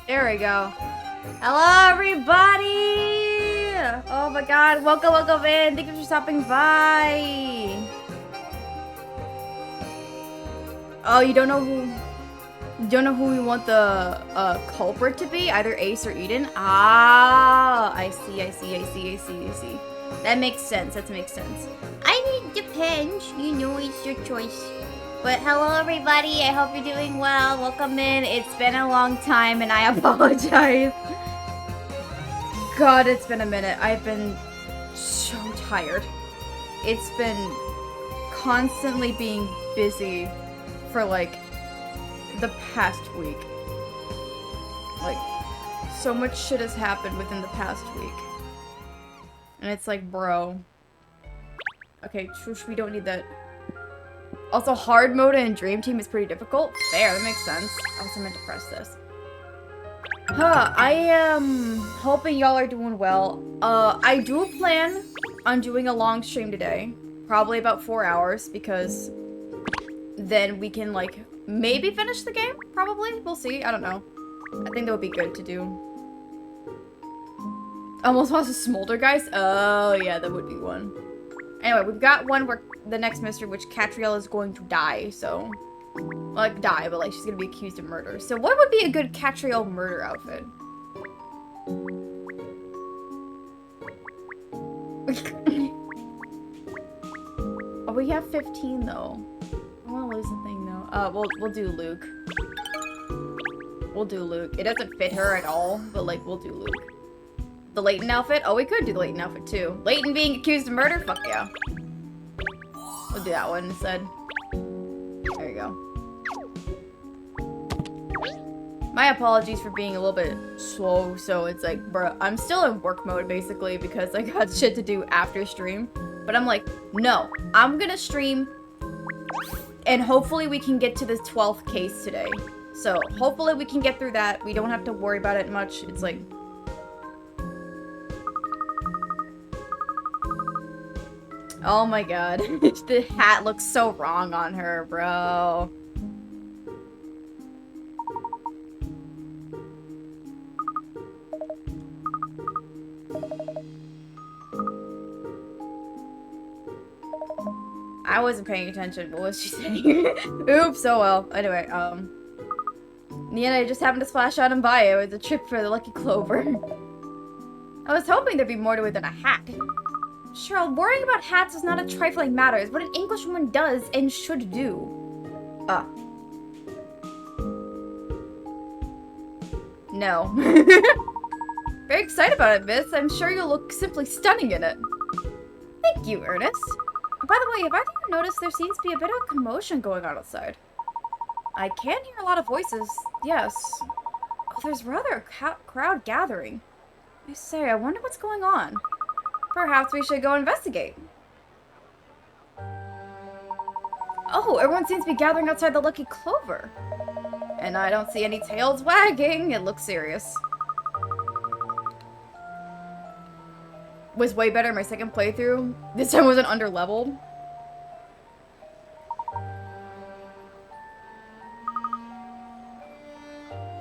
There we go. Hello, everybody! Oh my god, welcome in. Thank you for stopping by. Oh, you don't know who we want the culprit to be? Either Ace or Eden? Ah, I see. That makes sense. I mean, depends. You know, it's your choice. But hello, everybody. I hope you're doing well. Welcome in. It's been a long time, and I apologize. God, it's been a minute. I've been so tired. It's been constantly being busy for, like, the past week. Like, so much shit has happened within the past week. And it's like, bro. Okay, we don't need that. Also, hard mode and Dream Team is pretty difficult. Fair, that makes sense. I also meant to press this. I am hoping y'all are doing well. I do plan on doing a long stream today. Probably about 4 hours, because then we can, like, maybe finish the game? Probably? We'll see. I don't know. I think that would be good to do. Almost lost a smolder, guys? Oh, yeah, that would be one. Anyway, we've got one where the next mystery, which Katrielle is going to die, so... Like, die, but, like, she's gonna be accused of murder. So what would be a good Katrielle murder outfit? Oh, we have 15, though. I wanna lose the thing, though. We'll do Luke. We'll do Luke. It doesn't fit her at all, but, like, we'll do Luke. The Layton outfit? Oh, we could do the Layton outfit, too. Layton being accused of murder? Fuck yeah. We'll do that one instead. There you go. My apologies for being a little bit slow, so it's like, bruh, I'm still in work mode, basically, because I got shit to do after stream. But I'm like, no, I'm gonna stream, and hopefully we can get to this 12th case today. So, hopefully we can get through that. We don't have to worry about it much. It's like... Oh my god. The hat looks so wrong on her, bro. I wasn't paying attention. What was she saying? Oops, oh well. Anyway, in the end, I just happened to splash out and buy it. It was a trip for the Lucky Clover. I was hoping there'd be more to it than a hat. Cheryl, worrying about hats is not a trifling matter. It's what an Englishwoman does and should do. No. Very excited about it, miss. I'm sure you'll look simply stunning in it. Thank you, Ernest. By the way, have either of you noticed there seems to be a bit of commotion going on outside? I can hear a lot of voices, yes. Oh, there's rather a crowd gathering. I say, I wonder what's going on. Perhaps we should go investigate. Oh, everyone seems to be gathering outside the Lucky Clover. And I don't see any tails wagging. It looks serious. Was way better in my second playthrough. This time wasn't under-leveled.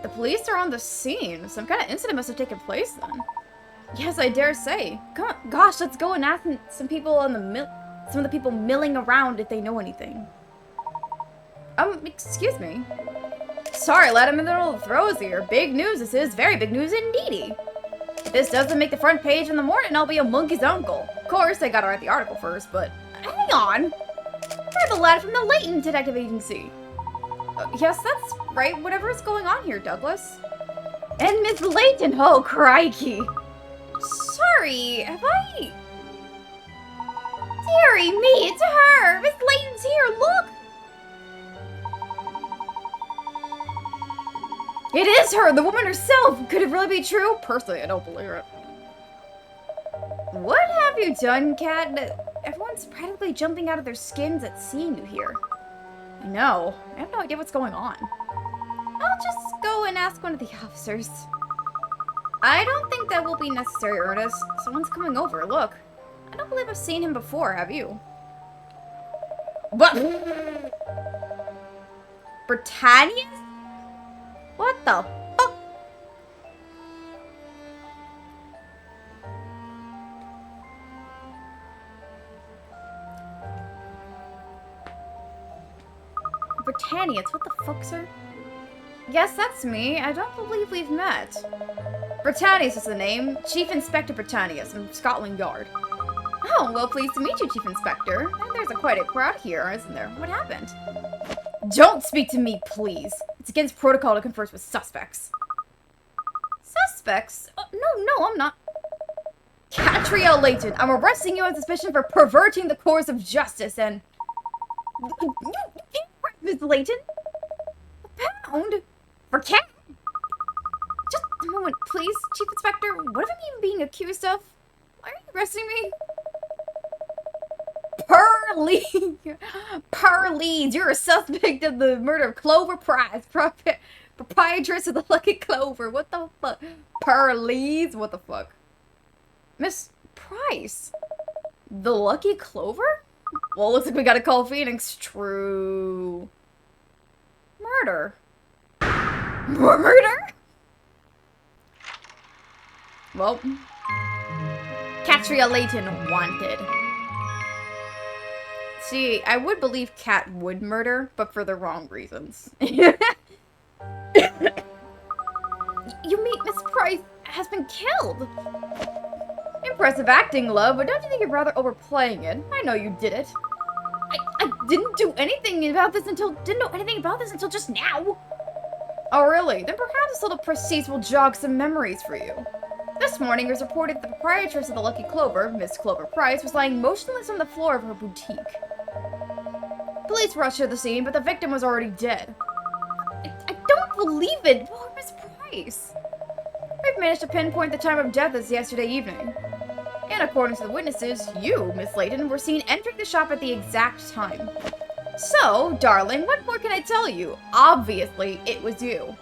The police are on the scene. Some kind of incident must have taken place then. Yes, I dare say. Come on, gosh, let's go and ask some people on the some of the people milling around if they know anything. Excuse me. Sorry, lad, I'm in the middle of the throes here. Big news, this is. Very big news indeedy. If this doesn't make the front page in the morning, I'll be a monkey's uncle. Of course, I gotta write the article first, but... Hang on! You're the lad from the Layton Detective Agency. Yes, that's right. Whatever is going on here, Douglas. And Miss Layton! Oh, crikey! Sorry, have I... Dearie me, it's her! Miss Layton's here, look! It is her, the woman herself! Could it really be true? Personally, I don't believe it. What have you done, Cat? Everyone's practically jumping out of their skins at seeing you here. I know. I have no idea what's going on. I'll just go and ask one of the officers. I don't think that will be necessary, Ernest. Someone's coming over, look. I don't believe I've seen him before, have you? What? Britannia? What the fuck? Britannians, what the fuck, sir? Yes, that's me. I don't believe we've met. Britannius is the name. Chief Inspector Britannius from Scotland Yard. Oh, well, pleased to meet you, Chief Inspector. And there's quite a crowd here, isn't there? What happened? Don't speak to me, please. It's against protocol to converse with suspects. Suspects? Oh, no, I'm not. Katrielle Layton, I'm arresting you on suspicion for perverting the course of justice and... You can't arrest Miss Layton. A pound? For cat? Just a moment, please, Chief Inspector. What am I even being accused of? Why are you arresting me? Pearlies, you're a suspect of the murder of Clover Price, proprietress of the Lucky Clover. What the fuck? Pearlies? What the fuck? Miss Price? The Lucky Clover? Well, looks like we gotta call Phoenix. True. Murder? Murder? Well, Katrielle Layton wanted. See, I would believe Kat would murder, but for the wrong reasons. You mean Miss Price has been killed? Impressive acting, love, but don't you think you're rather overplaying it? I know you did it. I didn't do anything about this didn't know anything about this until just now. Oh, really? Then perhaps this little proceeds will jog some memories for you. This morning, it was reported that the proprietress of the Lucky Clover, Miss Clover Price, was lying motionless on the floor of her boutique. Police rushed to the scene, but the victim was already dead. I don't believe it! Poor Miss Price! We've managed to pinpoint the time of death as yesterday evening. And according to the witnesses, you, Miss Layton, were seen entering the shop at the exact time. So, darling, what more can I tell you? Obviously, it was you.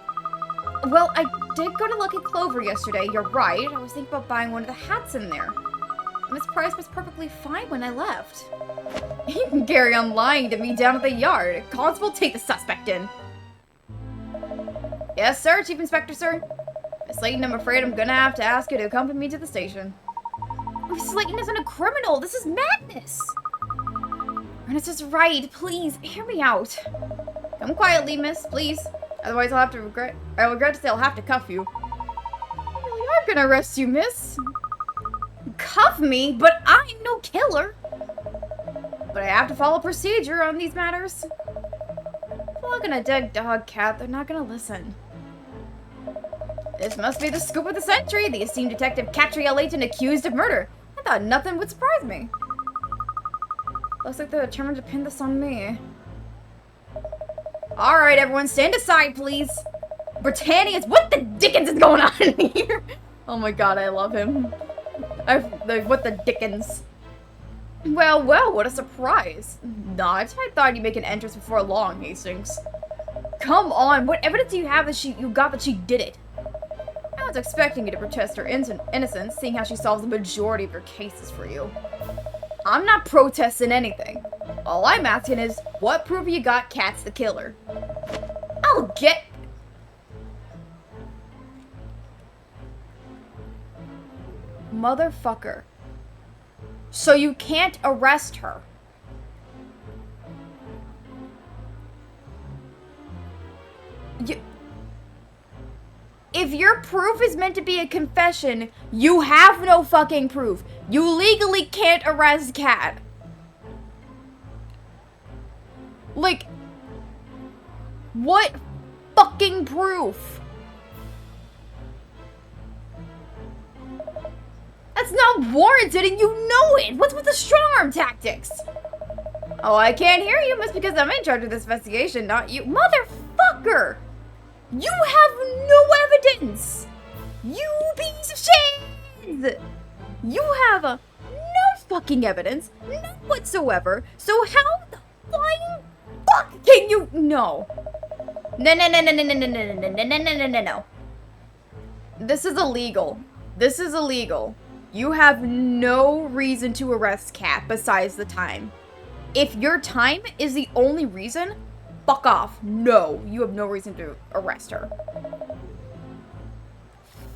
Well, I did go to Lucky Clover yesterday, you're right. I was thinking about buying one of the hats in there. Miss Price was perfectly fine when I left. You can carry on lying to me down at the yard. Constable, take the suspect in. Yes, sir, Chief Inspector, sir. Miss Layton, I'm afraid I'm gonna have to ask you to accompany me to the station. Miss Layton isn't a criminal. This is madness. Ernest is right. Please, hear me out. Come quietly, miss, please. Otherwise, I'll regret to say I'll have to cuff you. I really are gonna arrest you, miss. Cuff me? But I'm no killer. But I have to follow procedure on these matters. Flogging a dead dog, Cat. They're not gonna listen. This must be the scoop of the century. The esteemed detective Katrielle Layton accused of murder. I thought nothing would surprise me. Looks like they're determined to pin this on me. Alright, everyone, stand aside, please. Britannius, what the dickens is going on here? Oh my god, I love him. What the dickens? Well, what a surprise. Not. I thought you'd make an entrance before long, Hastings. Come on, what evidence do you have that you got that she did it? I was expecting you to protest her innocence, seeing how she solves the majority of your cases for you. I'm not protesting anything. All I'm asking is, what proof you got Kat's the killer? I'll get... Motherfucker. So you can't arrest her. If your proof is meant to be a confession, you have no fucking proof. You legally can't arrest Kat. Like, what fucking proof? That's not warranted and you know it. What's with the strong arm tactics? Oh, I can't hear you. Must because I'm in charge of this investigation, not you. Motherfucker! You have no evidence! You piece of shit! You have no fucking evidence, none whatsoever, so how the flying fuck can you... No. No. This is illegal. This is illegal. You have no reason to arrest Kat besides the time. If your time is the only reason, fuck off. No, you have no reason to arrest her.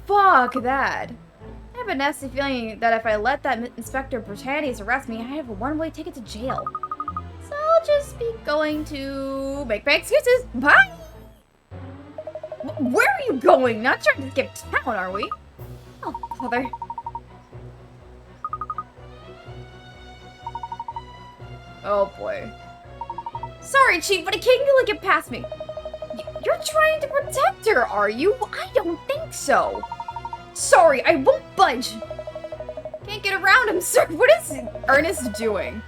Fuck that. I have a nasty feeling that if I let that Inspector Britannius arrest me, I have a one-way ticket to jail. So I'll just be going to make my excuses. Bye! Where are you going? Not trying to skip town, are we? Oh, bother. Oh, boy. Sorry, Chief, but I can't really get past me. You're trying to protect her, are you? I don't think so. Sorry, I won't budge. Can't get around him, sir. What is Ernest doing?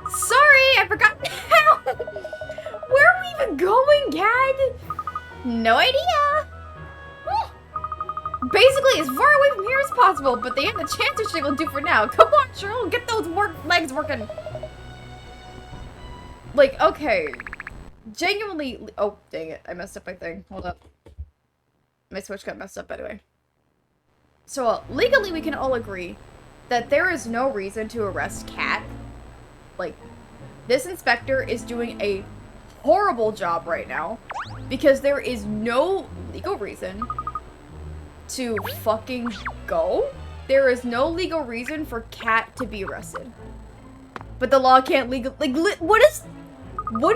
Sorry, I forgot how. Where are we even going, Cad? No idea. Basically, as far away from here as possible, but the end the chances she will do for now. Come on, Cheryl, get those legs working. Like, okay. Genuinely. Oh, dang it. I messed up my thing. Hold up. My switch got messed up anyway. So, legally, we can all agree that there is no reason to arrest Kat. Like, this inspector is doing a horrible job right now because there is no legal reason to fucking go. There is no legal reason for Kat to be arrested. But the law can't what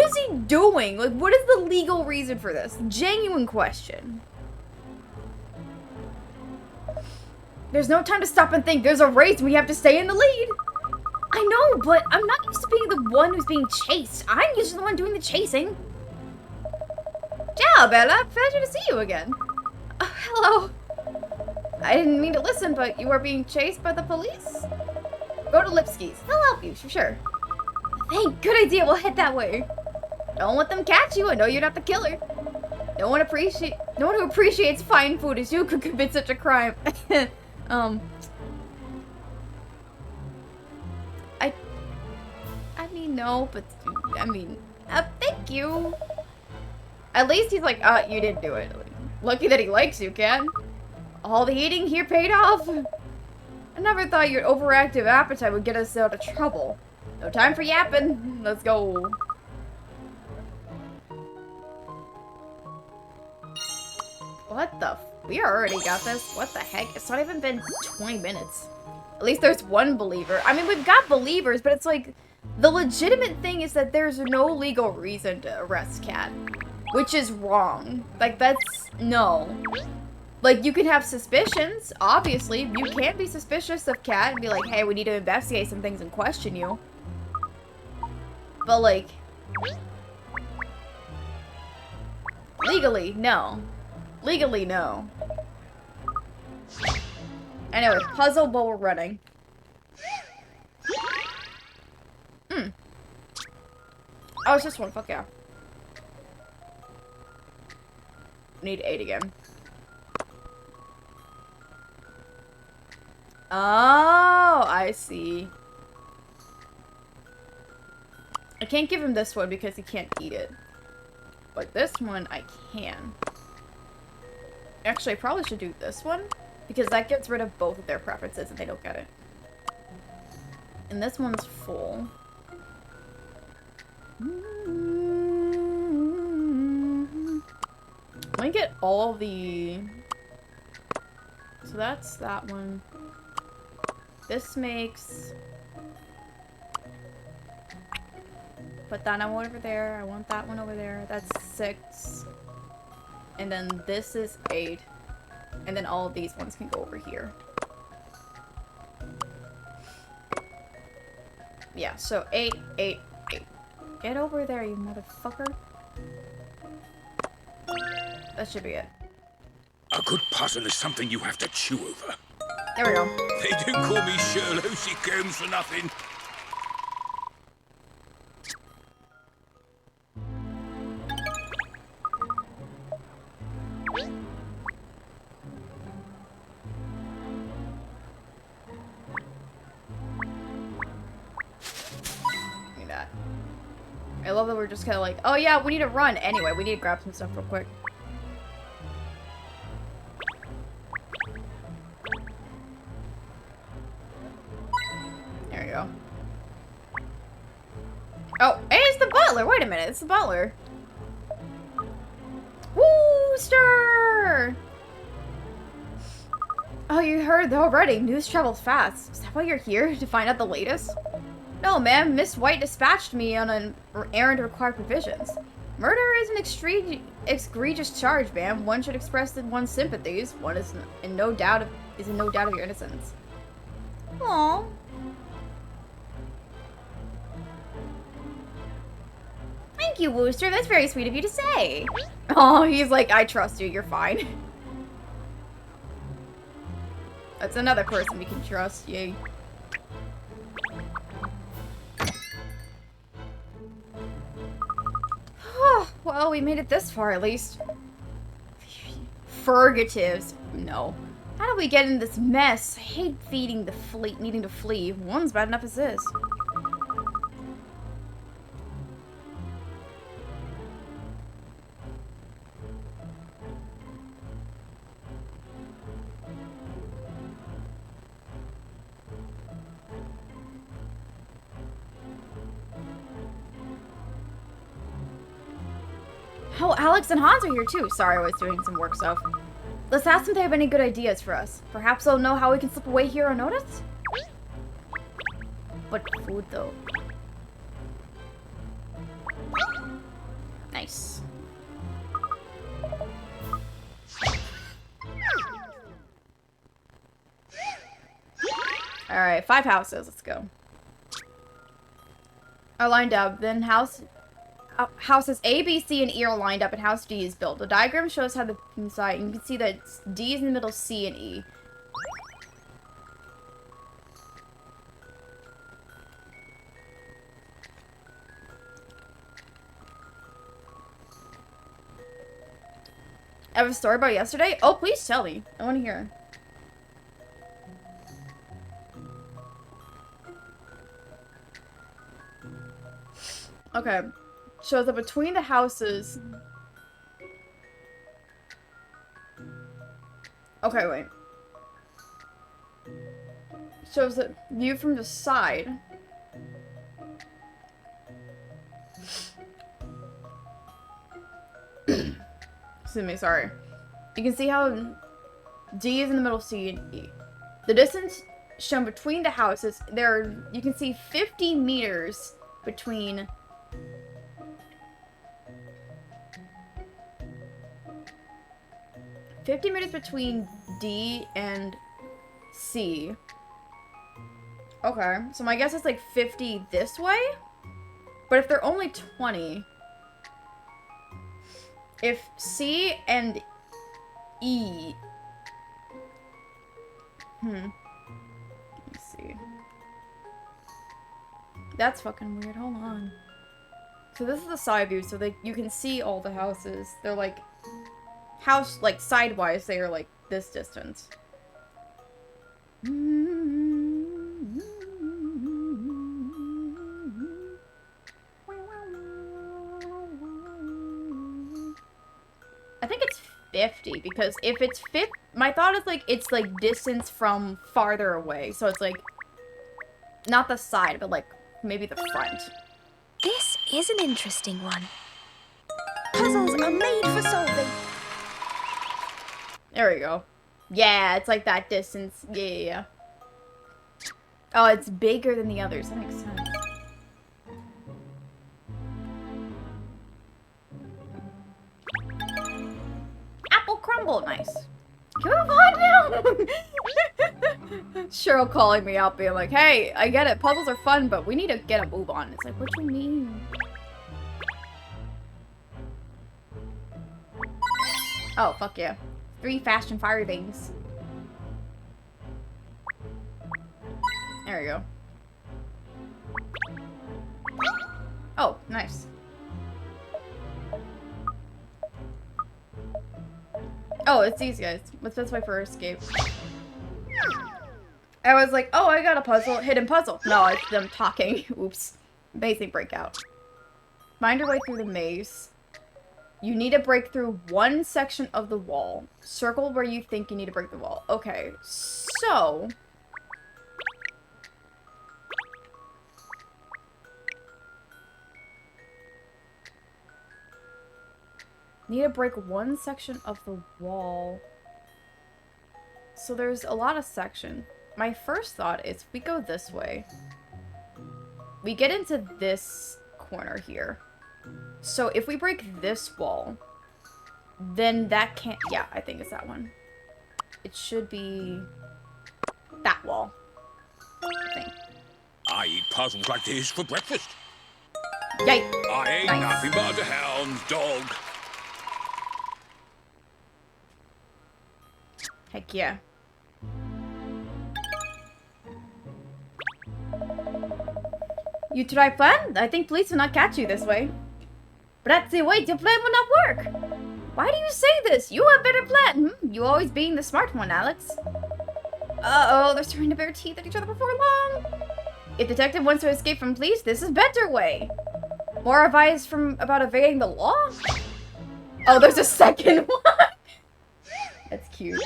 is he doing? Like, what is the legal reason for this? Genuine question. There's no time to stop and think. There's a race and we have to stay in the lead. I know, but I'm not used to being the one who's being chased. I'm usually the one doing the chasing. Ciao, Bella. Pleasure to see you again. Oh, hello. I didn't mean to listen, but you are being chased by the police? Go to Lipsky's. They'll help you, for sure. Hey, good idea. We'll head that way. Don't let them catch you. I know you're not the killer. No one who appreciates fine food as you could commit such a crime. I mean, no, but, I mean, thank you. At least he's like, you didn't do it. Lucky that he likes you, Ken. All the eating here paid off. I never thought your overactive appetite would get us out of trouble. No time for yapping. Let's go. What the we already got this? What the heck? It's not even been 20 minutes. At least there's one believer. I mean, we've got believers, but it's like, the legitimate thing is that there's no legal reason to arrest Kat. Which is wrong. Like, that's, no. Like, you can have suspicions, obviously. You can be suspicious of Kat and be like, hey, we need to investigate some things and question you. But, like, legally, no. Legally, no. Anyway, puzzle while we're running. Oh, it's just one. Fuck yeah. Need 8 again. Oh, I see. I can't give him this one because he can't eat it. But this one, I can. Actually, I probably should do this one. Because that gets rid of both of their preferences and they don't get it. And this one's full. Let me get all the... So that's that one. This makes... Put that one over there. I want that one over there. That's 6. And then this is 8. And then all of these ones can go over here. Yeah, so 8, 8, 8. Get over there, you motherfucker. That should be it. A good puzzle is something you have to chew over. There we go. They don't call me Sherlock Holmes for nothing. I love that we're just kind of like, oh yeah, we need to run. Anyway, we need to grab some stuff real quick. There we go. Oh, hey, it's the butler. Wait a minute, it's the butler. Wooster! Oh, you heard already. News travels fast. Is that why you're here? To find out the latest? No, ma'am. Miss White dispatched me on an errand to require provisions. Murder is an egregious charge, ma'am. One should express one's sympathies. One is in no doubt of your innocence. Aww. Thank you, Wooster. That's very sweet of you to say. Oh, he's like, I trust you. You're fine. That's another person we can trust. Yay. Well, we made it this far, at least. Furgatives. No. How do we get in this mess? I hate needing to flee. One's bad enough as this. Oh, Alex and Hans are here too. Sorry, I was doing some work stuff. Let's ask them if they have any good ideas for us. Perhaps they'll know how we can slip away here unnoticed? But food, though. Nice. Alright, 5 houses. Let's go. Are lined up. Then houses A, B, C, and E are lined up, and house D is built. The diagram shows how the inside. You can see that D is in the middle, C and E. I have a story about yesterday? Oh, please tell me. I want to hear. Okay. Shows that between the houses... Okay, wait. Shows that view from the side. Excuse me, sorry. You can see how D is in the middle, C and E. The distance shown between the houses, you can see 50 meters between... between D and C. Okay, so my guess is like 50 this way? But if they're only 20... If C and E... Let me see. That's fucking weird. Hold on. So this is the side view, so you can see all the houses. They're like... like, sidewise, they are like this distance. I think it's 50, because if it's 50, my thought is like, it's like distance from farther away. So it's like, not the side, but like, maybe the front. This is an interesting one. Puzzles are made for solving. There we go. Yeah, it's like that distance. Yeah. Oh, it's bigger than the others. That makes sense. Apple crumble. Nice. Can we move on now? Cheryl calling me out, being like, hey, I get it. Puzzles are fun, but we need to get a move on. It's like, what do you mean? Oh, fuck yeah. 3 fast and fiery things. There we go. Oh, nice. Oh, it's these guys. What's this way for escape? I was like, oh, I got a puzzle. Hidden puzzle. No, it's them talking. Oops. Amazing breakout. Find your way through the maze. You need to break through one section of the wall. Circle where you think you need to break the wall. Okay, so... Need to break one section of the wall. So there's a lot of section. My first thought is we go this way. we get into this corner here. So if we break this wall, then that can't... Yeah, I think it's that one. It should be that wall, I think. I eat puzzles like this for breakfast. Yay! I ain't Nice. nothing but a hound dog. Heck yeah. You try plan? I think police will not catch you this way. Bratzy, wait, your plan will not work. Why do you say this? You have better plan. You always being the smart one, Alex. Uh-oh, they're starting to bare teeth at each other before long. If detective wants to escape from police, this is better way. More advice about evading the law? Oh, there's a second one. That's cute.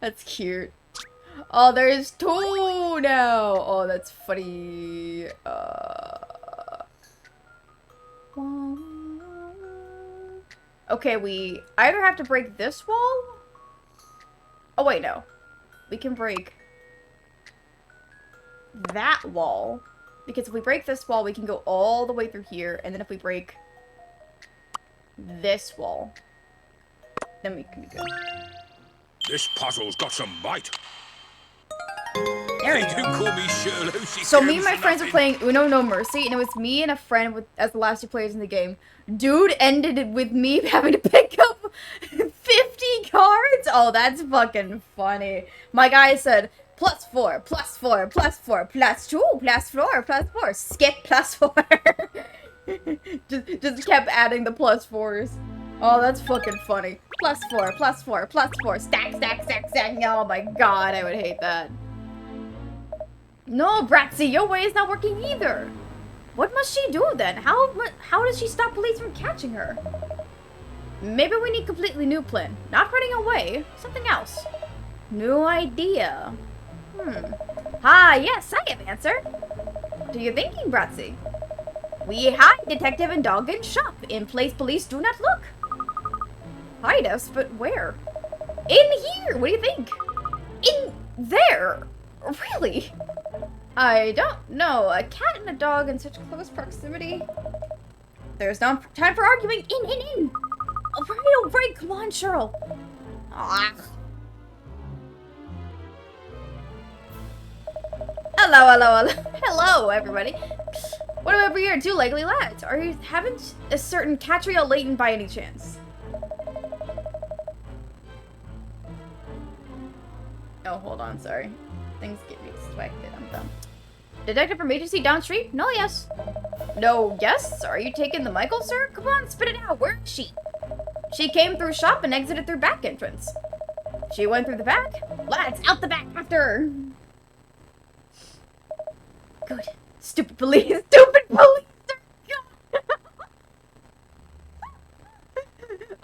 That's cute. Oh, there's two now. Oh, that's funny. Okay, we either have to break this wall. Oh, wait, no. We can break that wall. Because if we break this wall, we can go all the way through here. And then if we break this wall, then we can be good. This puzzle's got some bite. There we They do go. call me Sherlock. So me and my friends were playing Uno No Mercy, and it was me and a friend as the last two players in the game. Dude ended it with me having to pick up 50 cards. Oh, that's fucking funny. My guy said, +4, +4, +4, +2, +4, +4, skip +4. just kept adding the +4s. Oh, that's fucking funny. +4, +4, +4, stack, stack, stack, stack. Oh my god, I would hate that. No, Bratsy, your way is not working either. What must she do then? How does she stop police from catching her? Maybe we need a completely new plan. Not running away. Something else. New idea. Ah, yes, I have answer. What are you thinking, Bratsy? We hide detective and dog in shop in place police do not look. Hide us, but where? In here. What do you think? In there. Really? I don't know. A cat and a dog in such close proximity. There's no time for arguing. In. All right. Come on, Cheryl. Ah. Hello, everybody. What do we here, two likely lads? Are you haven't a certain Katrielle Layton by any chance? Oh, hold on, sorry. Things get me distracted. I'm done. Detective from agency down street? No, yes. No, yes? Are you taking the Michael, sir? Come on, spit it out. Where is she? She came through shop and exited through back entrance. She went through the back? Lads, out the back after her. Good. Stupid police. Stupid police.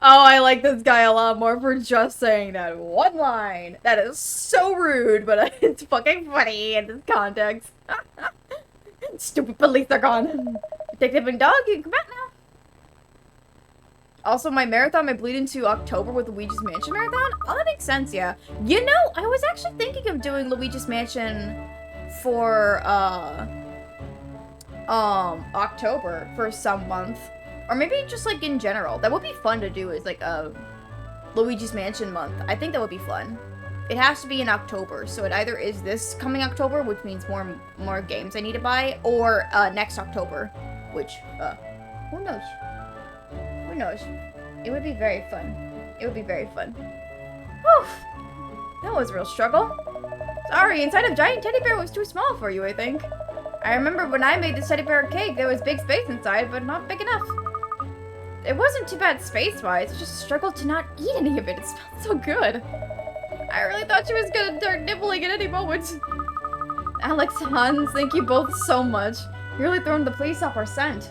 Oh, I like this guy a lot more for just saying that one line. That is so rude, but it's fucking funny in this context. Stupid police are gone. Detective and dog, you can come back now. Also, my marathon might bleed into October with Luigi's Mansion marathon. Oh, that makes sense, yeah. You know, I was actually thinking of doing Luigi's Mansion for, October for some month. Or maybe just, like, in general. That would be fun to do as, like, a Luigi's Mansion month. I think that would be fun. It has to be in October, so it either is this coming October, which means more games I need to buy, or, next October, which, who knows? Who knows? It would be very fun. It would be very fun. Whew! That was a real struggle. Sorry, inside of giant teddy bear was too small for you, I think. I remember when I made this teddy bear cake, there was big space inside, but not big enough. It wasn't too bad space-wise, I just struggled to not eat any of it. It smelled so good. I really thought she was gonna start nibbling at any moment. Alex, Hans, thank you both so much. You really thrown the police off our scent.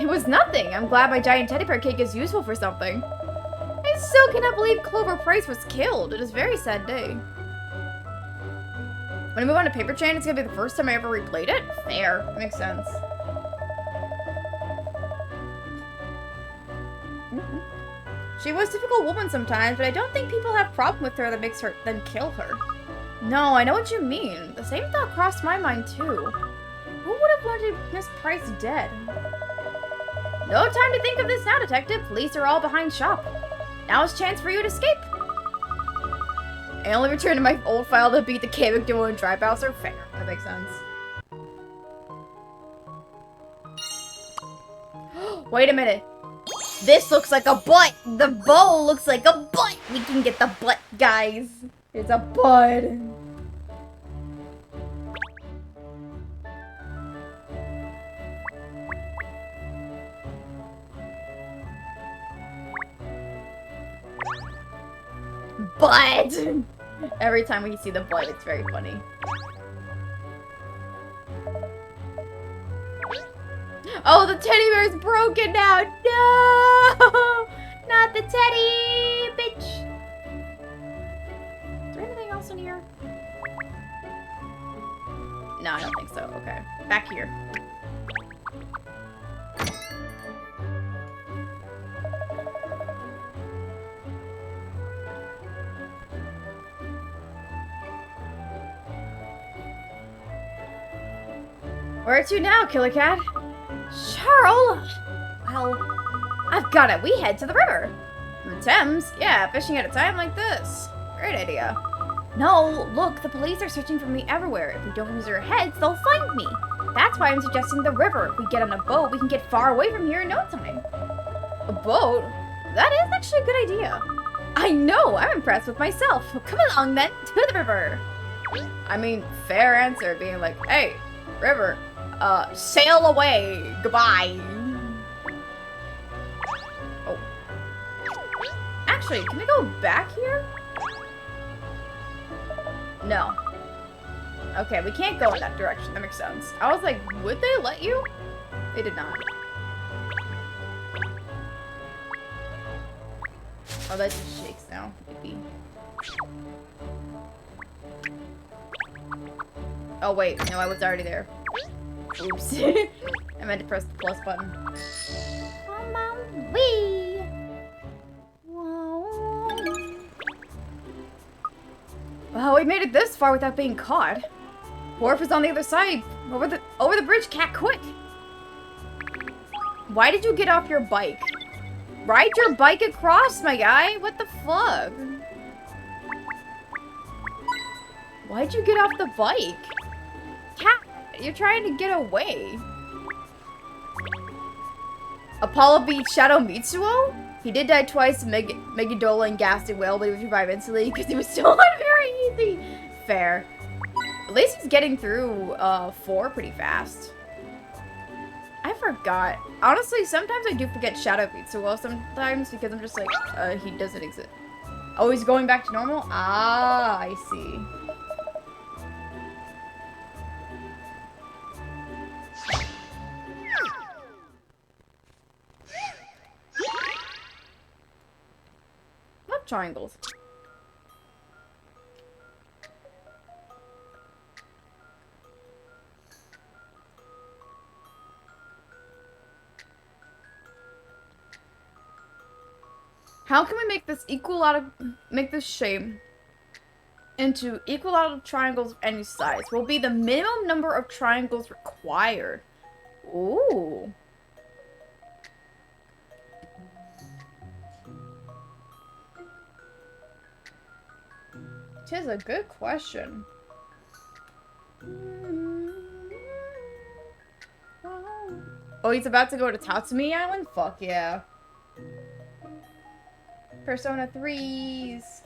It was nothing. I'm glad my giant teddy bear cake is useful for something. I still cannot believe Clover Price was killed. It is a very sad day. When I move on to Paper Chain, it's gonna be the first time I ever replayed it? Fair. Makes sense. She was a difficult woman sometimes, but I don't think people have a problem with her that makes her then kill her. No, I know what you mean. The same thought crossed my mind too. Who would have wanted Miss Price dead? No time to think of this now, Detective. Police are all behind shop. Now's a chance for you to escape. I only returned to my old file to beat the Kavik duo and Dry Bowser. Fair. That makes sense. Wait a minute. This looks like a butt. The bowl looks like a butt. We can get the butt, guys. It's a butt. Butt! Every time we see the butt, it's very funny. Oh, the teddy bear's broken now! No! Not the teddy, bitch! Is there anything else in here? No, I don't think so. Okay. Back here. Where to now, Killer Cat? Charles! Well, I've got it. We head to the river. The Thames? Yeah, fishing at a time like this. Great idea. No, look, the police are searching for me everywhere. If we don't use our heads, they'll find me. That's why I'm suggesting the river. If we get on a boat, we can get far away from here in no time. A boat? That is actually a good idea. I know, I'm impressed with myself. Come along then, to the river. I mean, fair answer being like, hey, river. Sail away. Goodbye. Oh. Actually, can we go back here? No. Okay, we can't go in that direction. That makes sense. I was like, would they let you? They did not. Oh, that just shakes now. Maybe. Oh, wait. No, I was already there. Oops. I meant to press the plus button. Come on, wee! Oh, we made it this far without being caught. Wharf is on the other side. Over the bridge, cat, quick! Why did you get off your bike? Ride your bike across, my guy! What the fuck? Why'd you get off the bike? Cat! You're trying to get away. Apollo beat Shadow Mitsuo? He did die twice, Megadola and Ghastly Whale, but he was revived instantly because he was still on very easy. Fair. At least he's getting through 4 pretty fast. I forgot. Honestly, sometimes I do forget Shadow Mitsuo sometimes because I'm just like, he doesn't exist. Oh, he's going back to normal? Ah, I see. Love triangles. How can we make this shape into equal out of triangles of any size? Will be the minimum number of triangles required. Ooh. Tis a good question. Oh, he's about to go to Tatsumi Island? Fuck yeah. Persona 3s.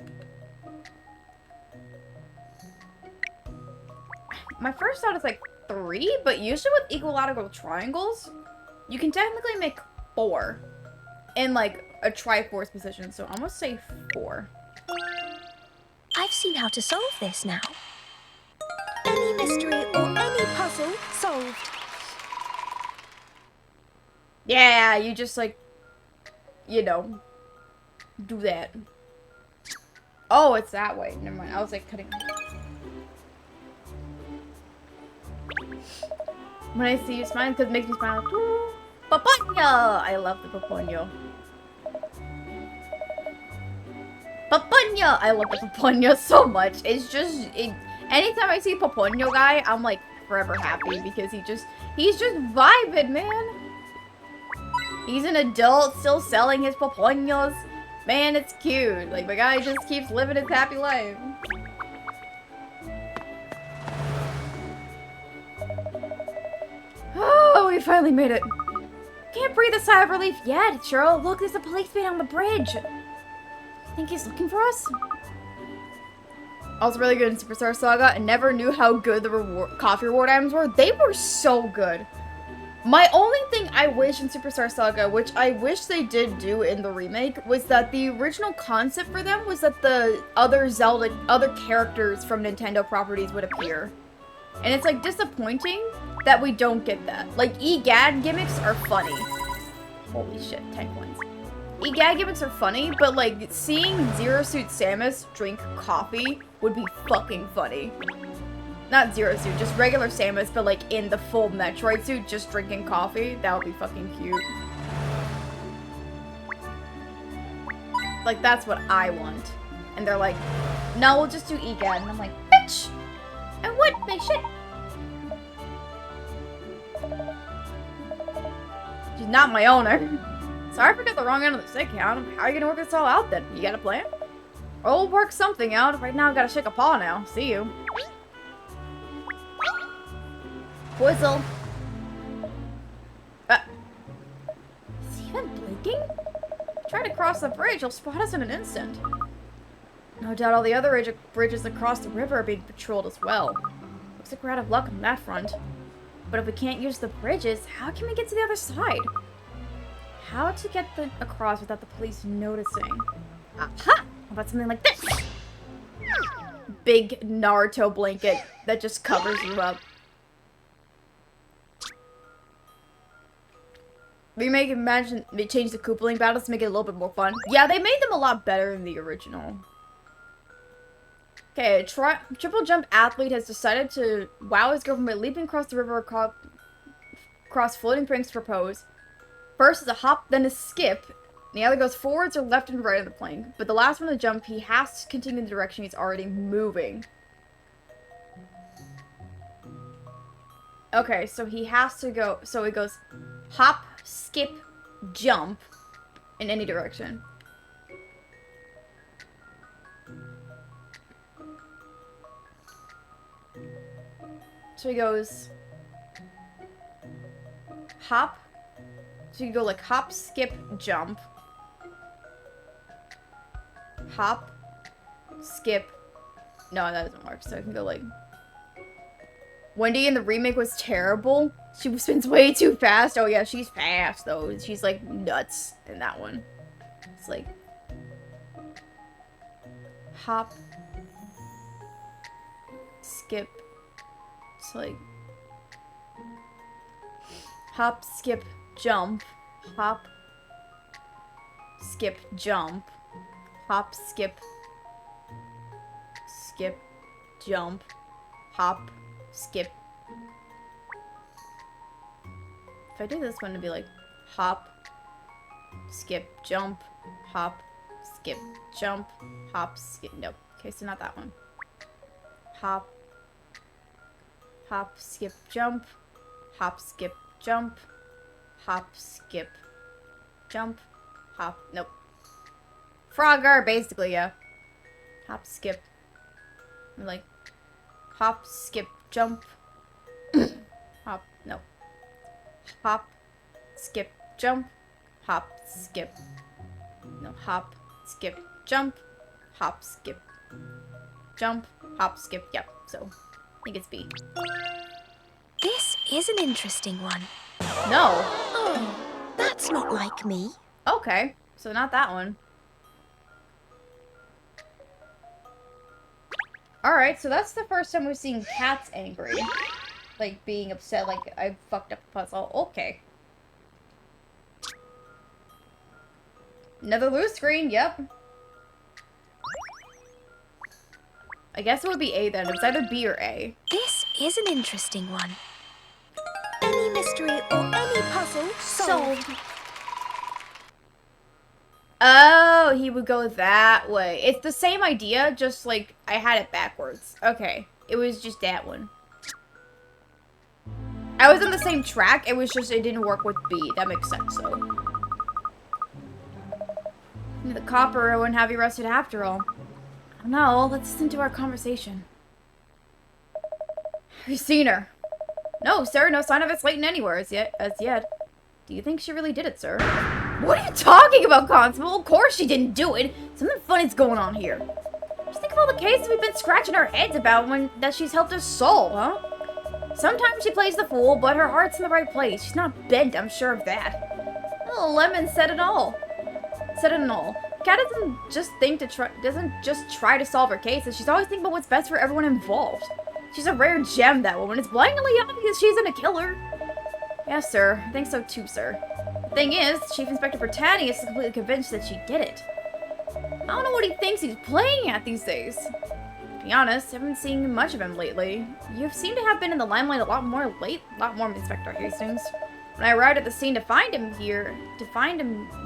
My first thought is like 3, but usually with equilateral triangles, you can technically make 4 in like a Triforce position, so I'm gonna say 4. I've seen how to solve this now. Any mystery or any puzzle solved. Yeah, you just like, you know, do that. Oh, it's that way. Never mind. I was like cutting. When I see you smiling, because it makes me smile too. Paponyo! I love the Paponyo. Papunyo! I love the Papunyo so much. It's just, anytime I see Papunyo guy, I'm like forever happy because he's just vibing, man. He's an adult, still selling his Paponyos. Man, it's cute. Like, my guy just keeps living his happy life. Oh, we finally made it. Can't breathe a sigh of relief yet, Cheryl. Look, there's a policeman on the bridge. Think he's looking for us? I was really good in Superstar Saga and never knew how good the coffee reward items were. They were so good. My only thing I wish in Superstar Saga, which I wish they did do in the remake, was that the original concept for them was that the other characters from Nintendo properties would appear. And it's like disappointing that we don't get that. Like, EGAD gimmicks are funny. Holy shit, 10 coins. EGAD gimmicks are funny, but like, seeing Zero Suit Samus drink coffee would be fucking funny. Not Zero Suit, just regular Samus, but like in the full Metroid suit, just drinking coffee. That would be fucking cute. Like, that's what I want. And they're like, no, we'll just do EGAD. And I'm like, bitch! I would make shit. She's not my owner. Sorry if I got the wrong end of the stick, Hound. How are you gonna work this all out then? You got a plan? We'll work something out. Right now, I gotta shake a paw now. See you. Whistle. Is he even blinking? Try to cross the bridge. He'll spot us in an instant. No doubt all the other bridges across the river are being patrolled as well. Looks like we're out of luck on that front. But if we can't use the bridges, how can we get to the other side? How to get across without the police noticing? Aha! How about something like this? Big Naruto blanket that just covers you up. Imagine they changed the Koopaling battles to make it a little bit more fun. Yeah, they made them a lot better than the original. Okay, a triple jump athlete has decided to wow his girlfriend by leaping across the river across floating planks to propose. First is a hop, then a skip. The other goes forwards or left and right of the plank. But the last one to jump, he has to continue in the direction he's already moving. Okay, so he has to go, so it goes hop, skip, jump in any direction. So he goes hop. So you go like hop, skip, jump. Hop, skip. No, that doesn't work. So I can go like... Wendy in the remake was terrible. She spins way too fast. Oh yeah, she's fast though. She's like nuts in that one. It's like... Hop. Skip. It's like... Hop, skip, jump. Hop. Skip, jump. Hop, skip. Skip, jump. Hop, skip. If I do this one, it'd be like hop, skip, jump, hop, skip, jump, hop, skip. Nope. Okay, so not that one. Hop, hop, skip, jump, hop, skip, jump, hop, skip, jump, hop. Nope. Frogger, basically, yeah. Hop, skip. Like, hop, skip, jump. Hop, no. Hop, skip, jump. Hop, skip. No, hop, skip, jump. Hop, skip, jump. Hop, skip, yep. So, I think it's B. This is an interesting one. No. Oh, that's not like me. Okay, so not that one. Alright, so that's the first time we've seen cats angry. Like, being upset, like, I fucked up the puzzle. Okay. Another loose screen, yep. I guess it would be A then. It was either B or A. This is an interesting one. Any mystery or any puzzle solved. Oh, Oh, he would go that way. It's the same idea, just like I had it backwards. Okay, it was just that one. I was on the same track, it was just it didn't work with B. That makes sense, though. The copper wouldn't have you arrested after all. I don't know, let's listen to our conversation. Have you seen her? No, sir, no sign of it Layton anywhere as yet. Do you think she really did it, sir? What are you talking about, Constable? Of course she didn't do it. Something funny's going on here. Just think of all the cases we've been scratching our heads about that she's helped us solve, huh? Sometimes she plays the fool, but her heart's in the right place. She's not bent, I'm sure of that. Little Lemon said it all. Cat doesn't just try to solve her cases. She's always thinking about what's best for everyone involved. She's a rare gem, that woman. It's blindingly obvious she isn't a killer. Yes, sir. I think so too, sir. The thing is, Chief Inspector Britannius is completely convinced that she did it. I don't know what he thinks he's playing at these days. To be honest, I haven't seen much of him lately. You seem to have been in the limelight a lot more, Inspector Hastings. When I arrived at the scene to find him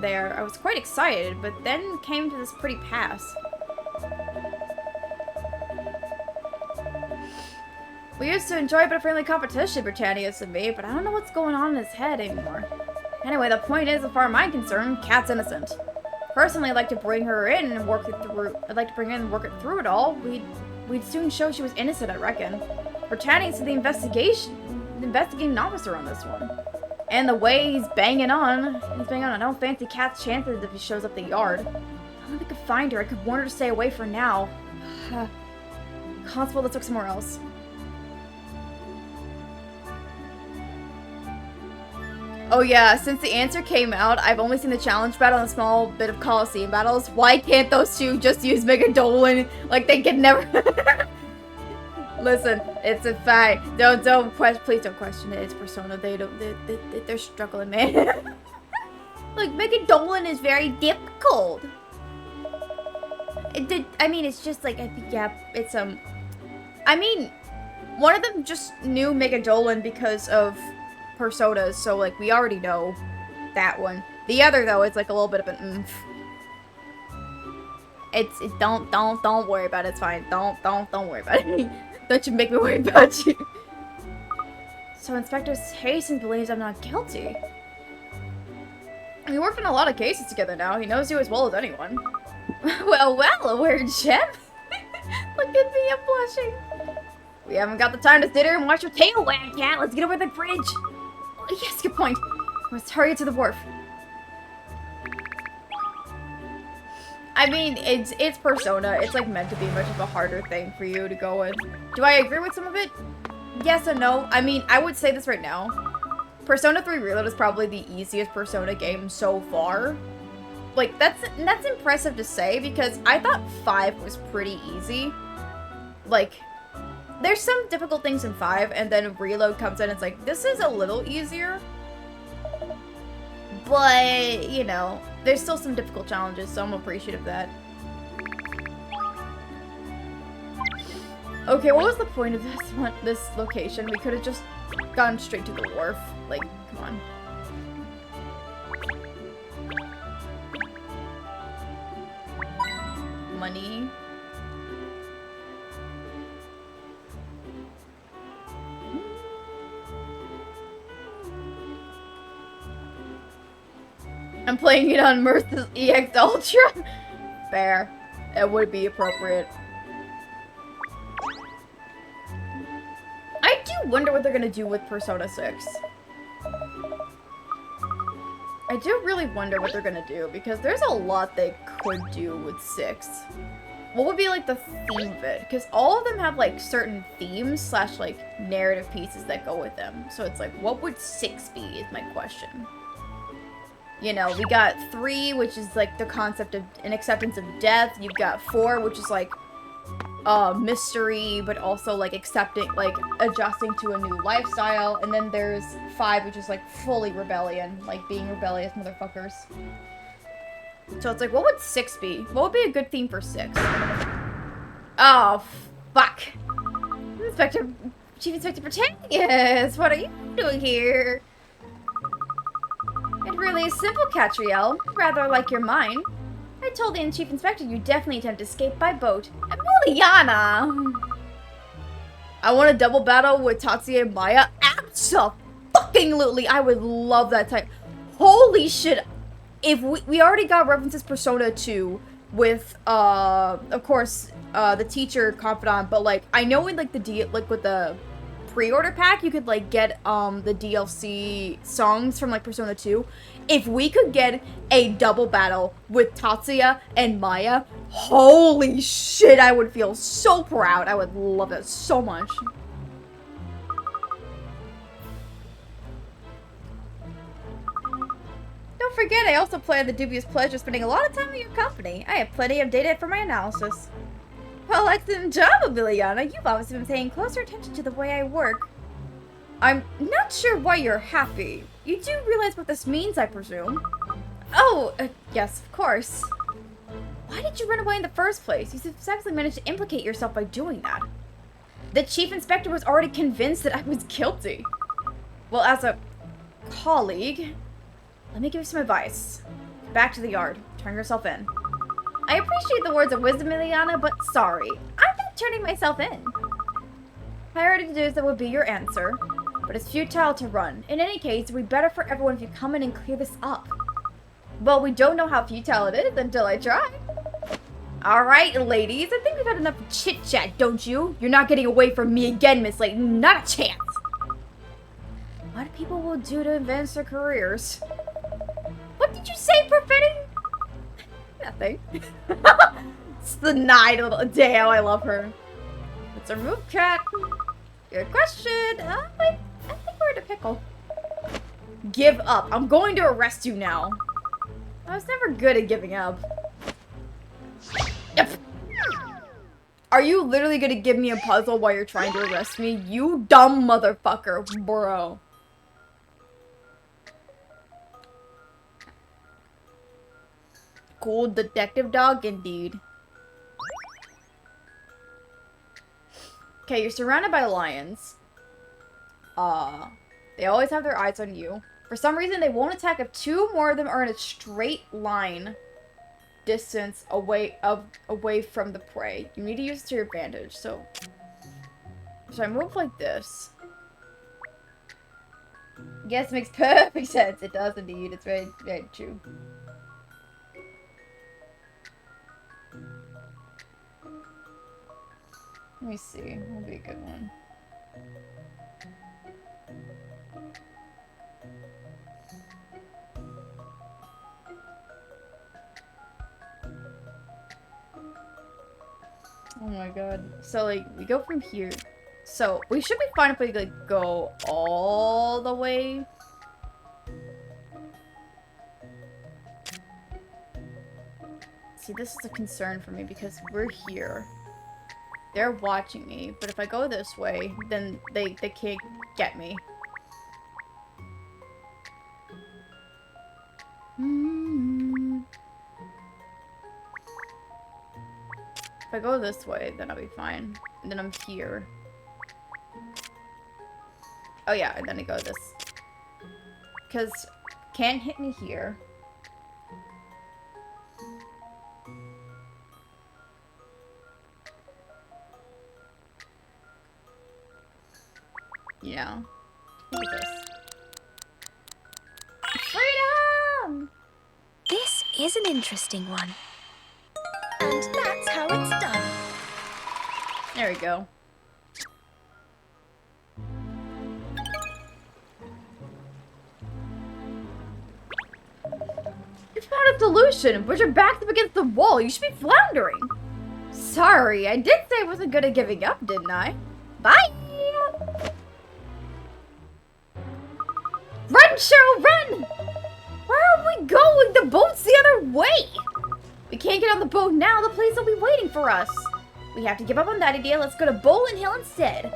there, I was quite excited, but then came to this pretty pass. We used to enjoy a bit of friendly competition, Britannius and me, but I don't know what's going on in his head anymore. Anyway, the point is, as far as I'm concerned, Kat's innocent. Personally, I'd like to bring her in and work it through. It all. We'd soon show she was innocent, I reckon. Britannius is the investigating officer on this one. And the way he's banging on, I don't fancy Kat's chances if he shows up the yard. I don't think I could find her. I could warn her to stay away for now. Constable, let's look somewhere else. Oh yeah, since the answer came out, I've only seen the challenge battle and a small bit of Coliseum battles. Why can't those two just use Mega Dolan? Like they could never... Listen, it's a fight. Please don't question it. It's Persona. They're struggling, man. Like, Mega Dolan is very difficult. It's just like, I think, yeah, it's, one of them just knew Mega Dolan because of Personas, so like we already know that one. The other though, it's like a little bit of an oomph. Don't worry about it. It's fine. Don't worry about it. Don't you make me worry about you. So Inspector Hastings believes I'm not guilty. We worked on a lot of cases together now. He knows you as well as anyone. well, a weird gem. Look at me, I'm blushing. We haven't got the time to sit here and watch your tail wag, Cat. Let's get over the bridge. Oh, yes, good point. Let's hurry to the wharf. It's Persona. It's like meant to be much of a harder thing for you to go with. Do I agree with some of it? Yes and no. I would say this right now. Persona 3 Reload is probably the easiest Persona game so far. Like, that's impressive to say because I thought 5 was pretty easy. Like, there's some difficult things in 5, and then Reload comes in, it's like, this is a little easier. But, you know, there's still some difficult challenges, so I'm appreciative of that. Okay, what was the point of this location? We could have just gone straight to the wharf. Like, come on. Money. I'm playing it on Mirth's EX Ultra. Fair. It would be appropriate. I do wonder what they're gonna do with Persona 6. I do really wonder what they're gonna do, because there's a lot they could do with 6. What would be, like, the theme of it? Because all of them have, like, certain themes slash, like, narrative pieces that go with them. So it's like, what would 6 be is my question. You know, we got 3, which is, like, the concept of an acceptance of death. You've got 4, which is, like, mystery, but also, like, accepting, like, adjusting to a new lifestyle. And then there's 5, which is, like, fully rebellion. Like, being rebellious motherfuckers. So it's like, what would 6 be? What would be a good theme for 6? Oh, fuck. Chief Inspector Britannius, what are you doing here? It really is simple, Katrielle. Rather like your mind. I I told the Chief Inspector you definitely attempt to escape by boat. Emiliana! I want a double battle with Tatsuya and Maya. Absolutely! I would love that type. Holy shit! If we already got references Persona 2 with, of course, the teacher confidant, but like, I know in like with the pre-order pack, you could like get, the DLC songs from like Persona 2. If we could get a double battle with Tatsuya and Maya, holy shit, I would feel so proud. I would love it so much. Don't forget, I also play the dubious pleasure of spending a lot of time in your company. I have plenty of data for my analysis. Well, excellent job, Emiliana. You've obviously been paying closer attention to the way I work. I'm not sure why you're happy. You do realize what this means, I presume? Oh, yes, of course. Why did you run away in the first place? You successfully managed to implicate yourself by doing that. The Chief Inspector was already convinced that I was guilty. Well, as a colleague, let me give you some advice. Back to the yard. Turn yourself in. I appreciate the words of wisdom, Emiliana, but sorry. I'm not turning myself in. Priority to do is that would be your answer. But it's futile to run. In any case, it would be better for everyone if you come in and clear this up. Well, we don't know how futile it is until I try. Alright, ladies. I think we've had enough chit-chat, don't you? You're not getting away from me again, Miss Layton. Not a chance. What people will do to advance their careers. What did you say, Perfetti? Nothing. It's the night little Deo. I love her. Let's remove cat. Good question. I think we're in a pickle. Give up. I'm going to arrest you now. I was never good at giving up. Yep. Are you literally gonna give me a puzzle while you're trying to arrest me? You dumb motherfucker, bro. Cool detective dog, indeed. Okay, you're surrounded by lions. They always have their eyes on you. For some reason, they won't attack if two more of them are in a straight line distance away from the prey. You need to use it to your advantage. So I move like this. Yes, it makes perfect sense. It does indeed. It's very, very true. Let me see. That'll be a good one. Oh my god. So, like, we go from here. So, we should be fine if we, like, go all the way. See, this is a concern for me because we're here. They're watching me, but if I go this way, then they can't get me. If I go this way, then I'll be fine. And then I'm here. Oh yeah, and then I go this. Because can't hit me here. Yeah. Look at this. Freedom! This is an interesting one. And that's how it's done. There we go. You found a solution, but your back's up against the wall. You should be floundering. Sorry, I did say I wasn't good at giving up, didn't I? Bye! Run, Cheryl, run! Where are we going? The boat's the other way! We can't get on the boat now. The police will be waiting for us. We have to give up on that idea. Let's go to Bowlin Hill instead.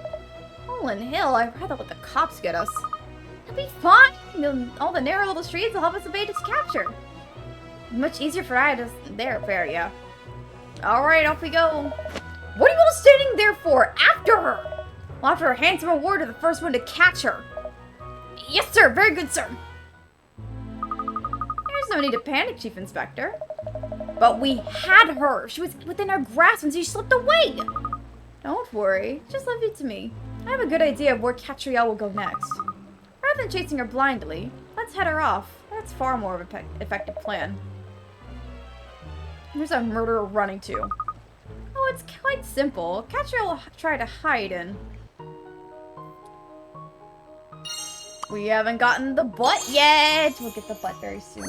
Bowlin Hill? I'd rather let the cops get us. It'll be fine. All the narrow little streets will help us evade its capture. Much easier for us there, fair, yeah. Alright, off we go. What are you all standing there for? After her! We'll offer a handsome reward to the first one to catch her. Yes, sir. Very good, sir. There's no need to panic, Chief Inspector. But we had her. She was within our grasp and she slipped away. Don't worry. Just leave it to me. I have a good idea of where Katrielle will go next. Rather than chasing her blindly, let's head her off. That's far more of an effective plan. Where's that murderer running to? Oh, it's quite simple. Katrielle will try to hide in. We haven't gotten the butt yet. We'll get the butt very soon.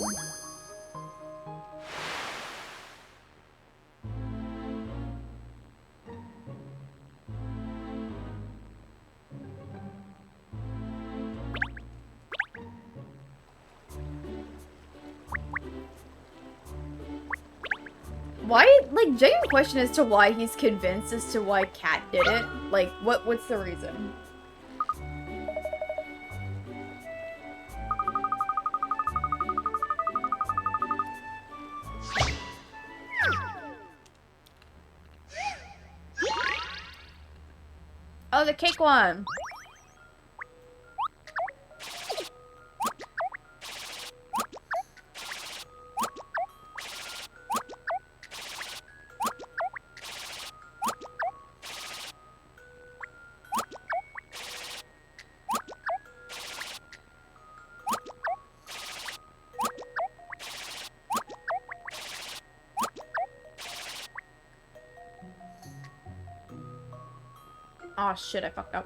Why, like, genuine question as to why he's convinced as to why Kat did it. Like, what's the reason? Oh, the cake one. Oh shit, I fucked up.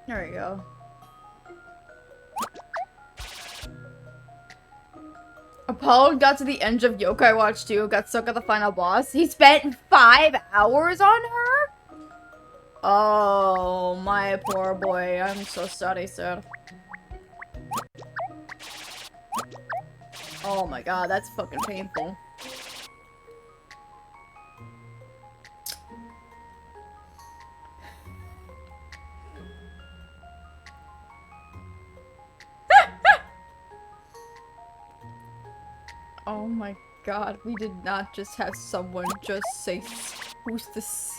There we go. Apollo got to the end of Yokai Watch 2, got stuck at the final boss. He spent 5 hours on her? Oh, my poor boy. I'm so sorry, sir. Oh my god, that's fucking painful. Oh my god, we did not just have someone just say, who's this?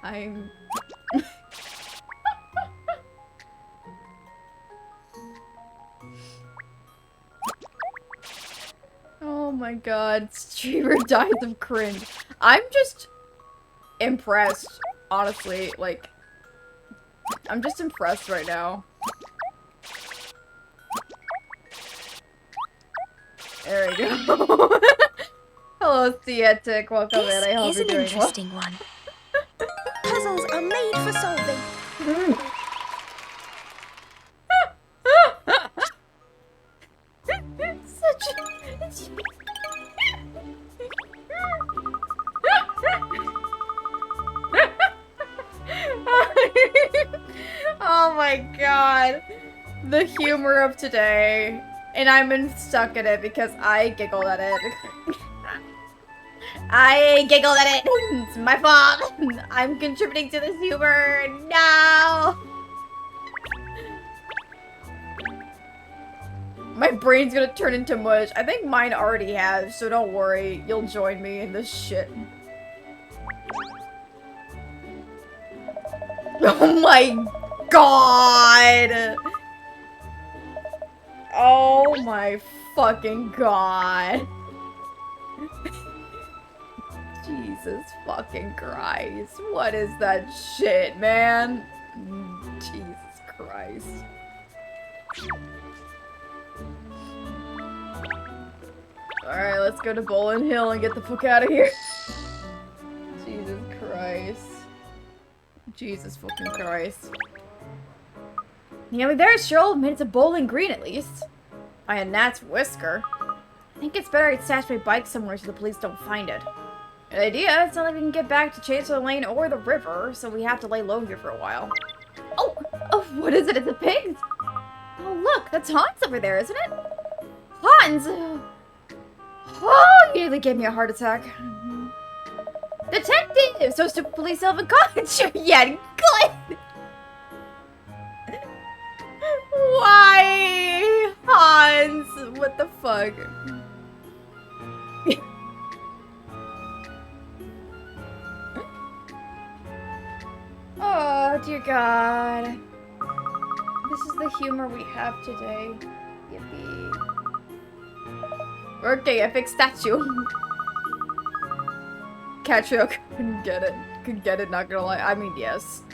I'm... Oh my god, streamer dies of cringe. I'm just impressed, honestly, like, I'm just impressed right now. There we go. Hello, Theatic. Welcome in. I hope you're doing well. This is an interesting one. Puzzles are made for solving. Such Oh my god. The humor of today. And I'm stuck in it because I giggled at it. I giggled at it. It's my fault. I'm contributing to this humor. No. My brain's gonna turn into mush. I think mine already has, so don't worry. You'll join me in this shit. Oh my god. Oh my fucking god. Jesus fucking Christ. What is that shit, man? Jesus Christ. Alright, let's go to Bowling Hill and get the fuck out of here. Jesus Christ. Jesus fucking Christ. Nearly there, Cheryl. Made it to Bowling Green, at least. By a gnat's whisker. I think it's better I'd stash my bike somewhere so the police don't find it. Good idea. It's not like we can get back to Chancellor Lane or the river, so we have to lay low here for a while. Oh! Oh, what is it? It's a pig! Oh, look! That's Hans over there, isn't it? Hans! Oh, you nearly gave me a heart attack. Detective! So stupid police haven't caught you yet. Good! Why? Hans, what What the fuck? Oh, dear God. This is the humor we have today. Yippee. Okay, epic statue. Katrielle couldn't get it. Could get it, not gonna lie. I mean, yes.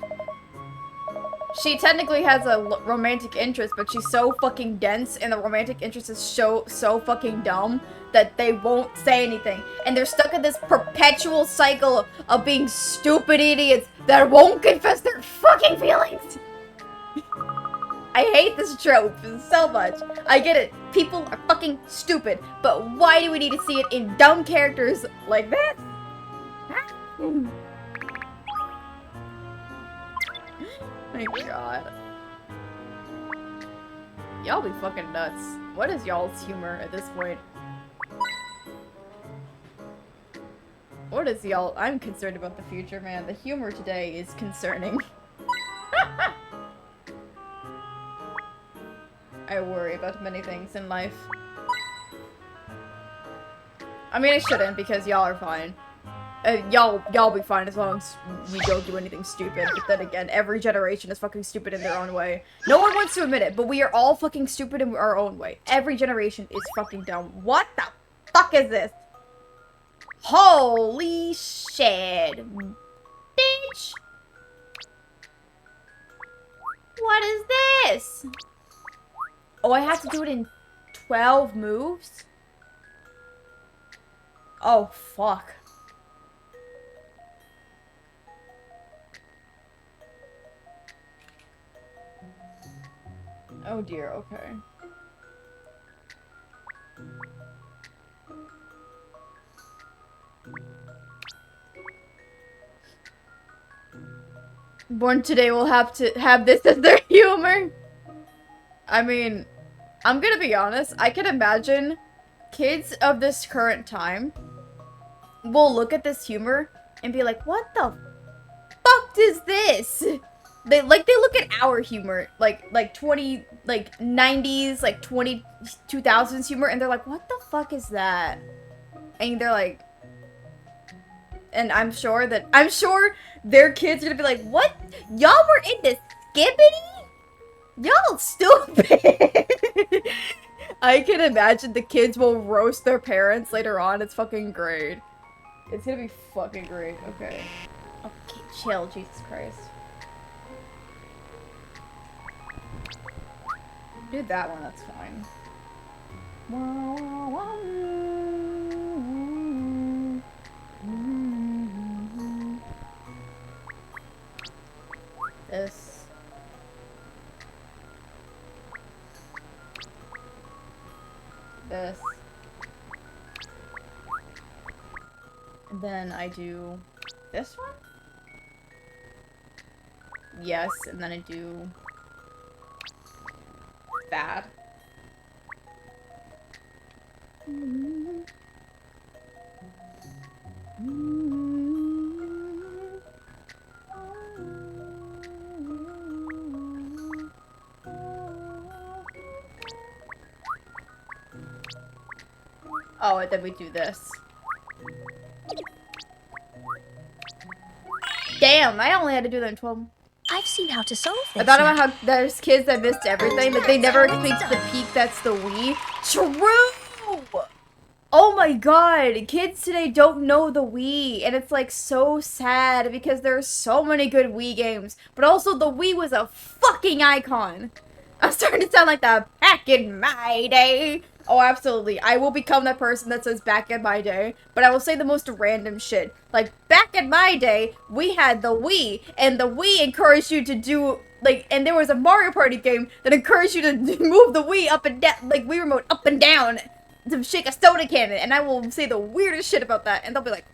She technically has a romantic interest, but she's so fucking dense, and the romantic interest is so fucking dumb that they won't say anything. And they're stuck in this perpetual cycle of being stupid idiots that won't confess their fucking feelings. I hate this trope so much. I get it. People are fucking stupid, but why do we need to see it in dumb characters like this? My God. Y'all be fucking nuts. What is y'all's humor at this point? What is y'all? I'm concerned about the future, man. The humor today is concerning. I worry about many things in life. I mean, I shouldn't, because y'all are fine. Y'all be fine as long as we don't do anything stupid. But then again, every generation is fucking stupid in their own way. No one wants to admit it, but we are all fucking stupid in our own way. Every generation is fucking dumb. What the fuck is this? Holy shit. Bitch. What is this? Oh, I have to do it in 12 moves? Oh, fuck. Oh dear, okay. Born today will have to have this as their humor. I mean, I'm gonna be honest, I can imagine kids of this current time will look at this humor and be like, what the fuck is this? They look at our humor, like 90s, like 2000s humor, and they're like, what the fuck is that? And they're like, and I'm sure their kids are gonna be like, what? Y'all were into Skippity? Y'all stupid. I can imagine the kids will roast their parents later on. It's fucking great. It's gonna be fucking great. Okay. Okay, chill, Jesus Christ. Do that one, that's fine. This. This. And then I do this one? Yes, and then I do that. Oh, and then we do this. Damn, I only had to do that in 12. I've seen how to solve this. I thought about how there's kids that missed everything, but they never experience the peak that's the Wii. True! Oh my god, kids today don't know the Wii, and it's like so sad because there are so many good Wii games, but also the Wii was a fucking icon. I'm starting to sound like the back in my day. Oh, absolutely. I will become that person that says back in my day, but I will say the most random shit. Like, back in my day, we had the Wii, and the Wii encouraged you to do, like, and there was a Mario Party game that encouraged you to move the Wii up and down, like, Wii Remote up and down to shake a soda cannon, and I will say the weirdest shit about that, and they'll be like,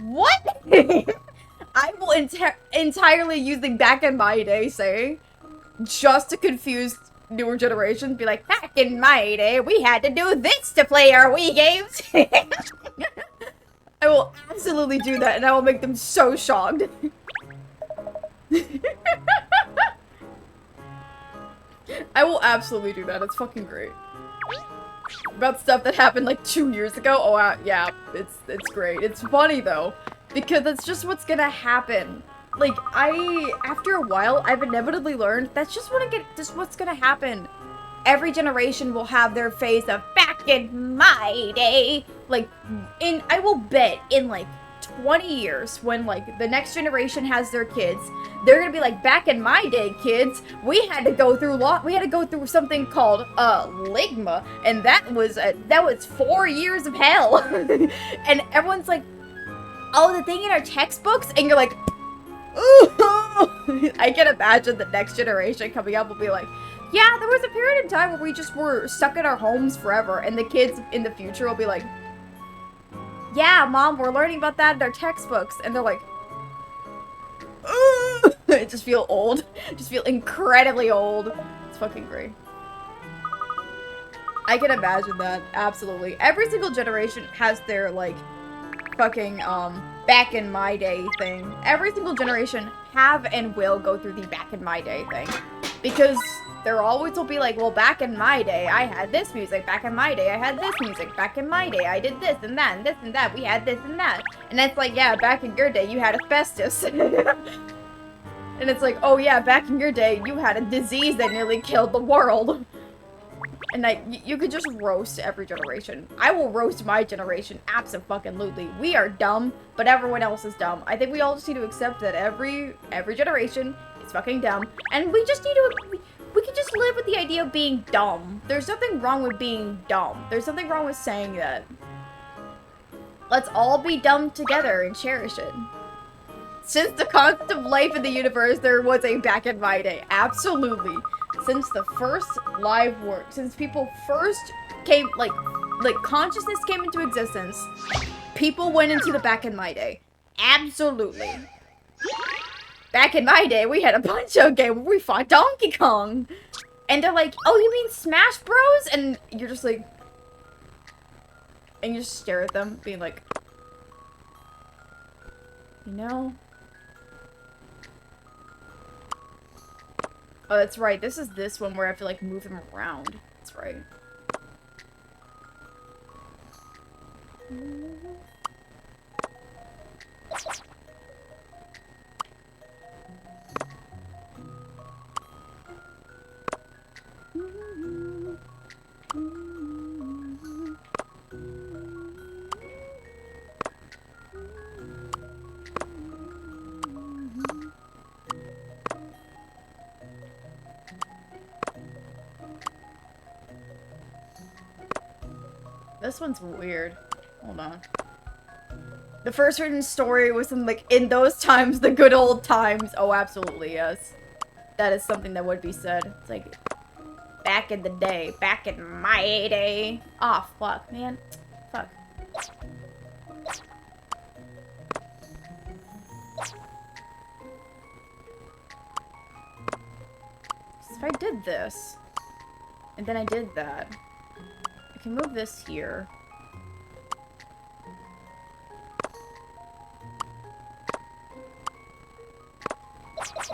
what? I will entirely use the back in my day saying, just to confuse newer generations, be like, back in my day, we had to do this to play our Wii games. I will absolutely do that, and I will make them so shocked. I will absolutely do that. It's fucking great. About stuff that happened like 2 years ago. Oh, yeah, it's great. It's funny though, because that's just what's gonna happen. Like, after a while, I've inevitably learned that's just what's gonna happen. Every generation will have their phase of back in my day. Like, I will bet in like 20 years when like the next generation has their kids, they're gonna be like, back in my day, kids, we had to go through something called ligma, and that was 4 years of hell. And everyone's like, oh, the thing in our textbooks, and you're like, ooh. I can imagine the next generation coming up will be like, yeah, there was a period in time where we just were stuck in our homes forever, and the kids in the future will be like, yeah, Mom, we're learning about that in our textbooks. And they're like, ooh. I just feel old. Just feel incredibly old. It's fucking great. I can imagine that. Absolutely. Every single generation has their, like, fucking, back in my day thing. Every single generation have and will go through the back in my day thing. Because there always will be like, well, back in my day, I had this music. Back in my day, I had this music. Back in my day, I did this and that and this and that. We had this and that. And it's like, yeah, back in your day, you had asbestos. And it's like, oh yeah, back in your day, you had a disease that nearly killed the world. And you could just roast every generation. I will roast my generation, abso-fucking-lutely. We are dumb, but everyone else is dumb. I think we all just need to accept that every generation is fucking dumb. And we just need to... We can just live with the idea of being dumb. There's nothing wrong with being dumb. There's nothing wrong with saying that. Let's all be dumb together and cherish it. Since the concept of life in the universe, there was a back in my day. Absolutely. Since the first live work, since people first came, like consciousness came into existence, people went into the back in my day. Absolutely. Back in my day, we had a bunch-out game where we fought Donkey Kong. And they're like, oh, you mean Smash Bros? And you're just like... And you just stare at them, being like... You know? Oh, that's right. This is this one where I have to, like, move him around. That's right. This one's weird. Hold on. The first written story was in those times, the good old times. Oh, absolutely, yes. That is something that would be said. It's like, back in the day. Back in my day. Oh, fuck, man. Fuck. If I did this, and then I did that, I can move this here.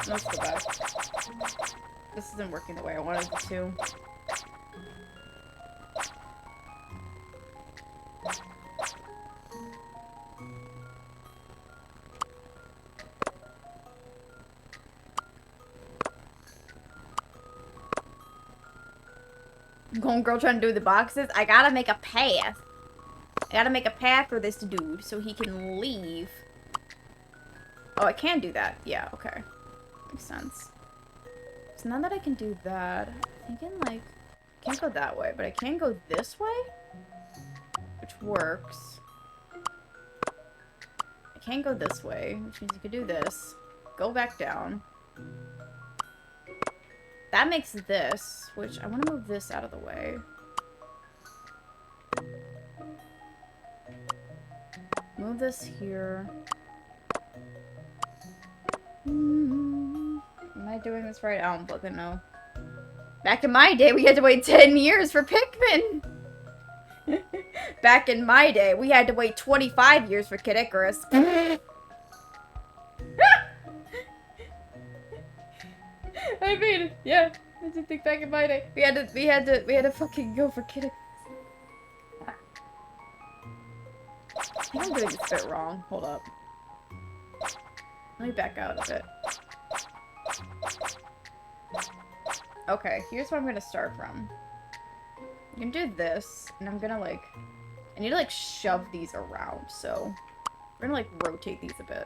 Let's go back. This isn't working the way I wanted it to. Homegirl trying to do the boxes. I gotta make a path. I gotta make a path for this dude so he can leave. Oh, I can do that. Yeah, okay. Makes sense. So now that I can do that, I'm thinking, like, I can't go that way, but I can go this way? Which works. I can go this way, which means you could do this. Go back down. That makes this, which I want to move this out of the way. Move this here. Am I doing this right? I don't fucking know. Back in my day, we had to wait 10 years for Pikmin! Back in my day, we had to wait 25 years for Kid Icarus. I mean, yeah. I didn't think back in my day. We had to fucking go for kidding. I'm doing this bit wrong. Hold up. Let me back out of it. Okay, here's where I'm gonna start from. You can do this, and I'm gonna like... I need to like shove these around, so... We're gonna like rotate these a bit.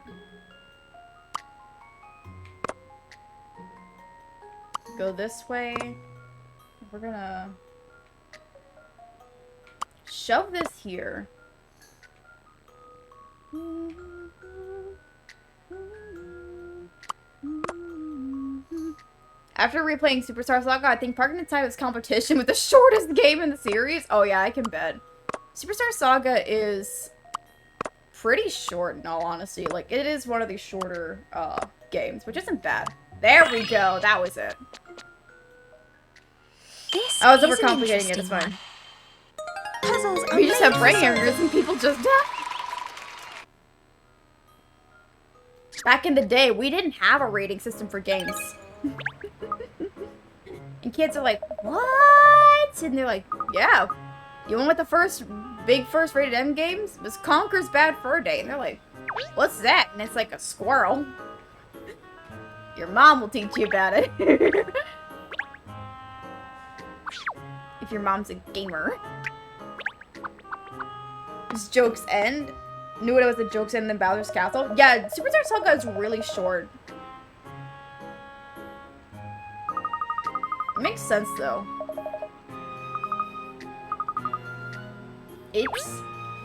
Go this way. We're gonna... shove this here. After replaying Superstar Saga, I think Parking Inside was competition with the shortest game in the series. Oh yeah, I can bet. Superstar Saga is pretty short in all honesty. Like, it is one of the shorter games, which isn't bad. There we go. That was it. I was overcomplicating it. It's fine. Puzzles are We just have made brain for hangers and people just die. Back in the day, we didn't have a rating system for games. And kids are like, what? And they're like, yeah. You went with the first rated M games? It was Conker's Bad Fur Day. And they're like, what's that? And it's like a squirrel. Your mom will teach you about it. If your mom's a gamer. Does jokes end? Knew it was a jokes end in Bowser's Castle? Yeah, Superstar Saga is really short. It makes sense though. It's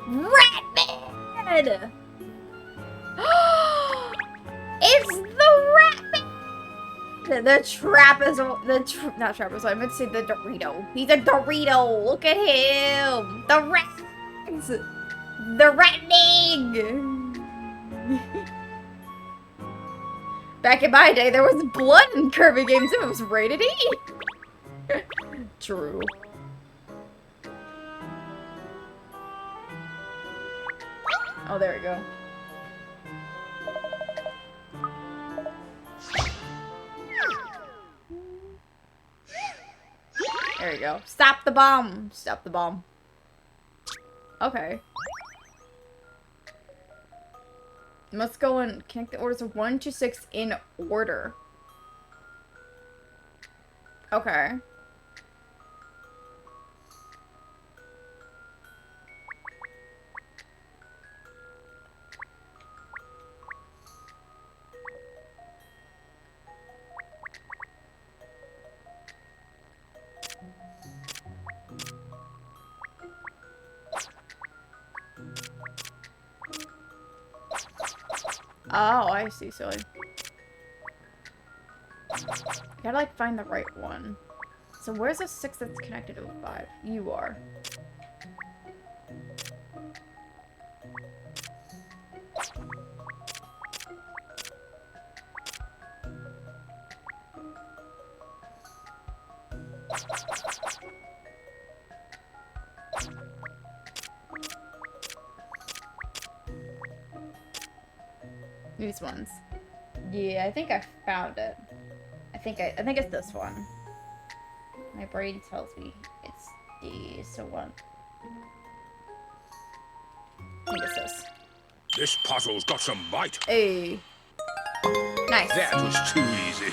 Ratman! It's the Ratman! The Trapezoid, not Trapezoid, I meant to say the Dorito. He's a Dorito! Look at him! The rats! The Ratning! Back in my day, there was blood in Kirby games and it was rated E! True. Oh, there we go. There we go. Stop the bomb! Stop the bomb. Okay. Must go and connect the orders of 1 to 6 in order. Okay. Oh, I see, silly. I gotta, like, find the right one. So where's the 6 that's connected to the 5? You are. These ones. Yeah, I think I found it. I think it's this one. My brain tells me it's the one. I think it's this. This puzzle's got some bite. Hey. Nice. That was too easy.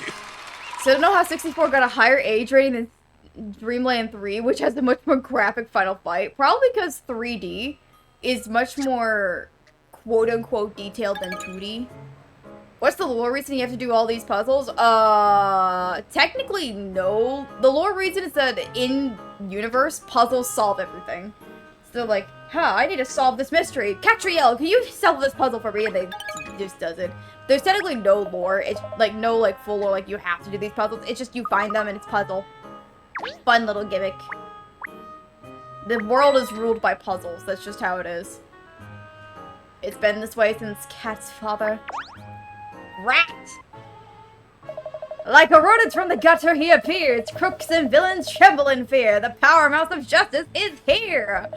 So I don't know how 64 got a higher age rating than Dreamland 3, which has a much more graphic final fight. Probably because 3D is much more quote-unquote detailed than 2D. What's the lore reason you have to do all these puzzles? Technically, no. The lore reason is that in-universe, puzzles solve everything. So, like, I need to solve this mystery. Katrielle, can you solve this puzzle for me? And they just does it. There's technically no lore. It's, like, no, like, full lore, like, you have to do these puzzles. It's just you find them and it's puzzle. Fun little gimmick. The world is ruled by puzzles. That's just how it is. It's been this way since Cat's father. Rat! Like a rodent from the gutter he appears. Crooks and villains tremble in fear. The power mouse of justice is here.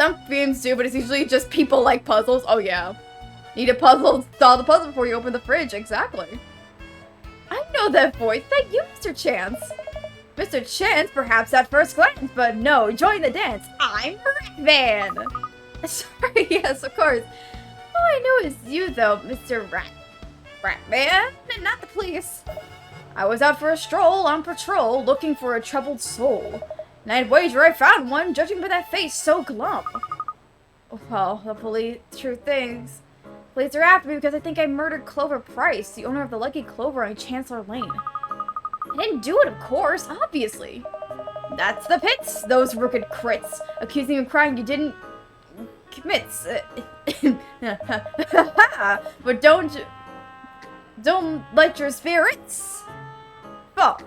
Some themes do, but it's usually just people like puzzles. Oh yeah. Need a puzzle, solve the puzzle before you open the fridge, exactly. I know that voice, thank you, Mr. Chance. Mr. Chance, perhaps at first glance, but no, join the dance. I'm Ratman. Sorry, yes, of course. Oh, I know it's you though, Mr. Ratman, and not the police. I was out for a stroll on patrol, looking for a troubled soul. And I'd wager I found one, judging by that face so glum. Well, the police, true things. Police are after me because I think I murdered Clover Price, the owner of the Lucky Clover on Chancellor Lane. I didn't do it, of course, obviously. That's the pits, those crooked crits, accusing you of crime you didn't commit. But don't let your spirits fall.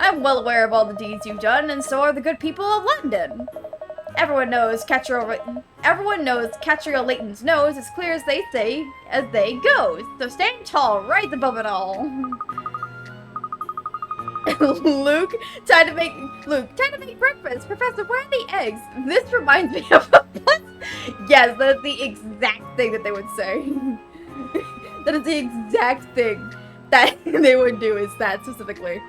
I'm well aware of all the deeds you've done, and so are the good people of London. Everyone knows Katrielle Layton's nose as clear as they say as they go. So stand tall, right above it all. Luke, time to make breakfast. Professor, where are the eggs? This reminds me of a yes, that's the exact thing that they would say. That is the exact thing that they would do, is that specifically.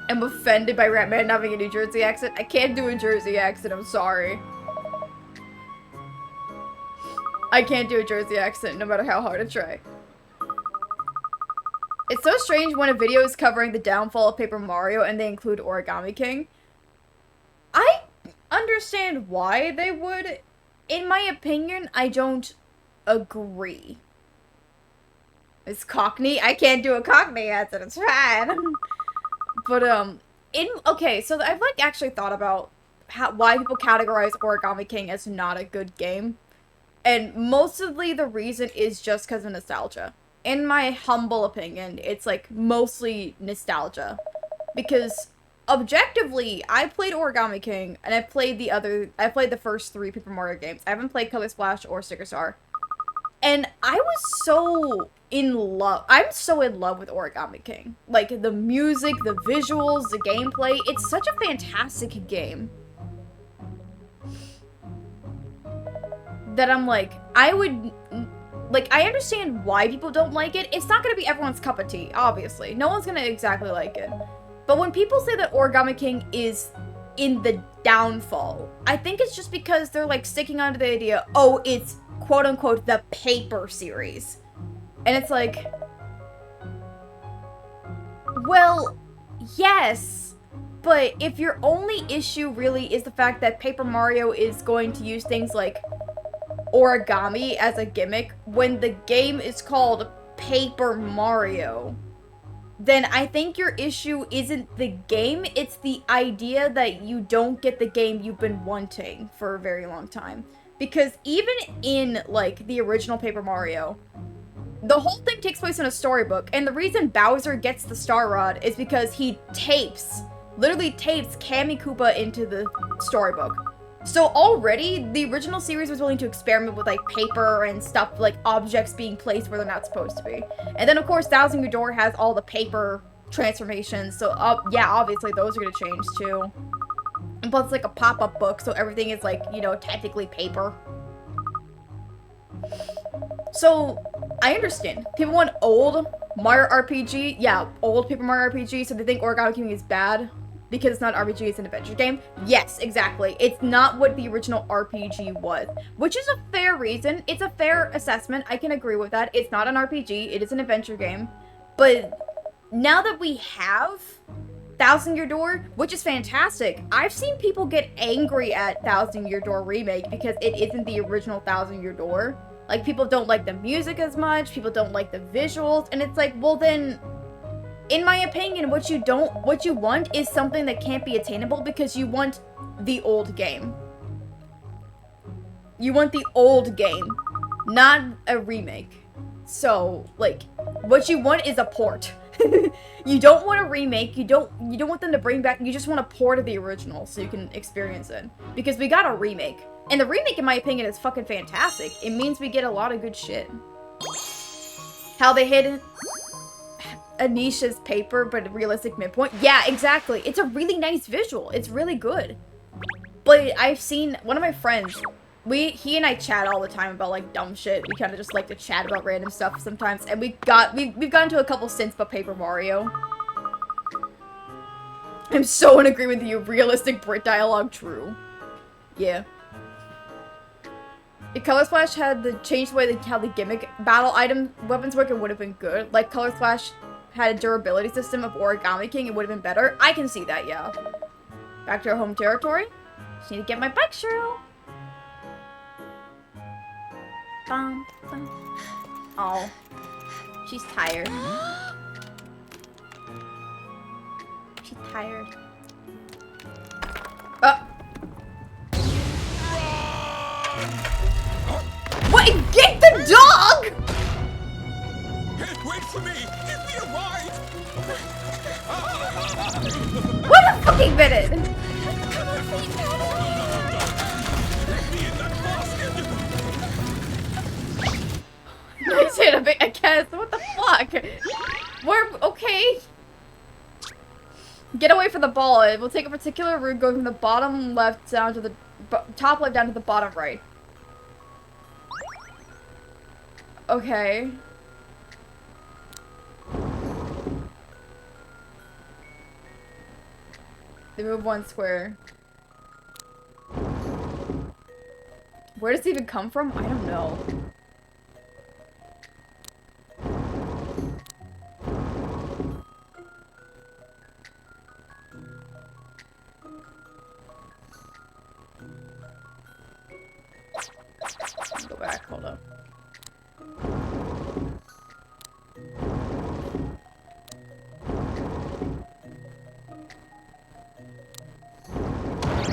I'm offended by Ratman not having a New Jersey accent. I can't do a Jersey accent, I'm sorry. I can't do a Jersey accent no matter how hard I try. It's so strange when a video is covering the downfall of Paper Mario and they include Origami King. I understand why they would. In my opinion, I don't agree. It's Cockney? I can't do a Cockney accent, it's fine. But, okay, so I've, like, actually thought about why people categorize Origami King as not a good game. And mostly the reason is just because of nostalgia. In my humble opinion, it's, like, mostly nostalgia. Because, objectively, I played Origami King, and I played the first 3 Paper Mario games. I haven't played Color Splash or Sticker Star. And I was so in love. I'm so in love with Origami King. Like, the music, the visuals, the gameplay. It's such a fantastic game. That I'm like, I understand why people don't like it. It's not gonna be everyone's cup of tea, obviously. No one's gonna exactly like it. But when people say that Origami King is in the downfall, I think it's just because they're, like, sticking onto the idea, oh, it's quote-unquote the paper series. And it's like, well, yes, but if your only issue really is the fact that Paper Mario is going to use things like origami as a gimmick when the game is called Paper Mario, then I think your issue isn't the game, it's the idea that you don't get the game you've been wanting for a very long time. Because even in, like, the original Paper Mario, the whole thing takes place in a storybook, and the reason Bowser gets the Star Rod is because he literally tapes Kammy Koopa into the storybook. So already, the original series was willing to experiment with, like, paper and stuff, like, objects being placed where they're not supposed to be. And then, of course, Thousand Year Door has all the paper transformations, so, yeah, obviously those are gonna change, too. And plus, it's like a pop-up book, so everything is, like, you know, technically paper. So, I understand. People want old Mario RPG. Yeah, old Paper Mario RPG, so they think Origami King is bad because it's not an RPG, it's an adventure game. Yes, exactly. It's not what the original RPG was, which is a fair reason. It's a fair assessment. I can agree with that. It's not an RPG. It is an adventure game. But now that we have Thousand Year Door, which is fantastic. I've seen people get angry at Thousand Year Door Remake because it isn't the original Thousand Year Door. Like, people don't like the music as much, people don't like the visuals, and it's like, well then, in my opinion, what you want is something that can't be attainable because you want the old game. You want the old game, not a remake. So, like, what you want is a port. You don't want a remake, you don't want them to bring back, you just want a port of the original so you can experience it. Because we got a remake. And the remake, in my opinion, is fucking fantastic. It means we get a lot of good shit. How they hid Anisha's paper, but a realistic midpoint. Yeah, exactly. It's a really nice visual. It's really good. But I've seen one of my friends, he and I chat all the time about like dumb shit. We kind of just like to chat about random stuff sometimes, and we've gotten to a couple stints about Paper Mario. I'm so in agreement with you. Realistic Brit dialogue, true. Yeah. If Color Splash had changed the way how the gimmick battle item weapons work, it would have been good. Like Color Splash had a durability system of Origami King, it would have been better. I can see that, yeah. Back to our home territory. Just need to get my bike shoe. Bum, bum. Oh, she's tired. She's tired. What? Get the dog! Wait for me! Give me a ride! What a fucking minute! Let me in that basket! I said a bit, I guess. What the fuck? We're okay. Get away from the ball. It will take a particular route going from the bottom left down to the top left down to the bottom right. Okay. They move one square. Where does it even come from? I don't know. Go back, hold up.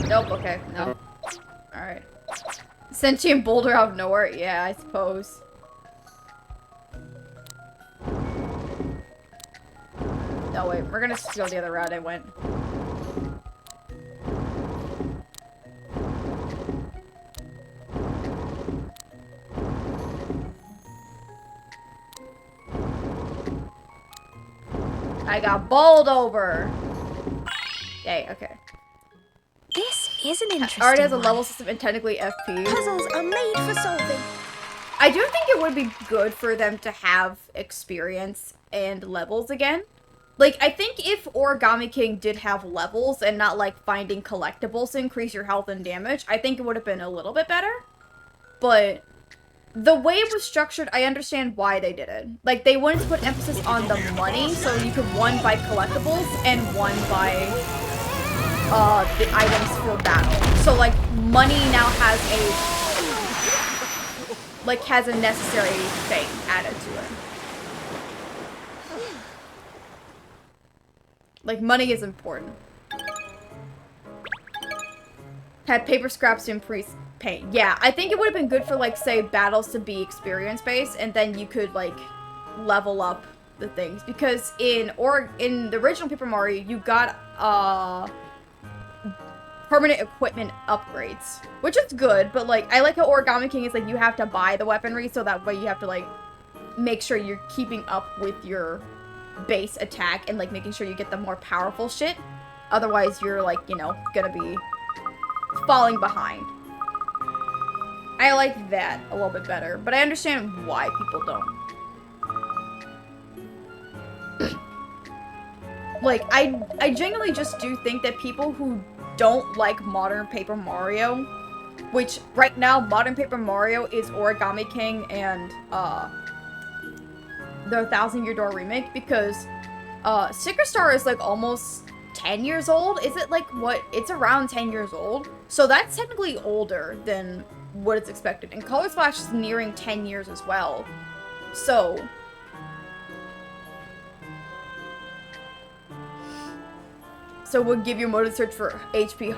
Nope, okay, no. Alright. Sentient boulder out of nowhere? Yeah, I suppose. No, wait, we're gonna just go the other route I went. I got bowled over! Yay, okay. This is an interesting Already has a one. level system and technically FP. Puzzles are made for solving. I do think it would be good for them to have experience and levels again. Like, I think if Origami King did have levels and not, like, finding collectibles to increase your health and damage, I think it would have been a little bit better. But the way it was structured, I understand why they did it. Like, they wanted to put emphasis on the money, so you could one buy collectibles and one buy the items for battle. So, like, money now has a necessary thing added to it. Like, money is important. Had paper scraps to increase pain. Yeah, I think it would have been good for, like, say, battles to be experience-based, and then you could, like, level up the things. Because in the original Paper Mario, you got, permanent equipment upgrades, which is good, but like I like how Origami King is like you have to buy the weaponry, so that way you have to like make sure you're keeping up with your base attack and like making sure you get the more powerful shit. Otherwise you're like, you know, gonna be falling behind. I like that a little bit better, but I understand why people don't. Like, I genuinely just do think that people who don't like modern Paper Mario, which right now modern Paper Mario is Origami King and the 1,000 Year Door remake, because Sticker Star is like almost 10 years old. Is it like what? It's around 10 years old. So that's technically older than what it's expected. And Color Splash is nearing 10 years as well. So we'll give you a mode to search for HP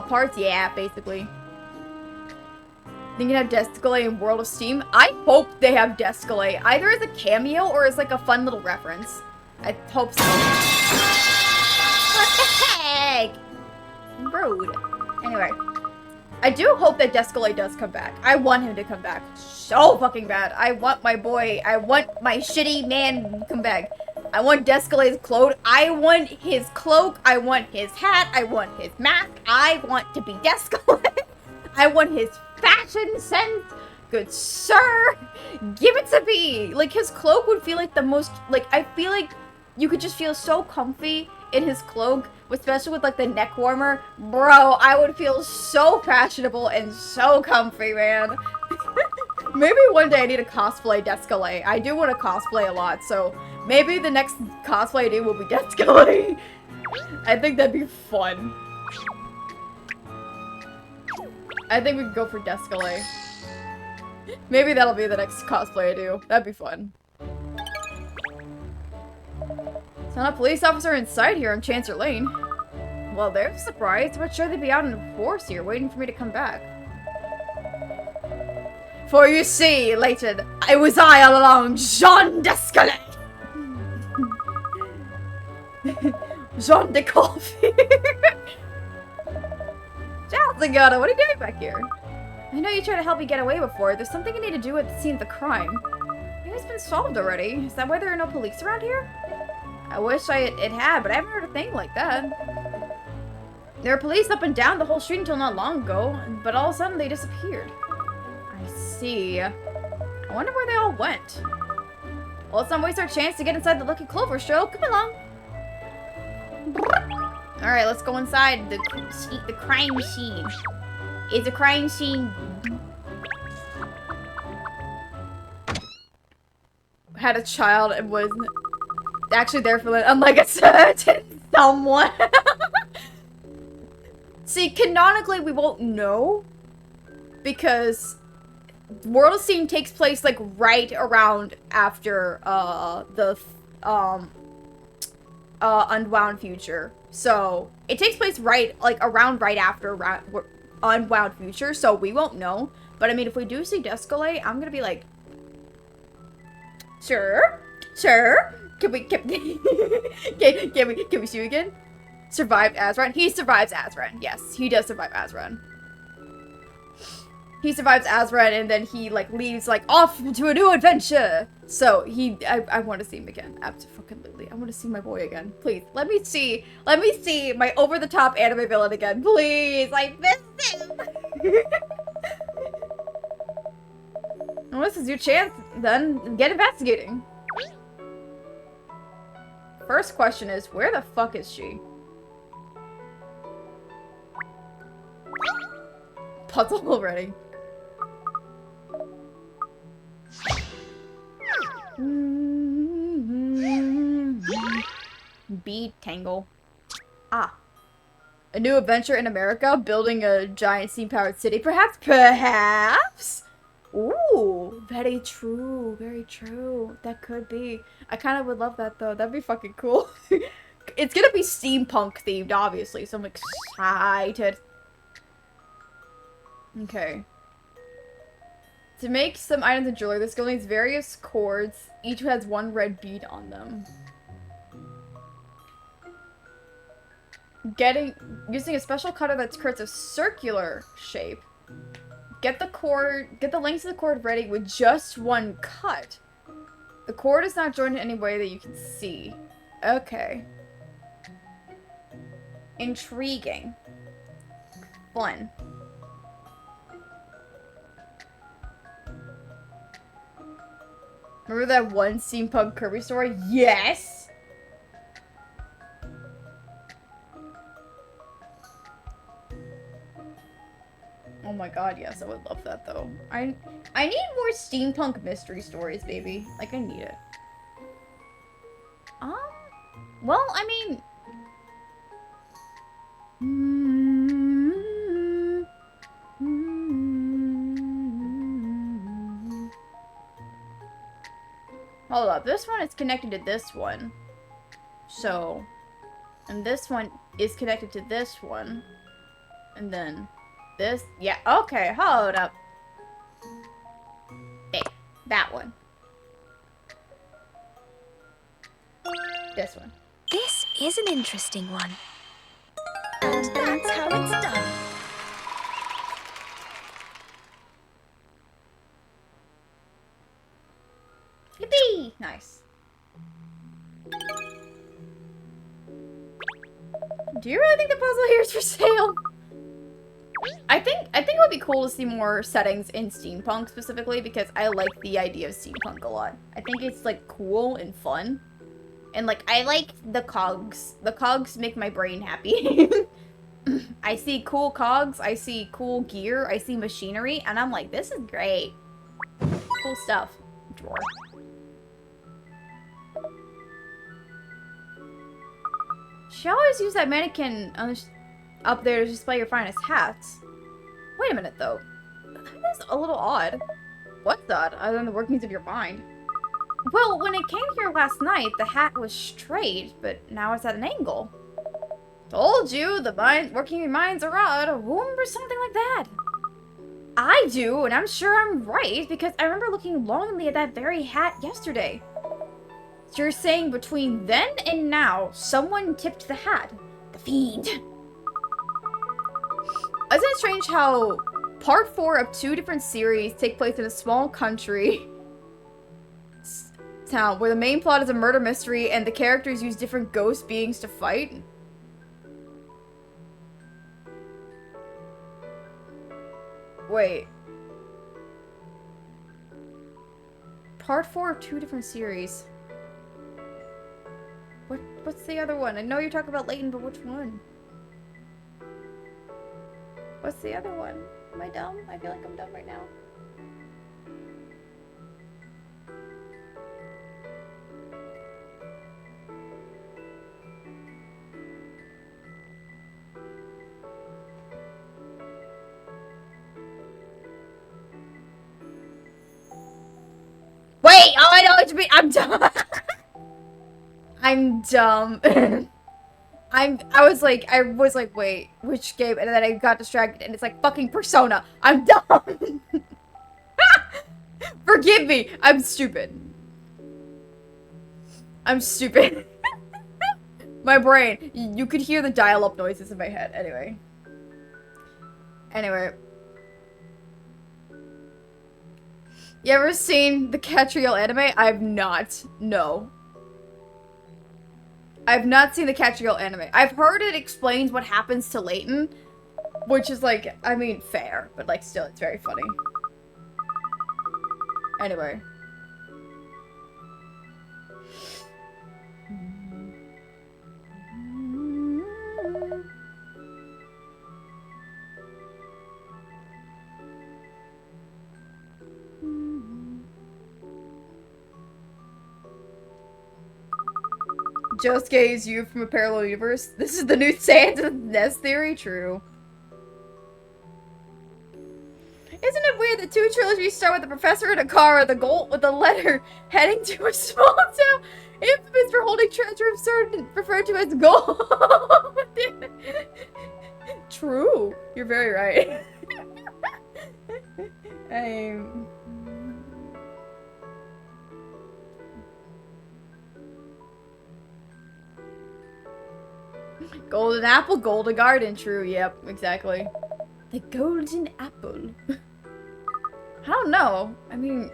parts? Yeah, basically. Think you have Descalay in World of Steam? I hope they have Descalay, either as a cameo or as like a fun little reference. I hope so. What the heck? Rude. Anyway. I do hope that Descalay does come back. I want him to come back so fucking bad. I want my boy, I want my shitty man to come back. I want Descalet's clothes. I want his cloak. I want his hat. I want his mask. I want to be Descalate. I want his fashion sense. Good sir. Give it to me. Like, his cloak would feel like the most, like, I feel like you could just feel so comfy in his cloak, especially with, like, the neck warmer. Bro, I would feel so fashionable and so comfy, man. Maybe one day I need to cosplay Descalate. I do want to cosplay a lot, so maybe the next cosplay I do will be Descalate. I think that'd be fun. I think we can go for Descalate. Maybe that'll be the next cosplay I do. That'd be fun. There's not a police officer in sight here on Chancellor Lane. Well, they're surprised, but sure they'd be out in force here, waiting for me to come back. For you see, Layton, it was I all along, Jean Descalate! Jean de Coffee! Zagata, what are you doing back here? I know you tried to help me get away before. There's something I need to do with the scene of the crime. Maybe it's been solved already. Is that why there are no police around here? I wish it had, but I haven't heard a thing like that. There were police up and down the whole street until not long ago, but all of a sudden they disappeared. I see. I wonder where they all went. Well, let's not waste our chance to get inside the Lucky Clover show. Come along. Alright, let's go inside the crime scene. It's a crime scene. Had a child and was actually there for unlike a certain someone. See, canonically we won't know because World of Steam takes place like right around after the Unwound Future. So it takes place right after Unwound Future, so we won't know. But I mean, if we do see Descalate, I'm gonna be like, sure, can we see you again? Survived Azran? He survives Azran. Yes, he does survive Azran. He survives Azran, and then he like leaves like off to a new adventure. So I want to see him again. Absolutely, I want to see my boy again. Please, let me see my over-the-top anime villain again. Please, I miss him. Well, this is your chance. Then get investigating. First question is, where the fuck is she? Puzzle already. Bead tangle. Ah. A new adventure in America, building a giant steam-powered city. Perhaps? Ooh, very true, very true. That could be. I kind of would love that, though. That'd be fucking cool. It's gonna be steampunk themed, obviously, so I'm excited. Okay. To make some items of jewelry, this girl needs various cords. Each has one red bead on them. Using a special cutter that creates a circular shape. Get the lengths of the cord ready with just one cut. The cord is not joined in any way that you can see. Okay. Intriguing. Fun. Remember that one steampunk Kirby story? Yes! Oh my god, yes, I would love that though. I need more steampunk mystery stories, baby. Like, I need it. Well, I mean... Hold up, this one is connected to this one. So, and this one is connected to this one. And then this, yeah, okay, hold up. Hey, that one. This one. This is an interesting one. And that's how it's done. Yippee! Nice. Do you really think the puzzle here is for sale? I think it would be cool to see more settings in steampunk specifically because I like the idea of steampunk a lot. I think it's like cool and fun. And like I like the cogs. The cogs make my brain happy. I see cool cogs, I see cool gear, I see machinery, and I'm like, this is great. Cool stuff. Drawer. She always use that mannequin on the up there to display your finest hats. Wait a minute, though. That is a little odd. What's odd, other than the workings of your mind? Well, when it came here last night, the hat was straight, but now it's at an angle. Told you, working minds are odd. Who remembers something like that? I do, and I'm sure I'm right, because I remember looking longingly at that very hat yesterday. So you're saying between then and now, someone tipped the hat. The fiend. Isn't it strange how part 4 of 2 different series take place in a small country town where the main plot is a murder mystery and the characters use different ghost beings to fight? Wait. Part 4 of 2 different series. What's the other one? I know you're talking about Layton, but which one? What's the other one? Am I dumb? I feel like I'm dumb right now. Wait! Oh, I know what you mean! I'm dumb! I'm dumb. I was like, wait, which game? And then I got distracted, and it's like fucking Persona. I'm dumb. Forgive me. I'm stupid. I'm stupid. My brain. You could hear the dial-up noises in my head. Anyway. You ever seen the Katrielle anime? I've not. No. I've not seen the Katrielle anime. I've heard it explains what happens to Layton, which is like, I mean, fair, but like still, it's very funny. Anyway. Josuke is you from a parallel universe. This is the new Santa's Nest theory. True. Isn't it weird that 2 trilogies start with the professor in a car with a letter heading to a small town, infamous for holding treasure absurd referred to as gold? True. You're very right. Golden apple, golden garden. True, yep, exactly. The golden apple. I don't know. I mean,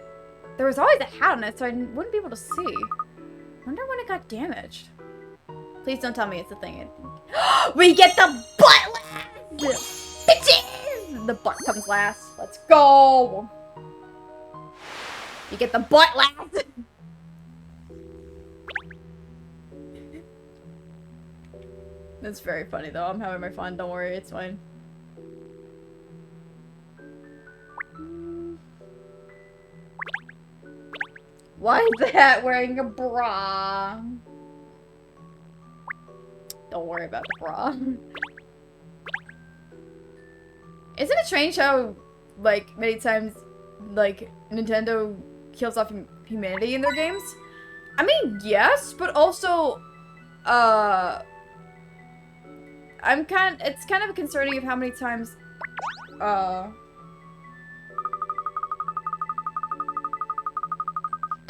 there was always a hat on it, so I wouldn't be able to see. Wonder when it got damaged. Please don't tell me it's a thing. We get the butt last! Bitches! The butt comes last. Let's go! You get the butt last! That's very funny though. I'm having my fun. Don't worry, it's fine. Why is the hat wearing a bra? Don't worry about the bra. Isn't it strange how, like, many times, like, Nintendo kills off humanity in their games? I mean, yes, but also, it's kind of concerning of how many times,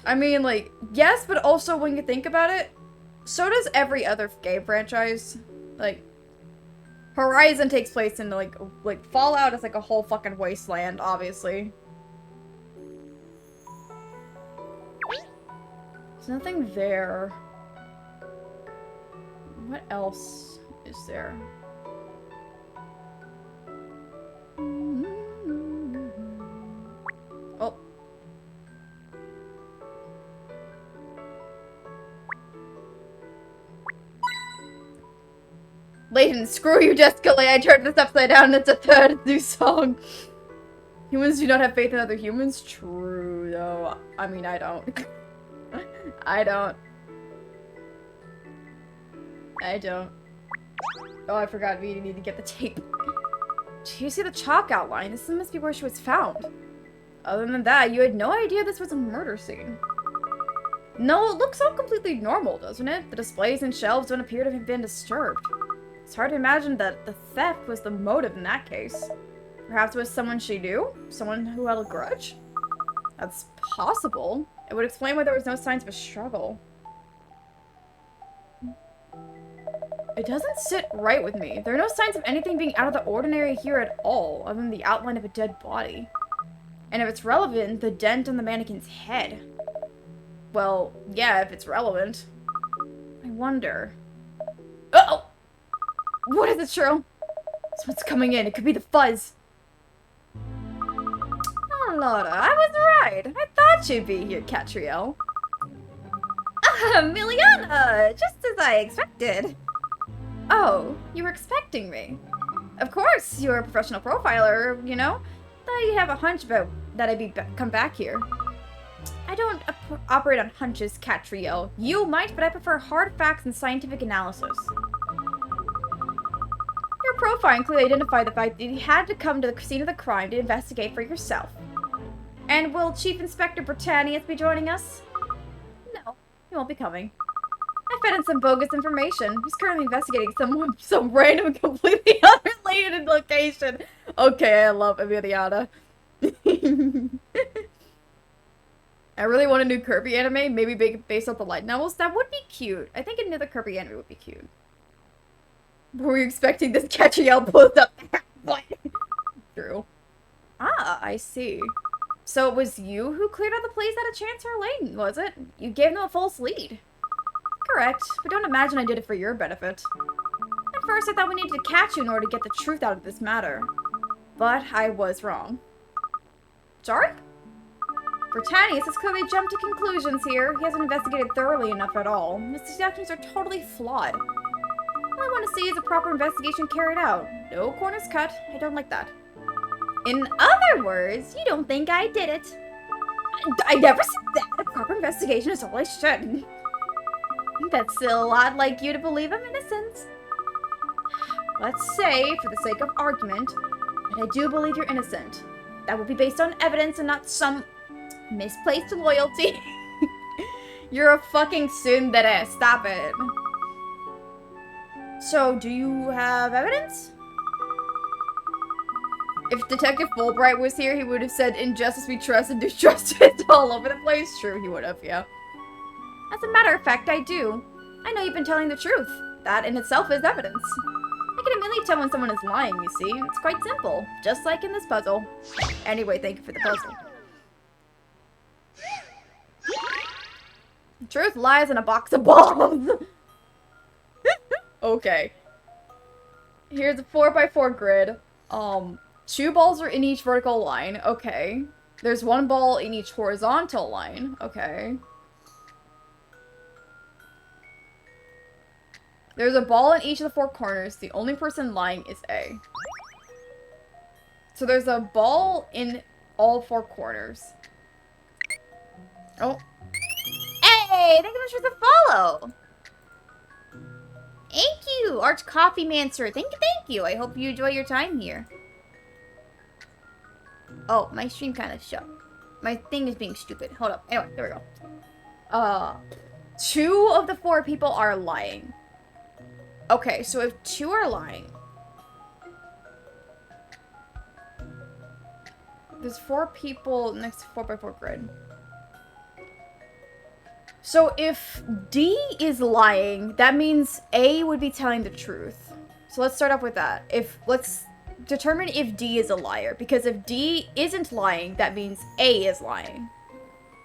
I mean, like, yes, but also when you think about it, so does every other game franchise. Like, Horizon takes place in, like Fallout is like a whole fucking wasteland, obviously. There's nothing there. What else is there? Oh. Layton, screw you, Jessica. I turned this upside down. It's a third new song. Humans do not have faith in other humans. True, though. I mean, I don't. I don't. Oh, I forgot. We need to get the tape. Do you see the chalk outline? This must be where she was found. Other than that, you had no idea this was a murder scene. No, it looks all completely normal, doesn't it? The displays and shelves don't appear to have been disturbed. It's hard to imagine that the theft was the motive in that case. Perhaps it was someone she knew? Someone who held a grudge? That's possible. It would explain why there was no signs of a struggle. It doesn't sit right with me. There are no signs of anything being out of the ordinary here at all, other than the outline of a dead body. And if it's relevant, the dent on the mannequin's head. Well, yeah, if it's relevant. I wonder. Uh-oh! What is it, Cheryl? Someone's coming in. It could be the fuzz. Oh, Laura, I was right. I thought you'd be here, Katrielle. Miliana! Just as I expected. Oh, you were expecting me. Of course, you're a professional profiler, you know? Thought you'd have a hunch about that I'd come back here. I don't operate on hunches, Katrielle. You might, but I prefer hard facts and scientific analysis. Your profile clearly identified the fact that you had to come to the scene of the crime to investigate for yourself. And will Chief Inspector Britannius be joining us? No, he won't be coming. I fed in some bogus information. He's currently investigating some random, completely unrelated location. Okay, I love Emiliana. I really want a new Kirby anime, maybe based off the light novels. That would be cute. I think another Kirby anime would be cute. Were you expecting this Katrielle pulled up? What? True. Ah, I see. So it was you who cleared out the place at a chance or Layton, was it? You gave them a false lead. Correct, but don't imagine I did it for your benefit. At first, I thought we needed to catch you in order to get the truth out of this matter. But I was wrong. Sorry? Britannius has clearly jumped to conclusions here. He hasn't investigated thoroughly enough at all. His deductions are totally flawed. All I want to see is a proper investigation carried out. No corners cut. I don't like that. In other words, you don't think I did it. I never said that. A proper investigation is all I should. That's still a lot like you to believe I'm innocent. Let's say, for the sake of argument, that I do believe you're innocent. That will be based on evidence and not some misplaced loyalty. You're a fucking tsundere. Stop it. So, do you have evidence? If Detective Fulbright was here, he would have said, "Injustice we trust and distrust it," all over the place. True, he would have, yeah. As a matter of fact, I do. I know you've been telling the truth. That in itself is evidence. I can immediately tell when someone is lying, you see. It's quite simple. Just like in this puzzle. Anyway, thank you for the puzzle. The truth lies in a box of balls. Okay. Here's a 4x4 grid. 2 balls are in each vertical line. Okay. There's 1 ball in each horizontal line. Okay. There's a ball in each of the 4 corners. The only person lying is A. So there's a ball in all 4 corners. Oh. Hey! Thank you so much for the follow! Thank you, Arch Coffee Mancer. Thank you. I hope you enjoy your time here. Oh, my stream kind of shut. My thing is being stupid. Hold up. Anyway, there we go. 2 of the 4 people are lying. Okay, so if 2 are lying... There's 4 people next to 4x4 grid. So if D is lying, that means A would be telling the truth. So let's start off with that. Let's determine if D is a liar. Because if D isn't lying, that means A is lying.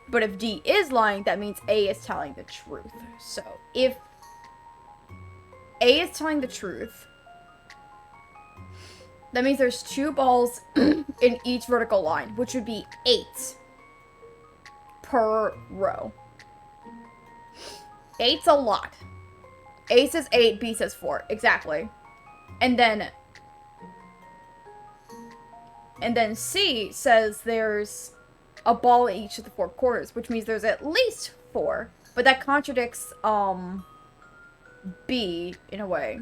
But if D is lying, that means A is telling the truth. So if A is telling the truth. That means there's 2 balls in each vertical line, which would be 8 per row. 8's a lot. A says 8, B says 4. Exactly. And then C says there's a ball in each of the 4 corners, which means there's at least 4. But that contradicts, B in a way.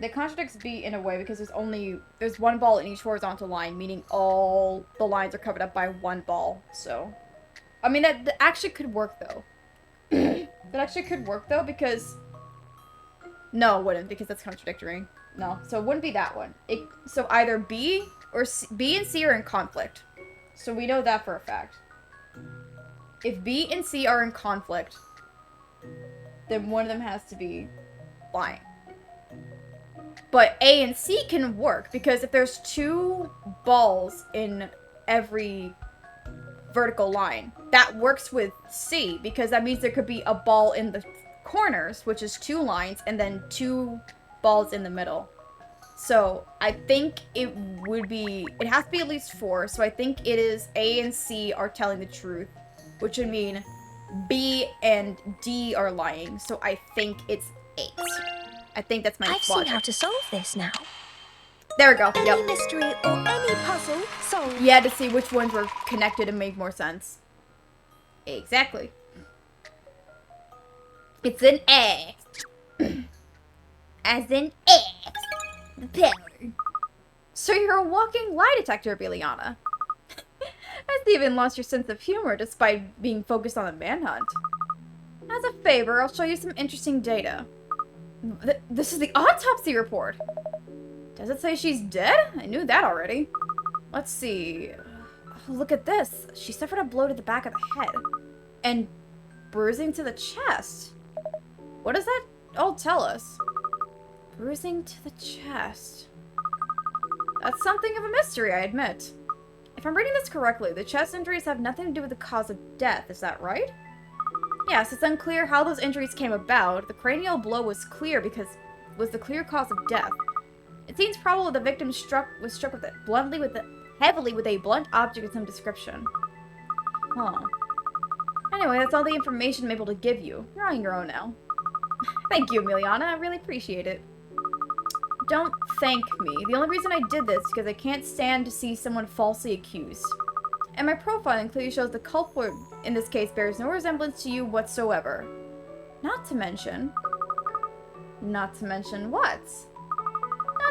That contradicts B in a way because there's 1 ball in each horizontal line, meaning all the lines are covered up by 1 ball. So, I mean, that actually could work, though. That actually could work, though, because... No, it wouldn't, because that's contradictory. No, so it wouldn't be that one. So either B or C, B and C are in conflict. So we know that for a fact. If B and C are in conflict, then one of them has to be lying. But A and C can work, because if there's 2 balls in every vertical line, that works with C, because that means there could be a ball in the corners, which is 2 lines, and then 2 balls in the middle. So I think it has to be at least 4, so I think it is A and C are telling the truth, which would mean B and D are lying, so I think it's 8. I think that's my I've logic. seen how to solve this now. There we go. Any Yep. mystery or any puzzle solved. You had to see which ones were connected and made more sense. Exactly. It's an A. As in A. The power. So you're a walking lie detector, Biliana. Has even lost your sense of humor despite being focused on the manhunt. As a favor, I'll show you some interesting data. This is the autopsy report. Does it say she's dead? I knew that already. Let's see. Oh, look at this. She suffered a blow to the back of the head. And bruising to the chest. What does that all tell us? Bruising to the chest. That's something of a mystery, I admit. If I'm reading this correctly, the chest injuries have nothing to do with the cause of death, is that right? Yes, it's unclear how those injuries came about. The cranial blow was clear because it was the clear cause of death. It seems probable the victim was struck with it heavily with a blunt object of some description. Huh. Anyway, that's all the information I'm able to give you. You're on your own now. Thank you, Emiliana. I really appreciate it. Don't thank me. The only reason I did this is because I can't stand to see someone falsely accused. And my profiling clearly shows the culprit in this case bears no resemblance to you whatsoever. Not to mention what? Not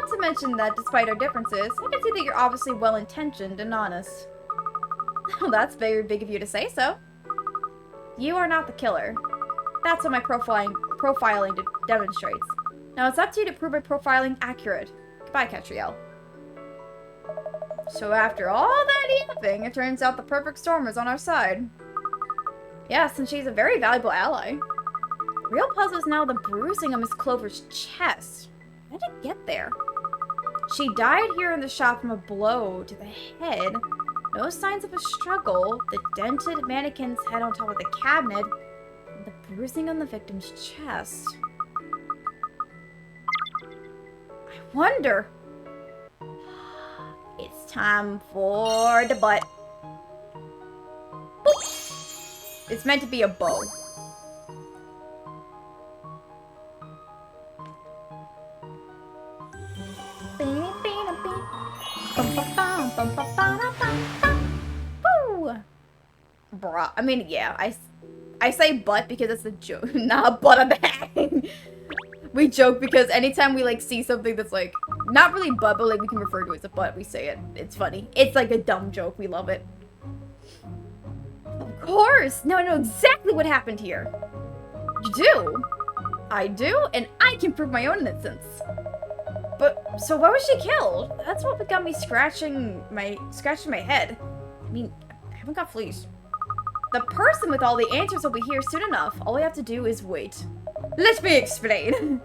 to mention that despite our differences, I can see that you're obviously well-intentioned and honest. Well, that's very big of you to say so. You are not the killer. That's what my profiling demonstrates. Now it's up to you to prove my profiling accurate. Goodbye, Katrielle. So after all that yapping, it turns out the perfect storm is on our side. Yes, and she's a very valuable ally. Real puzzle is now the bruising on Miss Clover's chest. How did it get there? She died here in the shop from a blow to the head. No signs of a struggle. The dented mannequin's head on top of the cabinet. And the bruising on the victim's chest. I wonder... It's time for the butt. Boop. It's meant to be a bow. Bruh. I mean, yeah, I say butt because it's a joke, not a butt on the head. We joke because anytime we, like, see something that's, like, not really butt, but, like, we can refer to it as a butt, we say it. It's funny. It's, like, a dumb joke. We love it. Of course! Now I know exactly what happened here. You do? I do, and I can prove my own innocence. But, so why was she killed? That's what got me scratching my head. I mean, I haven't got fleas. The person with all the answers will be here soon enough. All we have to do is wait. Let me explain.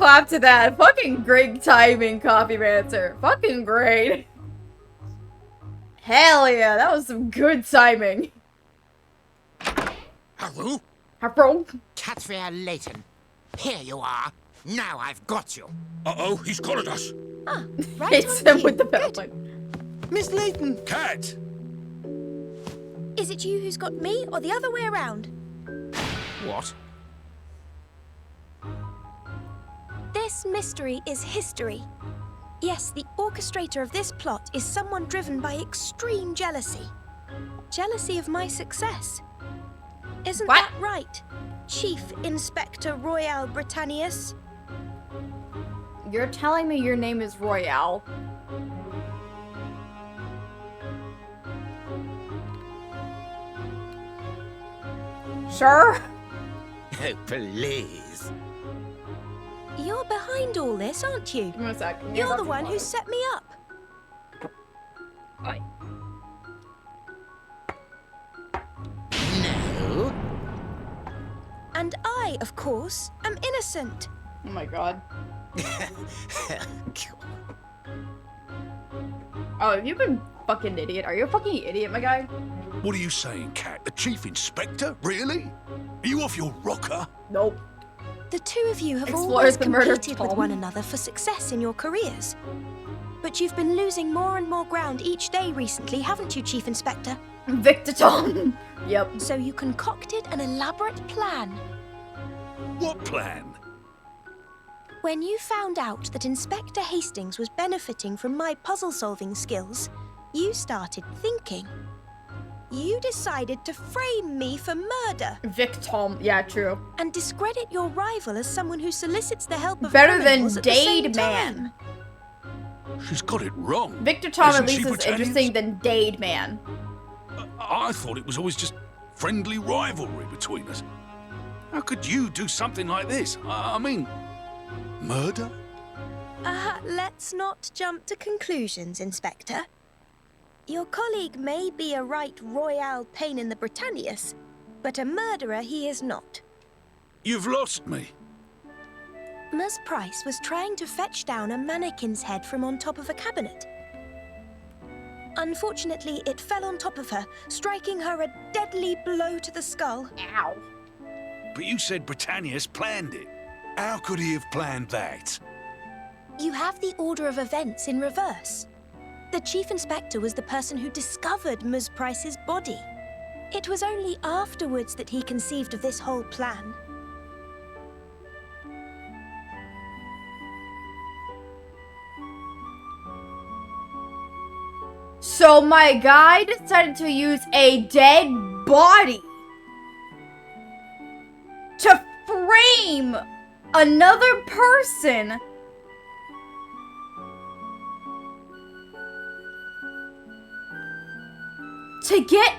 clap to that. Fucking great timing, Coffee Mancer. Fucking great. Hell yeah, that was some good timing. Hello? Bro. Katrielle Layton. Here you are. Now I've got you. Uh-oh, he's collared us. Ah, right Hits on them cue. with the Good. belt. Miss Layton! Cat! Is it you who's got me, or the other way around? What? This mystery is history. Yes, the orchestrator of this plot is someone driven by extreme jealousy. Jealousy of my success. Isn't What? that right, Chief Inspector Royale Britannius? You're telling me your name is Royale? Sure. Oh, please. You're behind all this, aren't you? Give me a sec. You're the one who set me up. Oi. No. And I, of course, am innocent. Oh my god. Oh, have you been fucking idiot? Are you a fucking idiot, my guy? What are you saying, Cat? The Chief Inspector? Really? Are you off your rocker? Nope. The two of you have Explores always the murder of competed with Tom. one another for success in your careers. But you've been losing more and more ground each day recently, haven't you, Chief Inspector? Victor Tom. Yep. So you concocted an elaborate plan. What plan? When you found out that Inspector Hastings was benefiting from my puzzle-solving skills, you started thinking. You decided to frame me for murder Vic Tom. Yeah, true. and discredit your rival as someone who solicits the help of Better than criminals at the same Dade Man. time. She's got it wrong. Victor Tom Isn't at she least is Britannia's? interesting than Dade Man. I thought it was always just friendly rivalry between us. How could you do something like this? I mean, murder? Let's not jump to conclusions, Inspector. Your colleague may be a right royale pain in the Britannius, but a murderer he is not. You've lost me. Ms. Price was trying to fetch down a mannequin's head from on top of a cabinet. Unfortunately, it fell on top of her, striking her a deadly blow to the skull. Ow. But you said Britannia's planned it. How could he have planned that? You have the order of events in reverse. The Chief Inspector was the person who discovered Ms. Price's body. It was only afterwards that he conceived of this whole plan. So my guy decided to use a dead body to frame another person to get...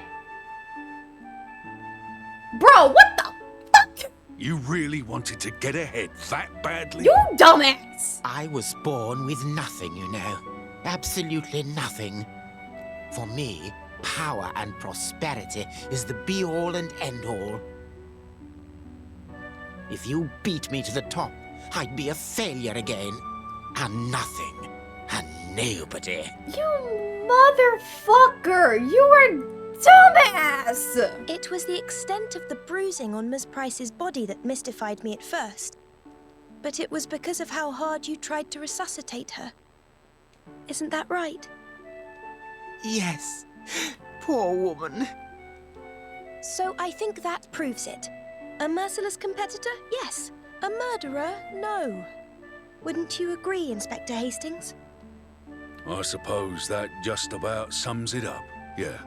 Bro, what the fuck? You really wanted to get ahead that badly? You dumbass! I was born with nothing, you know. Absolutely nothing. For me, power and prosperity is the be-all and end-all. If you beat me to the top, I'd be a failure again. And nothing. And nobody. You motherfucker! You were dumbass! It was the extent of the bruising on Ms. Price's body that mystified me at first. But it was because of how hard you tried to resuscitate her. Isn't that right? Yes. Poor woman. So I think that proves it. A merciless competitor? Yes. A murderer? No. Wouldn't you agree, Inspector Hastings? I suppose that just about sums it up, yeah.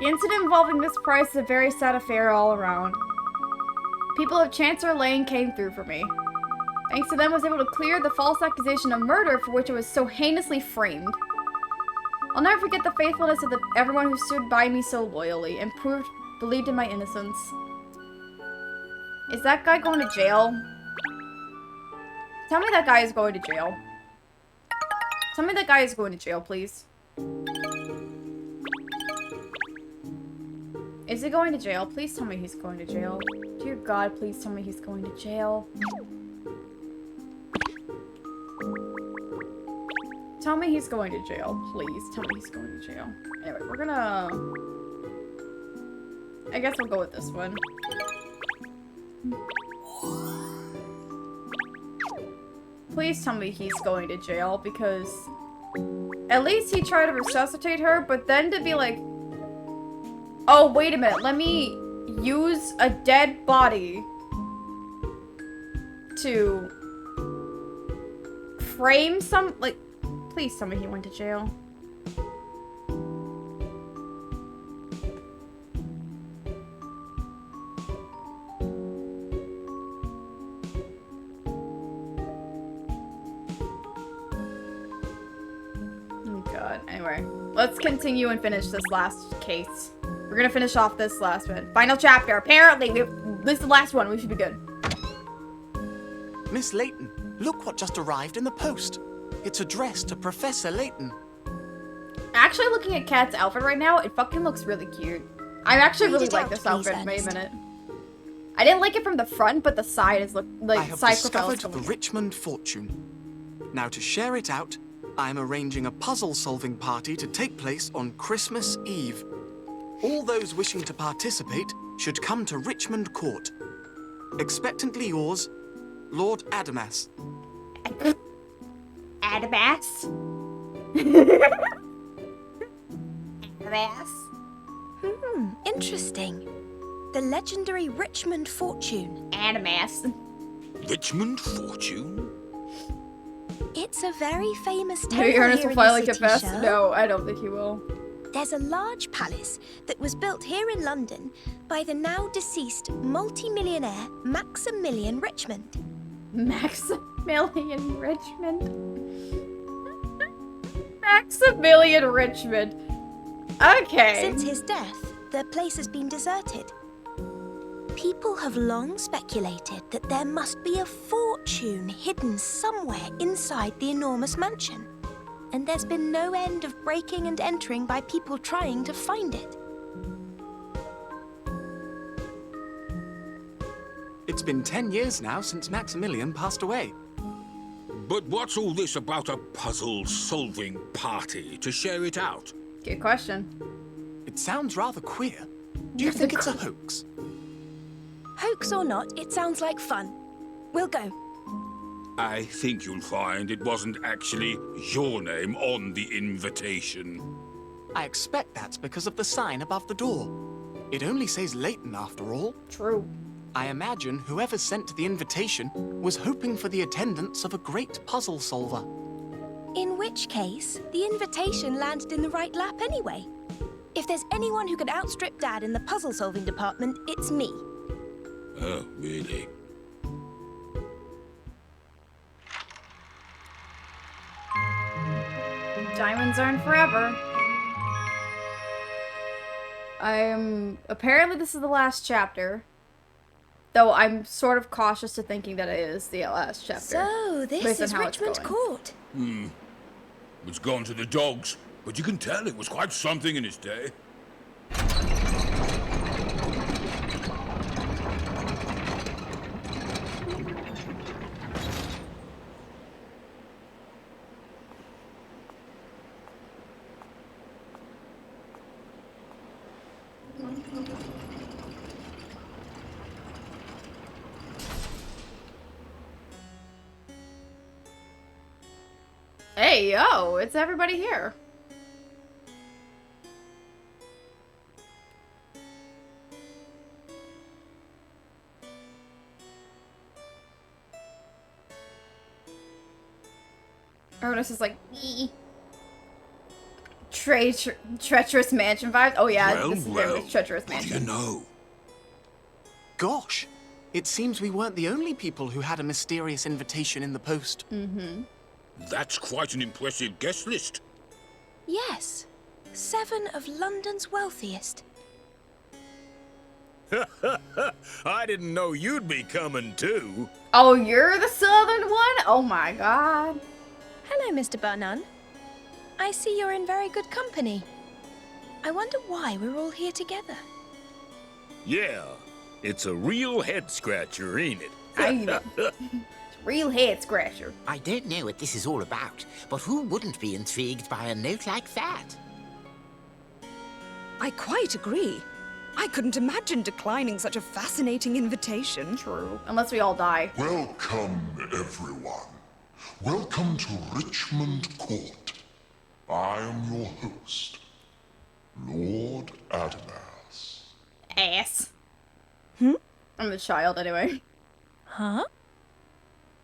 The incident involving Miss Price is a very sad affair all around. People of Chancellor Lane came through for me. Thanks to them, I was able to clear the false accusation of murder for which it was so heinously framed. I'll never forget the faithfulness of everyone who stood by me so loyally and believed in my innocence. Is that guy going to jail? Tell me that guy is going to jail. Tell me that guy is going to jail, please. Is he going to jail? Please tell me he's going to jail. Dear God, please tell me he's going to jail. Tell me he's going to jail. Please tell me he's going to jail. Anyway, we're gonna... I guess we'll go with this one. Please tell me he's going to jail, because at least he tried to resuscitate her, but then to be like, oh, wait a minute, let me use a dead body to frame some, like, please tell me he went to jail. Anyway, let's continue and finish this last case. We're gonna finish off this last one. Final chapter. Apparently, this is the last one. We should be good. Miss Layton, look what just arrived in the post. It's addressed to Professor Layton. Actually, looking at Kat's outfit right now, it fucking looks really cute. I actually really like this outfit. Wait a minute. I didn't like it from the front, but the side is like I have discovered the Richmond fortune. Now to share it out, I am arranging a puzzle-solving party to take place on Christmas Eve. All those wishing to participate should come to Richmond Court. Expectantly yours, Lord Adamas. Adamas? Adamas? Interesting. The legendary Richmond fortune. Adamas. Richmond fortune? It's a very famous tale Maybe Ernest here will in finally the city, confess. Sher. No, I don't think he will. There's a large palace that was built here in London by the now deceased multi-millionaire Maximilian Richmond. Maximilian Richmond? Maximilian Richmond. Okay. Since his death, the place has been deserted. People have long speculated that there must be a fortune hidden somewhere inside the enormous mansion. And there's been no end of breaking and entering by people trying to find it. It's been 10 years now since Maximilian passed away. But what's all this about a puzzle-solving party to share it out? Good question. It sounds rather queer. Do you think it's a hoax? Hoax or not, it sounds like fun. We'll go. I think you'll find it wasn't actually your name on the invitation. I expect that's because of the sign above the door. It only says Layton after all. True. I imagine whoever sent the invitation was hoping for the attendance of a great puzzle solver. In which case, the invitation landed in the right lap anyway. If there's anyone who could outstrip Dad in the puzzle-solving department, it's me. Oh, really? Diamonds aren't forever. Apparently this is the last chapter. Though I'm sort of cautious to thinking that it is the last chapter. So, this is Richmond Court. It's gone to the dogs, but you can tell it was quite something in its day. Hey, yo, it's everybody here. Ernest is like, treacherous mansion vibes. Oh yeah, this is very much treacherous mansion. What do you know? Gosh, it seems we weren't the only people who had a mysterious invitation in the post. That's quite an impressive guest list. Yes. 7 of London's wealthiest. I didn't know you'd be coming too. Oh, you're the southern one? Oh my god. Hello, Mr. Barnum. I see you're in very good company. I wonder why we're all here together. Yeah, it's a real head-scratcher, ain't it? I know. Real head scratcher. I don't know what this is all about, but who wouldn't be intrigued by a note like that? I quite agree. I couldn't imagine declining such a fascinating invitation. True. Unless we all die. Welcome, everyone. Welcome to Richmond Court. I am your host, Lord Adamas. Ass. I'm a child anyway. Huh?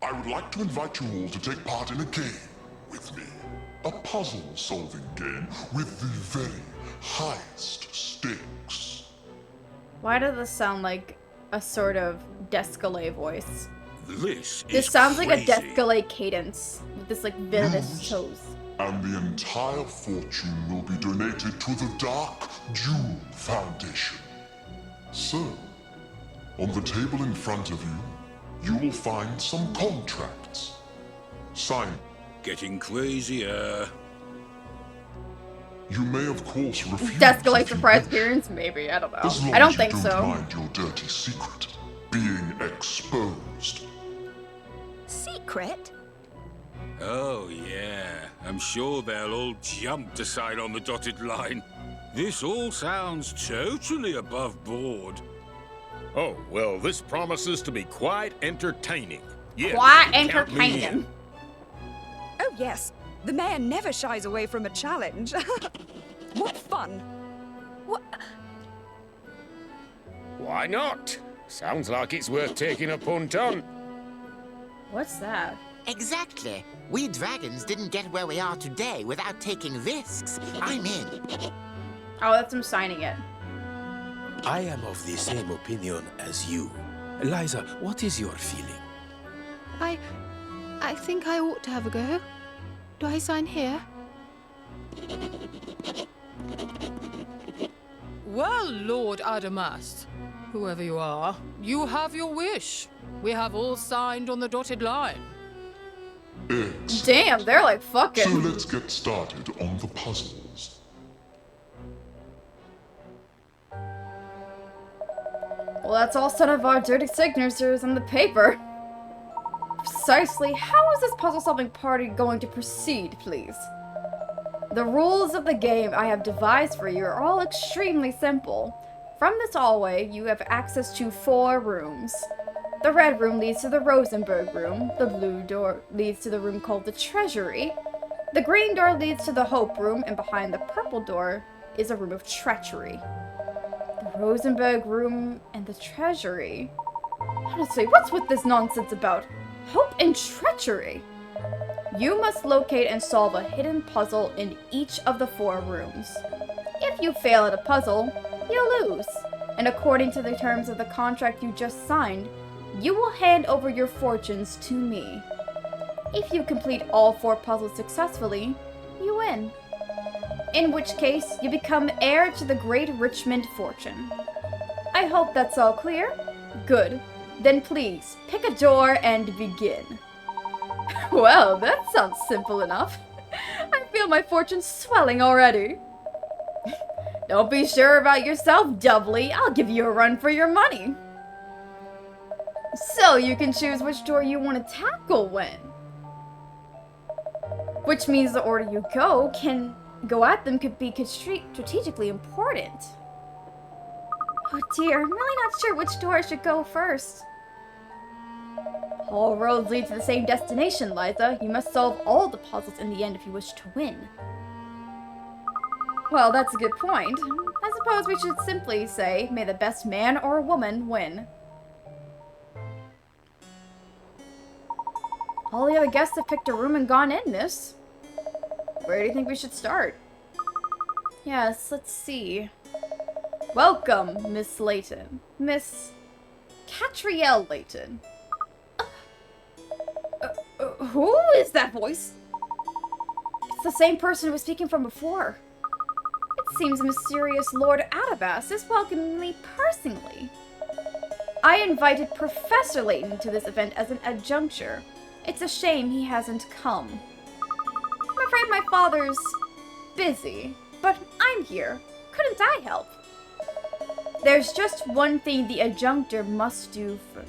I would like to invite you all to take part in a game with me. A puzzle-solving game with the very highest stakes. Why does this sound like a sort of Descalé voice? This This is sounds like a crazy. Descalé cadence with this like villainous toes. And the entire fortune will be donated to the Dark Jewel Foundation. So, on the table in front of you, you will find some contracts. Sign. Getting crazier. You may, of course, refuse. Descalé if you surprise wish, appearance? Maybe, I don't know. as long I don't as you think don't so. mind your dirty secret being exposed. Secret? Oh, yeah. I'm sure they'll all jump to sign on the dotted line. This all sounds totally above board. Oh, well, this promises to be quite entertaining. Yeah, Quite count me in. entertaining. Oh, yes. The mayor never shies away from a challenge. What fun. What? Why not? Sounds like it's worth taking a punt on. What's that? Exactly. We dragons didn't get where we are today without taking risks. I'm in. Oh, that's him signing it. I am of the same opinion as you. Liza, what is your feeling? I think I ought to have a go. Do I sign here? Well, Lord Adamas, whoever you are, you have your wish. We have all signed on the dotted line. Excellent. Damn, they're like So fucking. let's get started on the puzzles. Well, that's all set of our dirty signatures on the paper. Precisely, how is this puzzle-solving party going to proceed, please? The rules of the game I have devised for you are all extremely simple. From this hallway, you have access to 4 rooms. The red room leads to the Rosenberg room, the blue door leads to the room called the Treasury, the green door leads to the Hope room, and behind the purple door is a room of treachery. The Rosenberg room and the Treasury? Honestly, what's with this nonsense about hope and treachery? You must locate and solve a hidden puzzle in each of the 4 rooms. If you fail at a puzzle, you lose. And according to the terms of the contract you just signed, you will hand over your fortunes to me. If you complete all 4 puzzles successfully, you win. In which case, you become heir to the great Richmond fortune. I hope that's all clear? Good. Then please, pick a door and begin. Well, that sounds simple enough. I feel my fortune swelling already. Don't be sure about yourself, Doubly. I'll give you a run for your money. So you can choose which door you want to tackle when. Which means the order you go at them could be strategically important. Oh dear, I'm really not sure which door I should go first. All roads lead to the same destination, Liza. You must solve all the puzzles in the end if you wish to win. Well, that's a good point. I suppose we should simply say, may the best man or woman win. All the other guests have picked a room and gone in, miss. Where do you think we should start? Yes, let's see. Welcome, Miss Layton. Miss Katrielle Layton. Who is that voice? It's the same person who was speaking from before. It seems the mysterious Lord Adabas is welcoming me personally. I invited Professor Layton to this event as an adjuncture. It's a shame he hasn't come. I'm afraid my father's busy, but I'm here. Couldn't I help? There's just one thing the adjunctor must do for...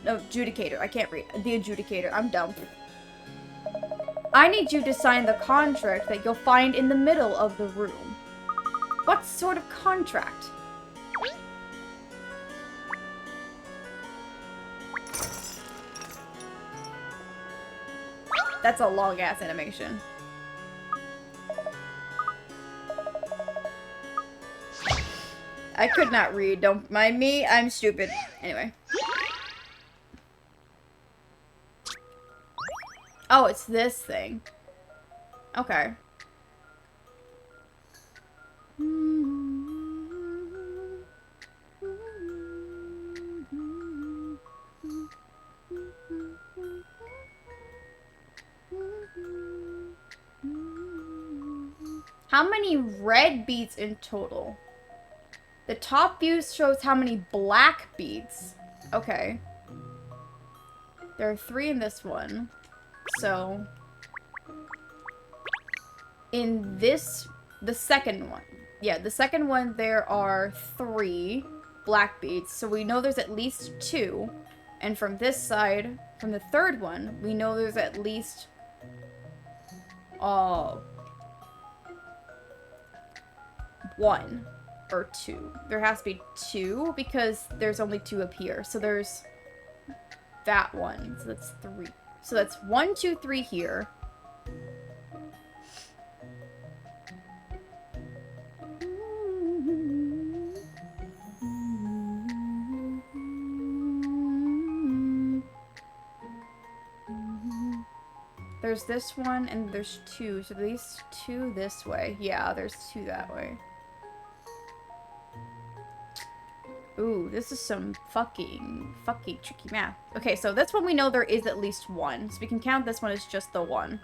no, adjudicator. I can't read. The adjudicator. I'm dumb. I need you to sign the contract that you'll find in the middle of the room. What sort of contract? That's a long-ass animation. I could not read. Don't mind me. I'm stupid. Anyway. Oh, it's this thing. Okay. How many red beads in total? The top view shows how many black beads. Okay. There are 3 in this one. So, in this, the second one. Yeah, the second one, there are 3 black beads. So we know there's at least 2. And from this side, from the third one, we know there's at least... 1 or 2. There has to be 2 because there's only 2 up here. So there's that one. So that's 3. So that's 1, 2, 3 here. There's this one and there's 2. So these 2 this way. Yeah, there's 2 that way. Ooh, this is some fucking tricky math. Okay, so this one we know there is at least 1. So we can count this one as just the 1.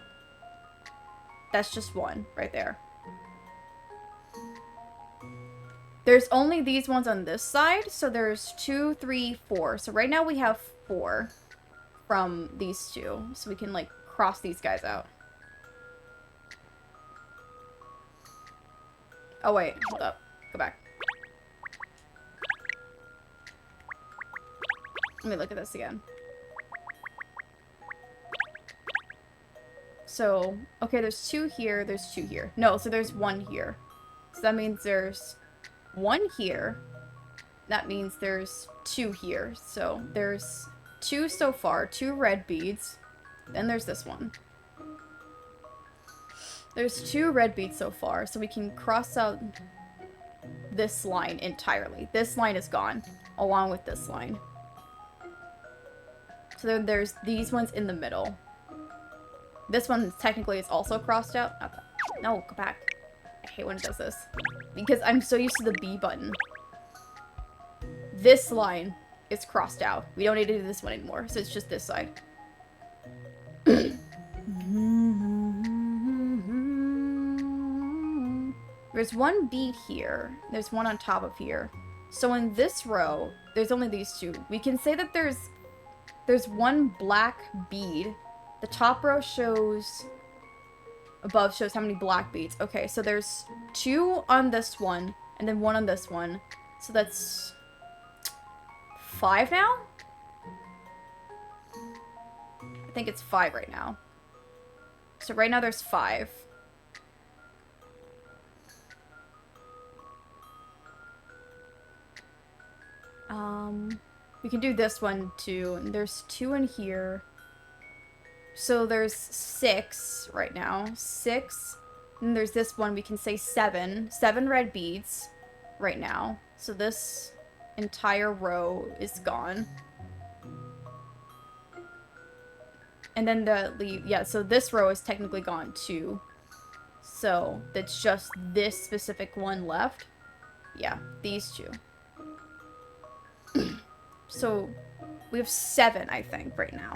That's just 1 right there. There's only these ones on this side. So there's 2, 3, 4. So right now we have 4 from these 2. So we can, like, cross these guys out. Oh, wait. Hold up. Go back. Let me look at this again. So, okay, there's 2 here, there's 2 here. No, so there's 1 here. So that means there's 1 here. That means there's 2 here. So there's 2 so far, 2 red beads. Then there's this one. There's 2 red beads so far, so we can cross out this line entirely. This line is gone, along with this line. So then there's these ones in the middle. This one technically is also crossed out. No, go back. I hate when it does this. Because I'm so used to the B button. This line is crossed out. We don't need to do this one anymore, so it's just this side. There's 1 bead here. There's 1 on top of here. So in this row, there's only these 2. We can say that there's 1 black bead. The top row shows... Above shows how many black beads. Okay, so there's 2 on this one, and then 1 on this one. So that's... 5 now? I think it's 5 right now. So right now there's 5. We can do this one too. And there's 2 in here. So there's 6 right now. 6. And there's this one. We can say 7. 7 red beads right now. So this entire row is gone. And then so this row is technically gone too. So that's just this specific one left. Yeah, these 2. So we have 7, I think, right now.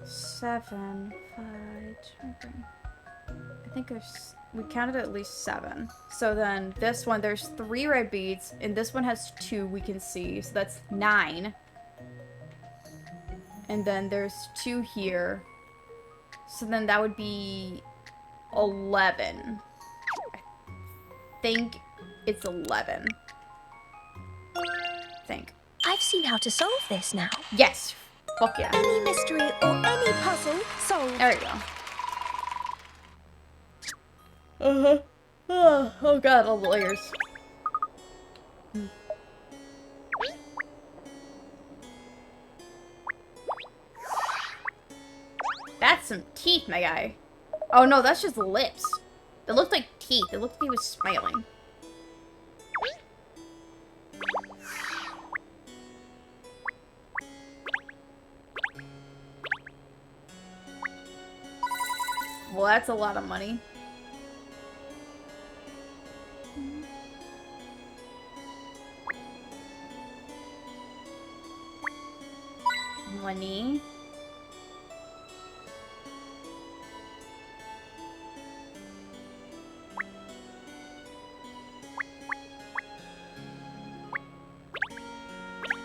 Seven, 5, think there's... We counted at least 7. So then this one, there's 3 red beads, and this one has 2 we can see. So that's 9. And then there's 2 here. So then that would be 11. I think it's 11. I think. I've seen how to solve this now. Yes. Fuck yeah. Any mystery or any puzzle solved. There you go. Oh god, all the layers. That's some teeth, my guy. Oh no, that's just lips. They looked like teeth. It looked like he was smiling. Well, that's a lot of money. Money.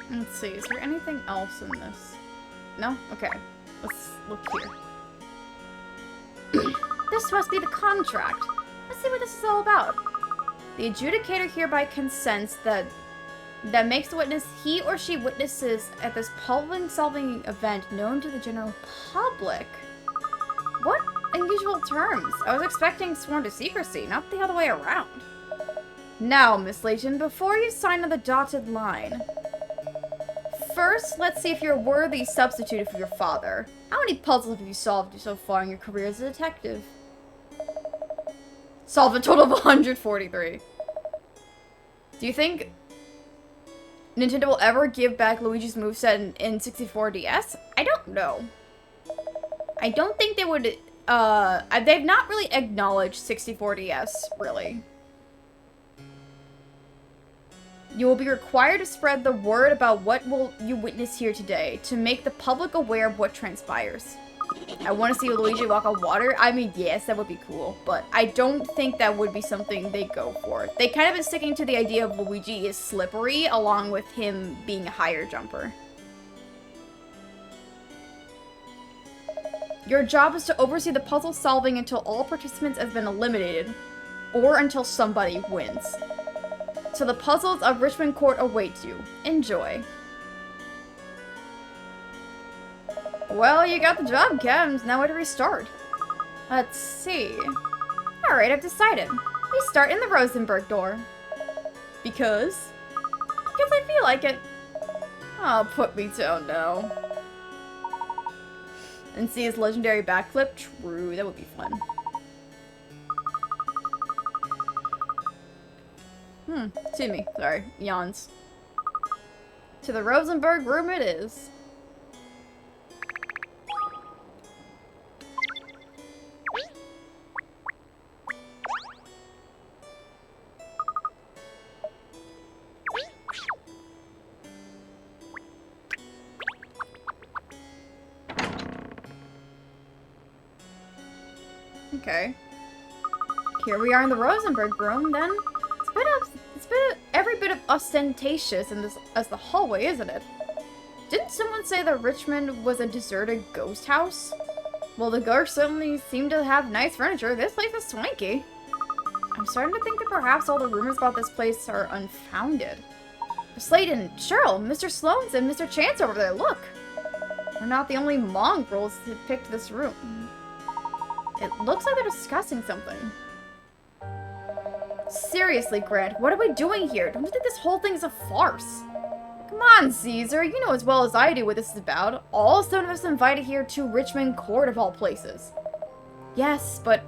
Let's see, is there anything else in this? No? Okay. Let's look here. This must be the contract. Let's see what this is all about. The adjudicator hereby consents that makes the witness he or she witnesses at this problem-solving event known to the general public. What unusual terms? I was expecting sworn to secrecy, not the other way around. Now, Miss Layton, before you sign on the dotted line, first, let's see if you're a worthy substitute for your father. How many puzzles have you solved so far in your career as a detective? Solved a total of 143. Do you think Nintendo will ever give back Luigi's moveset in 64DS? I don't know. I don't think they would, they've not really acknowledged 64DS, really. You will be required to spread the word about what you witness here today, to make the public aware of what transpires. I want to see Luigi walk on water. I mean, yes, that would be cool, but I don't think that would be something they go for. They kind of been sticking to the idea of Luigi is slippery, along with him being a higher jumper. Your job is to oversee the puzzle solving until all participants have been eliminated, or until somebody wins. So the puzzles of Richmond Court await you. Enjoy. Well, you got the job, Kems. Now where do we start? Let's see. Alright, I've decided. We start in the Rosenberg door. Because? Because I feel like it. Oh, put me down now. And see his legendary backflip? True, that would be fun. Excuse me. Sorry. Yawns. To the Rosenberg room it is. Okay. Here we are in the Rosenberg room, then. It's been every bit of ostentatious in this as the hallway, isn't it? Didn't someone say that Richmond was a deserted ghost house? Well, the ghosts certainly seem to have nice furniture. This place is swanky. I'm starting to think that perhaps all the rumors about this place are unfounded. Layton, Cheryl, Mr. Sloane's and Mr. Chance over there, look! They're not the only mongrels who picked this room. It looks like they're discussing something. Seriously, Grant, what are we doing here? Don't you think this whole thing is a farce? Come on, Caesar, you know as well as I do what this is about. All 7 of us invited here to Richmond Court of all places. Yes, but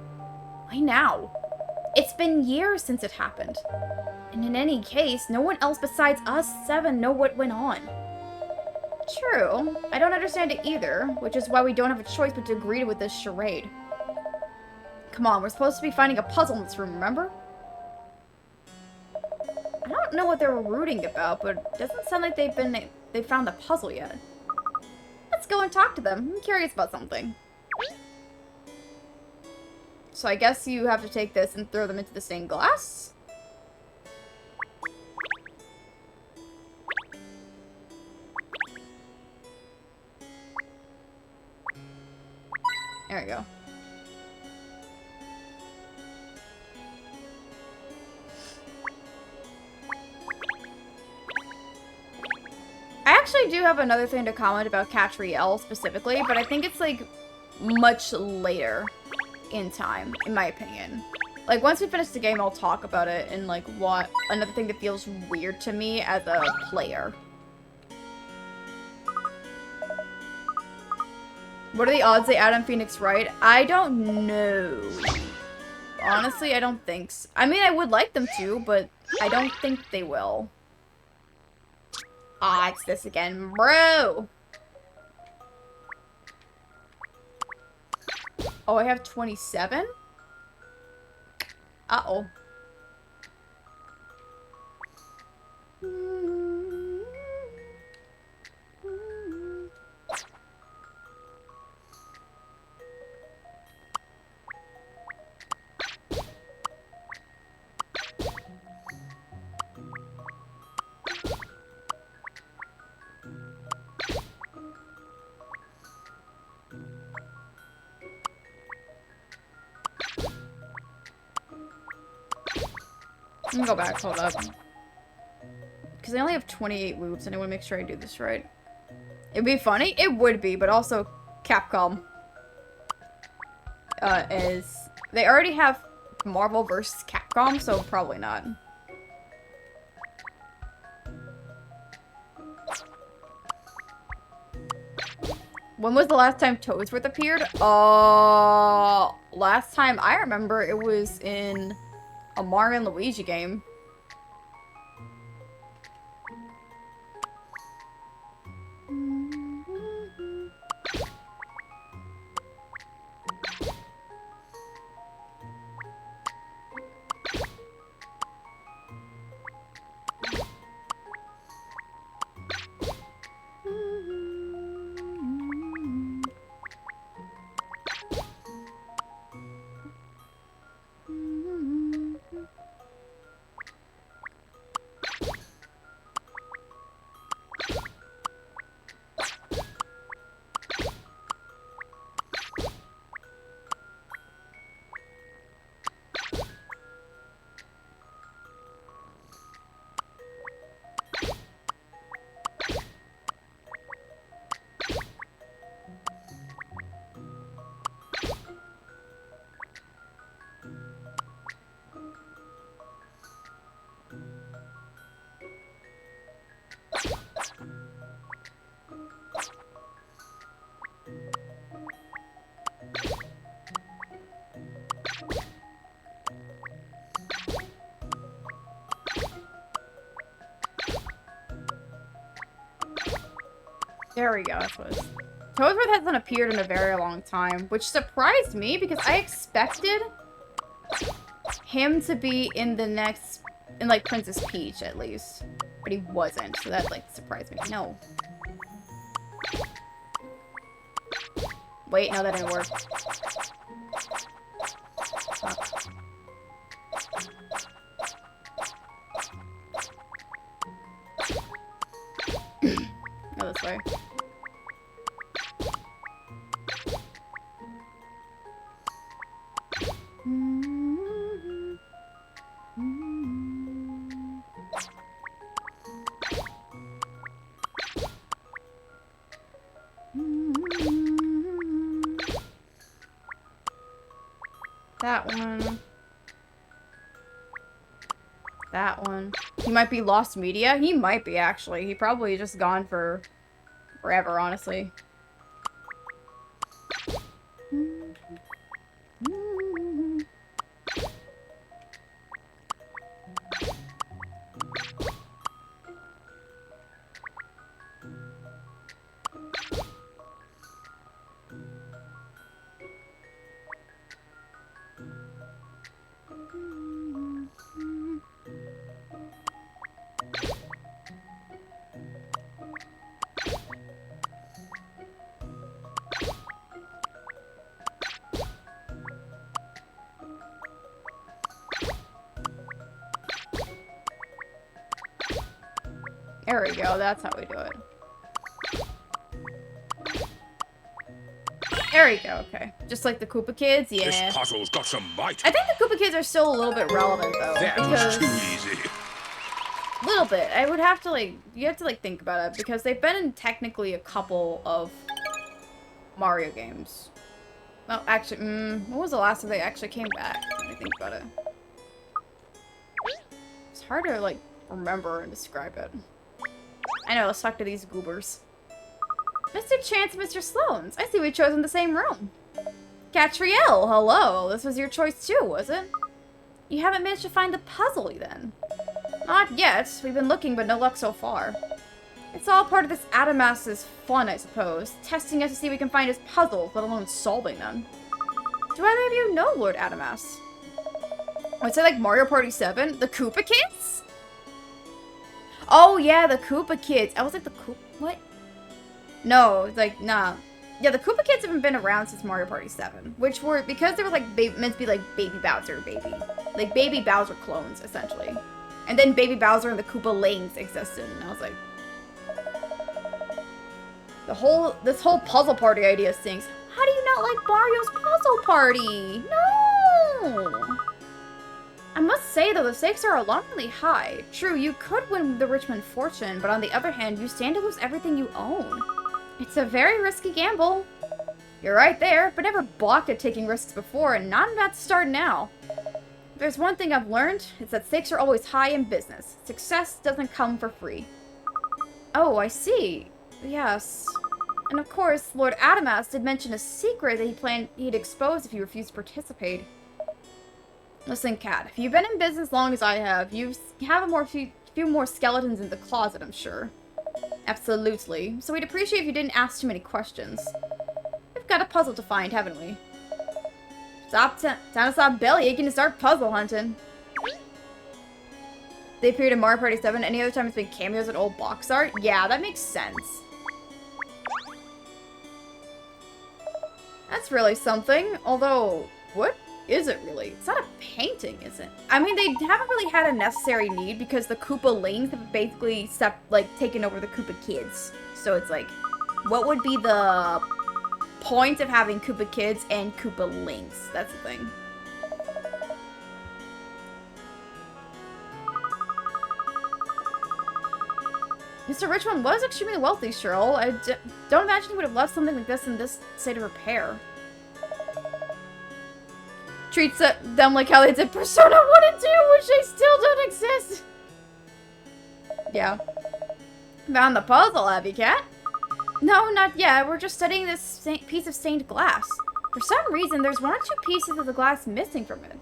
why now? It's been years since it happened. And in any case, no one else besides us 7 know what went on. True. I don't understand it either, which is why we don't have a choice but to agree with this charade. Come on, we're supposed to be finding a puzzle in this room, remember? I don't know what they were rooting about, but it doesn't sound like they found the puzzle yet. Let's go and talk to them. I'm curious about something. So I guess you have to take this and throw them into the stained glass? There we go. I actually do have another thing to comment about Katrielle specifically, but I think it's like much later in time, in my opinion. Like, once we finish the game, I'll talk about it and like what another thing that feels weird to me as a player. What are the odds they add on Phoenix Wright? I don't know. Honestly, I don't think so. I mean, I would like them to, but I don't think they will. Ah, it's this again, bro. Oh, I have 27? Uh-oh. Let me go back, hold up. Because I only have 28 loops and I want to make sure I do this right. It'd be funny? It would be, but also Capcom is... They already have Marvel versus Capcom, so probably not. When was the last time Toadsworth appeared? Last time I remember it was in a Mario and Luigi game. There we go, that's what it is. Toadsworth hasn't appeared in a very long time, which surprised me because I expected him to be in the next, in like Princess Peach at least. But he wasn't, so that like surprised me. No. Wait, no, that didn't work. Go this way. That one. That one. He might be lost media. He might be, actually. He probably just gone for forever, honestly. There we go, that's how we do it. There we go, okay. Just like the Koopa Kids, yeah. This puzzle's got some bite. I think the Koopa Kids are still a little bit relevant, though. That was too easy. A little bit. I would have to, like, you have to, like, think about it, because they've been in technically a couple of Mario games. Well, actually, when was the last time they actually came back? Let me think about it. It's hard to, like, remember and describe it. I know, let's talk to these goobers. Mr. Chance and Mr. Sloanes, I see we chose in the same room. Katrielle, hello. This was your choice too, was it? You haven't managed to find the puzzle, then? Not yet. We've been looking, but no luck so far. It's all part of this Adamas's fun, I suppose. Testing us to see if we can find his puzzles, let alone solving them. Do either of you know Lord Adamas? I'd say like Mario Party 7? The Koopa Kids? Oh yeah, the Koopa Kids. I was like, the Koopa... What? No, it's like, nah. Yeah, the Koopa Kids haven't been around since Mario Party 7. Which were, because they were like, meant to be like Baby Bowser baby. Like Baby Bowser clones, essentially. And then Baby Bowser and the Koopa Lanes existed, and I was like... This whole puzzle party idea stinks. How do you not like Mario's puzzle party? No! I must say, though, the stakes are alarmingly high. True, you could win the Richmond fortune, but on the other hand, you stand to lose everything you own. It's a very risky gamble. You're right there, but never balked at taking risks before, and not about to start now. If there's one thing I've learned, it's that stakes are always high in business. Success doesn't come for free. Oh, I see. Yes. And of course, Lord Adamas did mention a secret that he planned he'd expose if you refused to participate. Listen, Kat, if you've been in business as long as I have, you have a few more skeletons in the closet, I'm sure. Absolutely. So we'd appreciate if you didn't ask too many questions. We've got a puzzle to find, haven't we? Time to stop bellyaching and start puzzle hunting. They appeared in Mario Party 7. Any other time it's been cameos and old box art? Yeah, that makes sense. That's really something. Although, what is it really? It's not a painting, is it? I mean, they haven't really had a necessary need because the Koopa Lanes have basically taken over the Koopa Kids. So it's like, what would be the point of having Koopa Kids and Koopa Lanes? That's the thing. Mr. Richmond was extremely wealthy, Cheryl. I don't imagine he would have left something like this in this state of repair. Treats them like how they did Persona 1 and 2, which they still don't exist. Yeah. Found the puzzle, have you, Kat? No, not yet. We're just studying this piece of stained glass. For some reason, there's one or two pieces of the glass missing from it.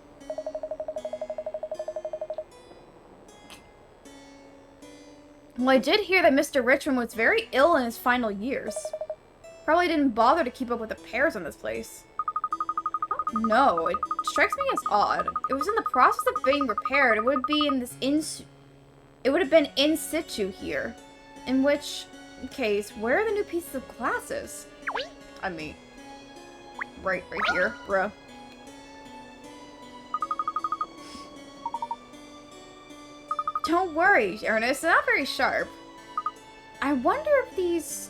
Well, I did hear that Mr. Richmond was very ill in his final years. Probably didn't bother to keep up with the repairs on this place. No, it strikes me as odd. It was in the process of being repaired. It would be in this It would have been in situ here. In which case, where are the new pieces of glasses? I mean, right here, bruh. Don't worry, Ernest. It's not very sharp. I wonder if these...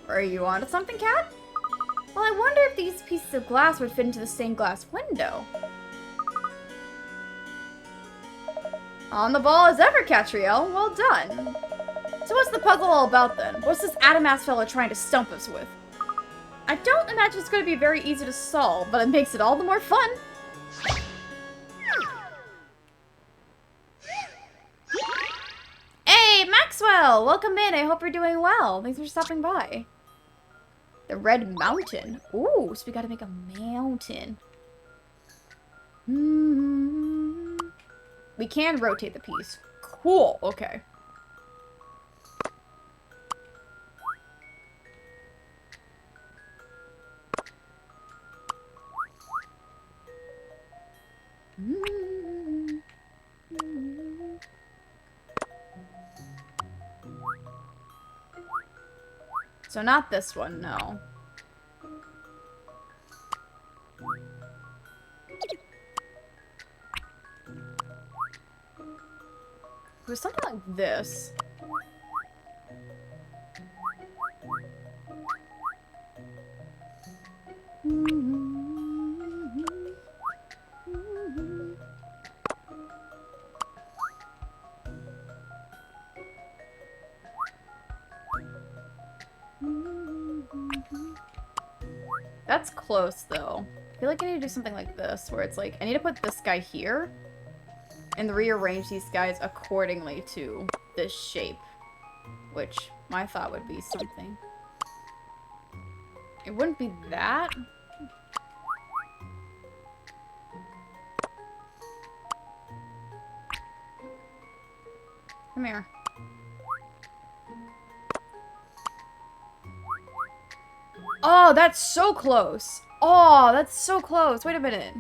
Are you onto something, Kat? Well, I wonder if these pieces of glass would fit into the stained glass window. On the ball as ever, Katrielle. Well done. So what's the puzzle all about, then? What's this Adamas fella trying to stump us with? I don't imagine it's going to be very easy to solve, but it makes it all the more fun. Hey, Maxwell! Welcome in. I hope you're doing well. Thanks for stopping by. The Red Mountain. Ooh, so we gotta make a mountain. We can rotate the piece. Cool, okay. So not this one, no. It was something like this. That's close, though. I feel like I need to do something like this, where it's like, I need to put this guy here, and rearrange these guys accordingly to this shape. Which, my thought would be something. It wouldn't be that. Come here. Oh, that's so close. Oh, that's so close. Wait a minute.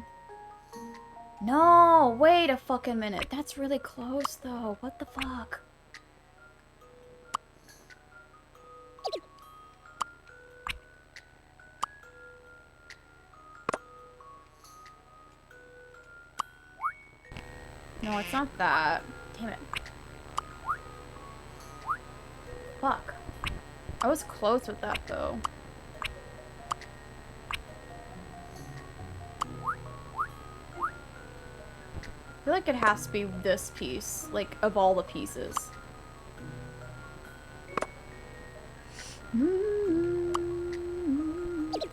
No, wait a fucking minute. That's really close, though. What the fuck? No, it's not that. Damn it. Fuck. I was close with that, though. I feel like it has to be this piece, like, of all the pieces.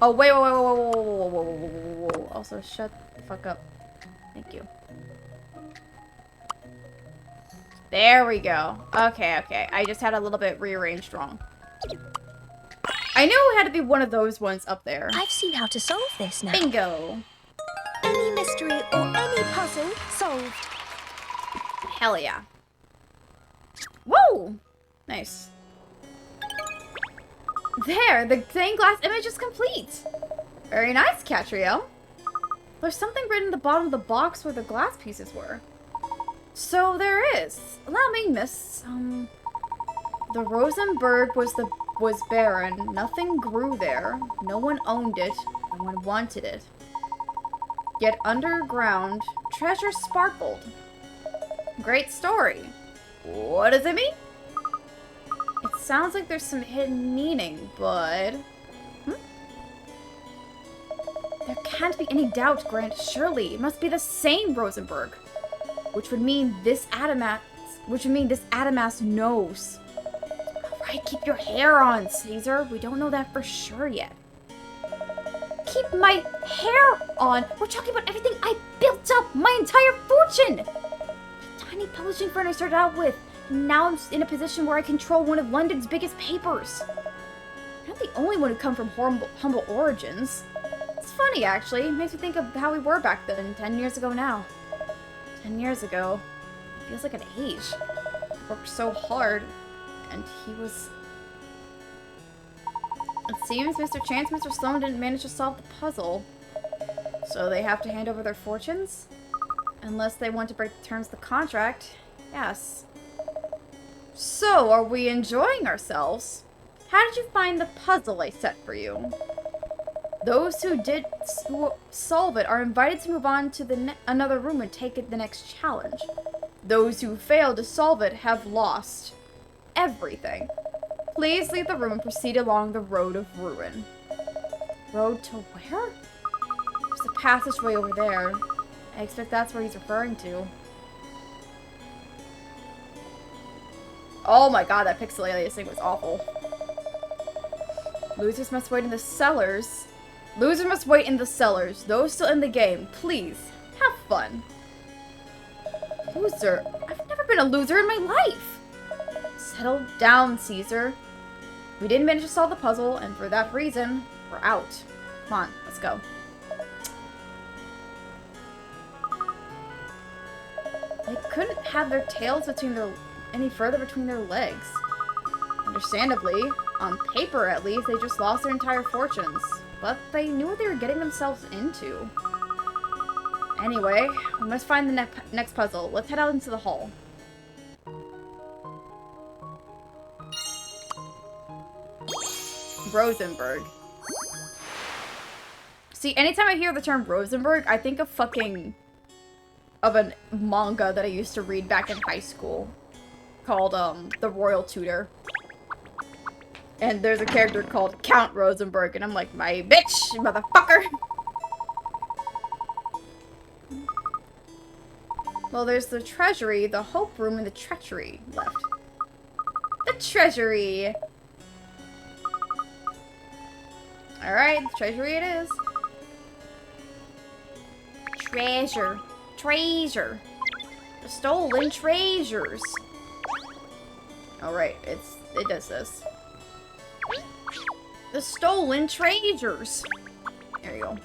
Oh, wait, whoa. Also, shut the fuck up. Thank you. There we go. Okay. I just had a little bit rearranged wrong. I knew it had to be one of those ones up there. I've seen how to solve this now. Bingo. Any mystery or any puzzle solved. Hell yeah. Whoa! Nice. There, the stained glass image is complete. Very nice, Katrielle. There's something written at the bottom of the box where the glass pieces were. So there is. Allow me, miss. The Rosenberg was barren. Nothing grew there. No one owned it. No one wanted it. Yet underground, treasure sparkled. Great story. What does it mean? It sounds like there's some hidden meaning, but... There can't be any doubt, Grant. Surely, it must be the same Rosenberg. Which would mean this Adamas knows. Alright, keep your hair on, Caesar. We don't know that for sure yet. Keep my hair on? We're talking about everything I built up, my entire fortune! The tiny publishing firm I started out with. Now I'm in a position where I control one of London's biggest papers. I'm not the only one who come from humble origins. It's funny, actually. It makes me think of how we were back then, 10 years ago now. 10 years ago. It feels like an age. I worked so hard, and he was... It seems Mr. Chance and Mr. Sloan didn't manage to solve the puzzle. So they have to hand over their fortunes? Unless they want to break the terms of the contract. Yes. So, are we enjoying ourselves? How did you find the puzzle I set for you? Those who solve it are invited to move on to another room and take it the next challenge. Those who fail to solve it have lost everything. Please leave the room and proceed along the road of ruin. Road to where? There's a passageway over there. I expect that's where he's referring to. Oh my god, that pixel alias thing was awful. Losers must wait in the cellars. Losers must wait in the cellars. Those still in the game, please, have fun. Loser? I've never been a loser in my life. Settle down, Caesar. We didn't manage to solve the puzzle, and for that reason, we're out. Come on, let's go. They couldn't have their tails any further between their legs. Understandably, on paper at least, they just lost their entire fortunes. But they knew what they were getting themselves into. Anyway, we must find the next puzzle. Let's head out into the hall. Rosenberg. See, anytime I hear the term Rosenberg, I think of a manga that I used to read back in high school called, The Royal Tutor. And there's a character called Count Rosenberg, and I'm like, my bitch, motherfucker! Well, there's the treasury, the hope room, and the treachery left. The treasury! Alright, the treasury it is. Treasure. Treasure. The stolen treasures. Alright, it does this. The stolen treasures. There you go.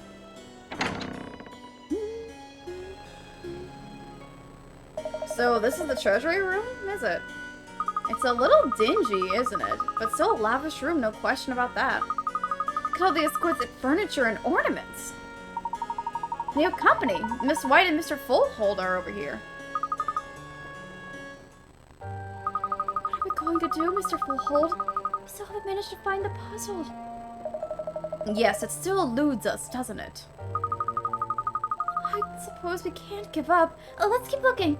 So this is the treasury room, is it? It's a little dingy, isn't it? But still a lavish room, no question about that. Look at all the exquisite furniture and ornaments. New company. Miss White and Mr. Fullhold are over here. What are we going to do, Mr. Fullhold? We still haven't managed to find the puzzle. Yes, it still eludes us, doesn't it? I suppose we can't give up. Oh, let's keep looking.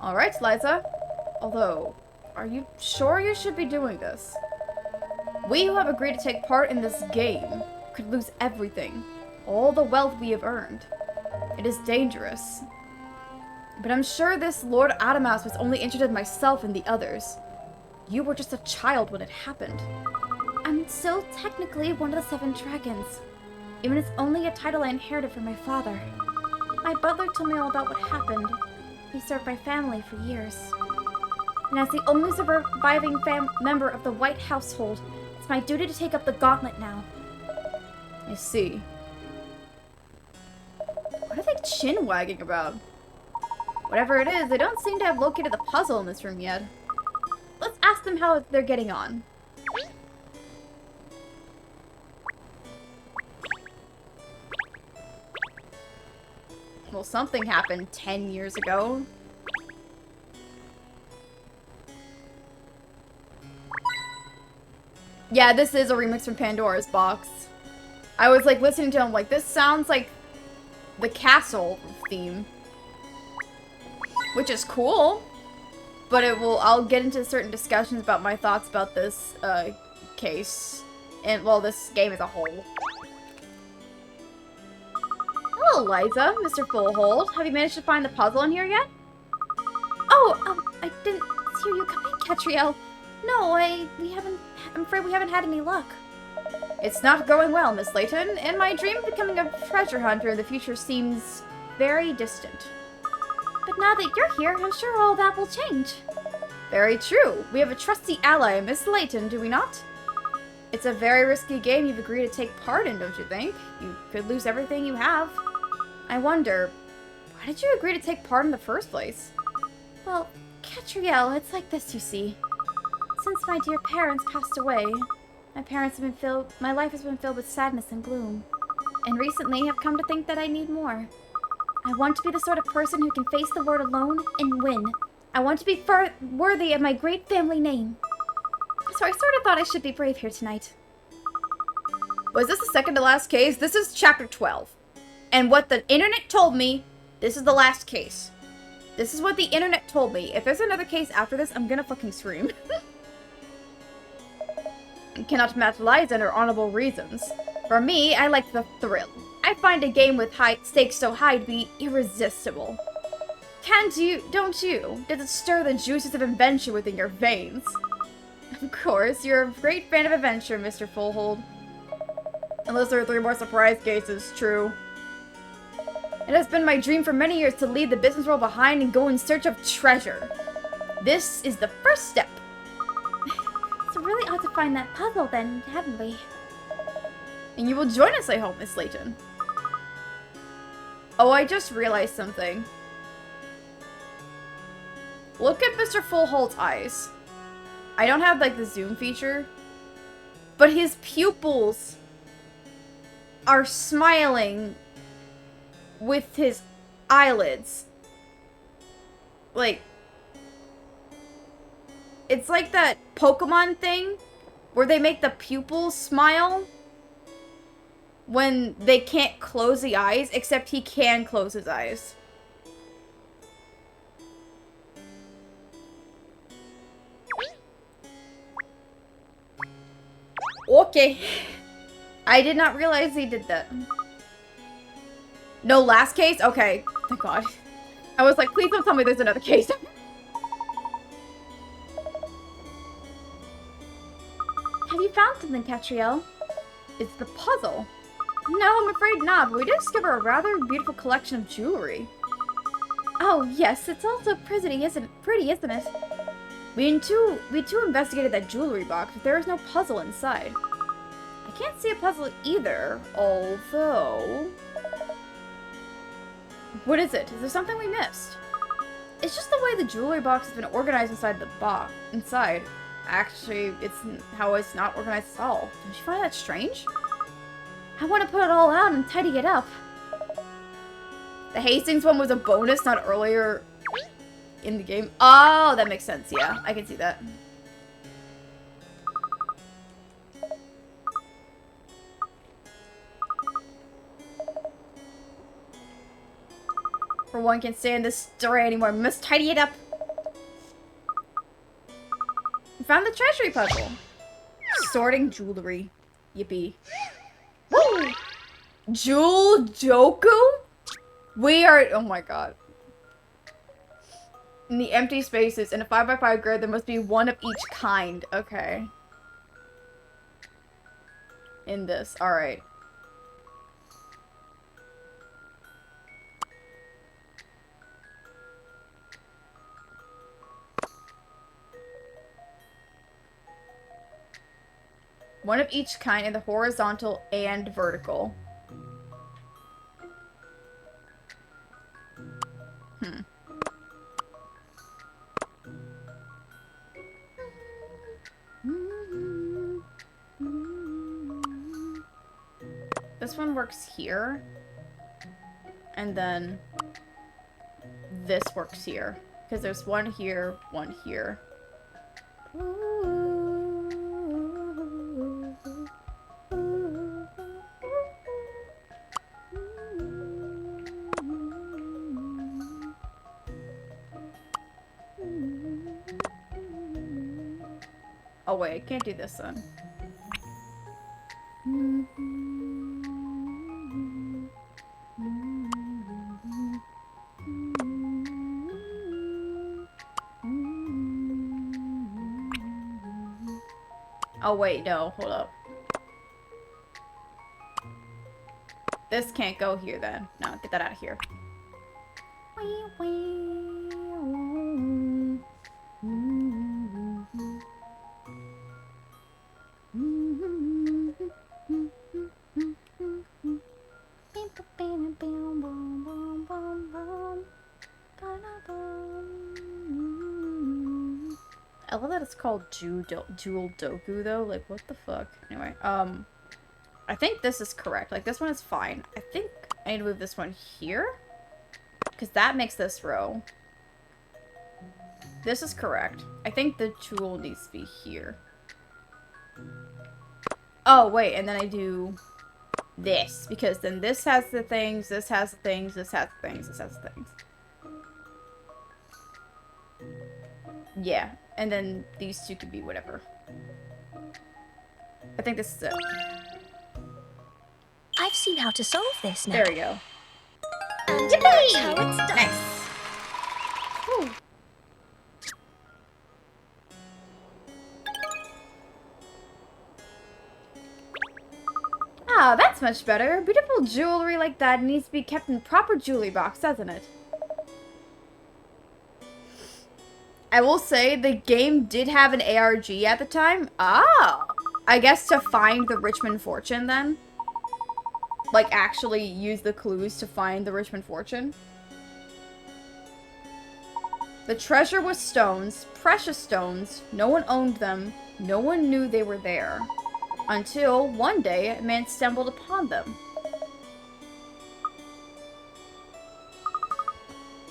Alright, Liza. Although, are you sure you should be doing this? We who have agreed to take part in this game could lose everything. All the wealth we have earned. It is dangerous. But I'm sure this Lord Adamas was only interested in myself and the others. You were just a child when it happened. I'm still technically one of the 7 dragons. Even if it's only a title I inherited from my father. My butler told me all about what happened. He served my family for years. And as the only surviving member of the White household, it's my duty to take up the gauntlet now. I see. What are they chin-wagging about? Whatever it is, they don't seem to have located the puzzle in this room yet. Let's ask them how they're getting on. Well, something happened 10 years ago. Yeah, this is a remix from Pandora's Box. I was like listening to him like, this sounds like the castle theme. Which is cool. But I'll get into certain discussions about my thoughts about this case. And, well, this game as a whole. Hello, Liza, Mr. Fullhold. Have you managed to find the puzzle in here yet? Oh, I didn't hear you come in, Katrielle. No, I'm afraid we haven't had any luck. It's not going well, Miss Layton, and my dream of becoming a treasure hunter in the future seems very distant. But now that you're here, I'm sure all that will change. Very true. We have a trusty ally, Miss Layton, do we not? It's a very risky game you've agreed to take part in, don't you think? You could lose everything you have. I wonder, why did you agree to take part in the first place? Well, Katrielle, it's like this, you see. Since my dear parents passed away, my life has been filled with sadness and gloom. And recently, I've come to think that I need more. I want to be the sort of person who can face the world alone and win. I want to be worthy of my great family name. So I sort of thought I should be brave here tonight. Was this the second to last case? This is chapter 12. And what the internet told me, this is the last case. This is what the internet told me. If there's another case after this, I'm gonna fucking scream. I cannot match Liza and her honorable reasons. For me, I like the thrill. I find a game with high stakes so high to be irresistible. Don't you? Does it stir the juices of adventure within your veins? Of course, you're a great fan of adventure, Mr. Fullhold. Unless there are 3 more surprise cases, true. It has been my dream for many years to leave the business world behind and go in search of treasure. This is the first step. So really ought to find that puzzle then, haven't we? And you will join us, I hope, Miss Layton. Oh, I just realized something. Look at Mr. Fullhold's eyes. I don't have, like, the zoom feature. But his pupils are smiling with his eyelids. Like, it's like that Pokemon thing where they make the pupils smile when they can't close the eyes, except he can close his eyes. Okay. I did not realize he did that. No last case? Okay. Thank God. I was like, please don't tell me there's another case. Have you found something, Katrielle? It's the puzzle. No, I'm afraid not, but we did discover a rather beautiful collection of jewelry. Oh, yes, it's also pretty, isn't it? We too investigated that jewelry box, but there is no puzzle inside. I can't see a puzzle either, although... What is it? Is there something we missed? It's just the way the jewelry box has been organized inside the box. Actually, it's how it's not organized at all. Don't you find that strange? I want to put it all out and tidy it up. The Hastings one was a bonus, not earlier in the game. Oh, that makes sense. Yeah, I can see that. For one can't stand this story anymore. We must tidy it up. We found the treasury puzzle. Sorting jewelry. Yippee. Woo! Jewel Joku? We are... Oh my god. In the empty spaces, in a 5x5 grid, there must be one of each kind. Okay. In this. Alright. One of each kind in the horizontal and vertical. This one works here. And then this works here. Because there's one here, one here. Oh wait, I can't do this then. Oh wait, no, hold up. This can't go here then. No, get that out of here. I love that it's called Jewel Doku though. Like, what the fuck? Anyway, I think this is correct. Like, this one is fine. I think I need to move this one here. Because that makes this row. This is correct. I think the jewel needs to be here. Oh, wait, and then I do this. Because then this has the things, this has the things, this has the things, this has the things. Yeah, and then these two could be whatever. I think this is it. I've seen how to solve this now. There we go. And that's how it's done. Nice. Whew. Ah, that's much better. Beautiful jewelry like that needs to be kept in proper jewelry box, doesn't it? I will say the game did have an ARG at the time. Oh, I guess to find the Richmond fortune then. Like actually use the clues to find the Richmond fortune. The treasure was stones, precious stones. No one owned them. No one knew they were there. Until one day a man stumbled upon them.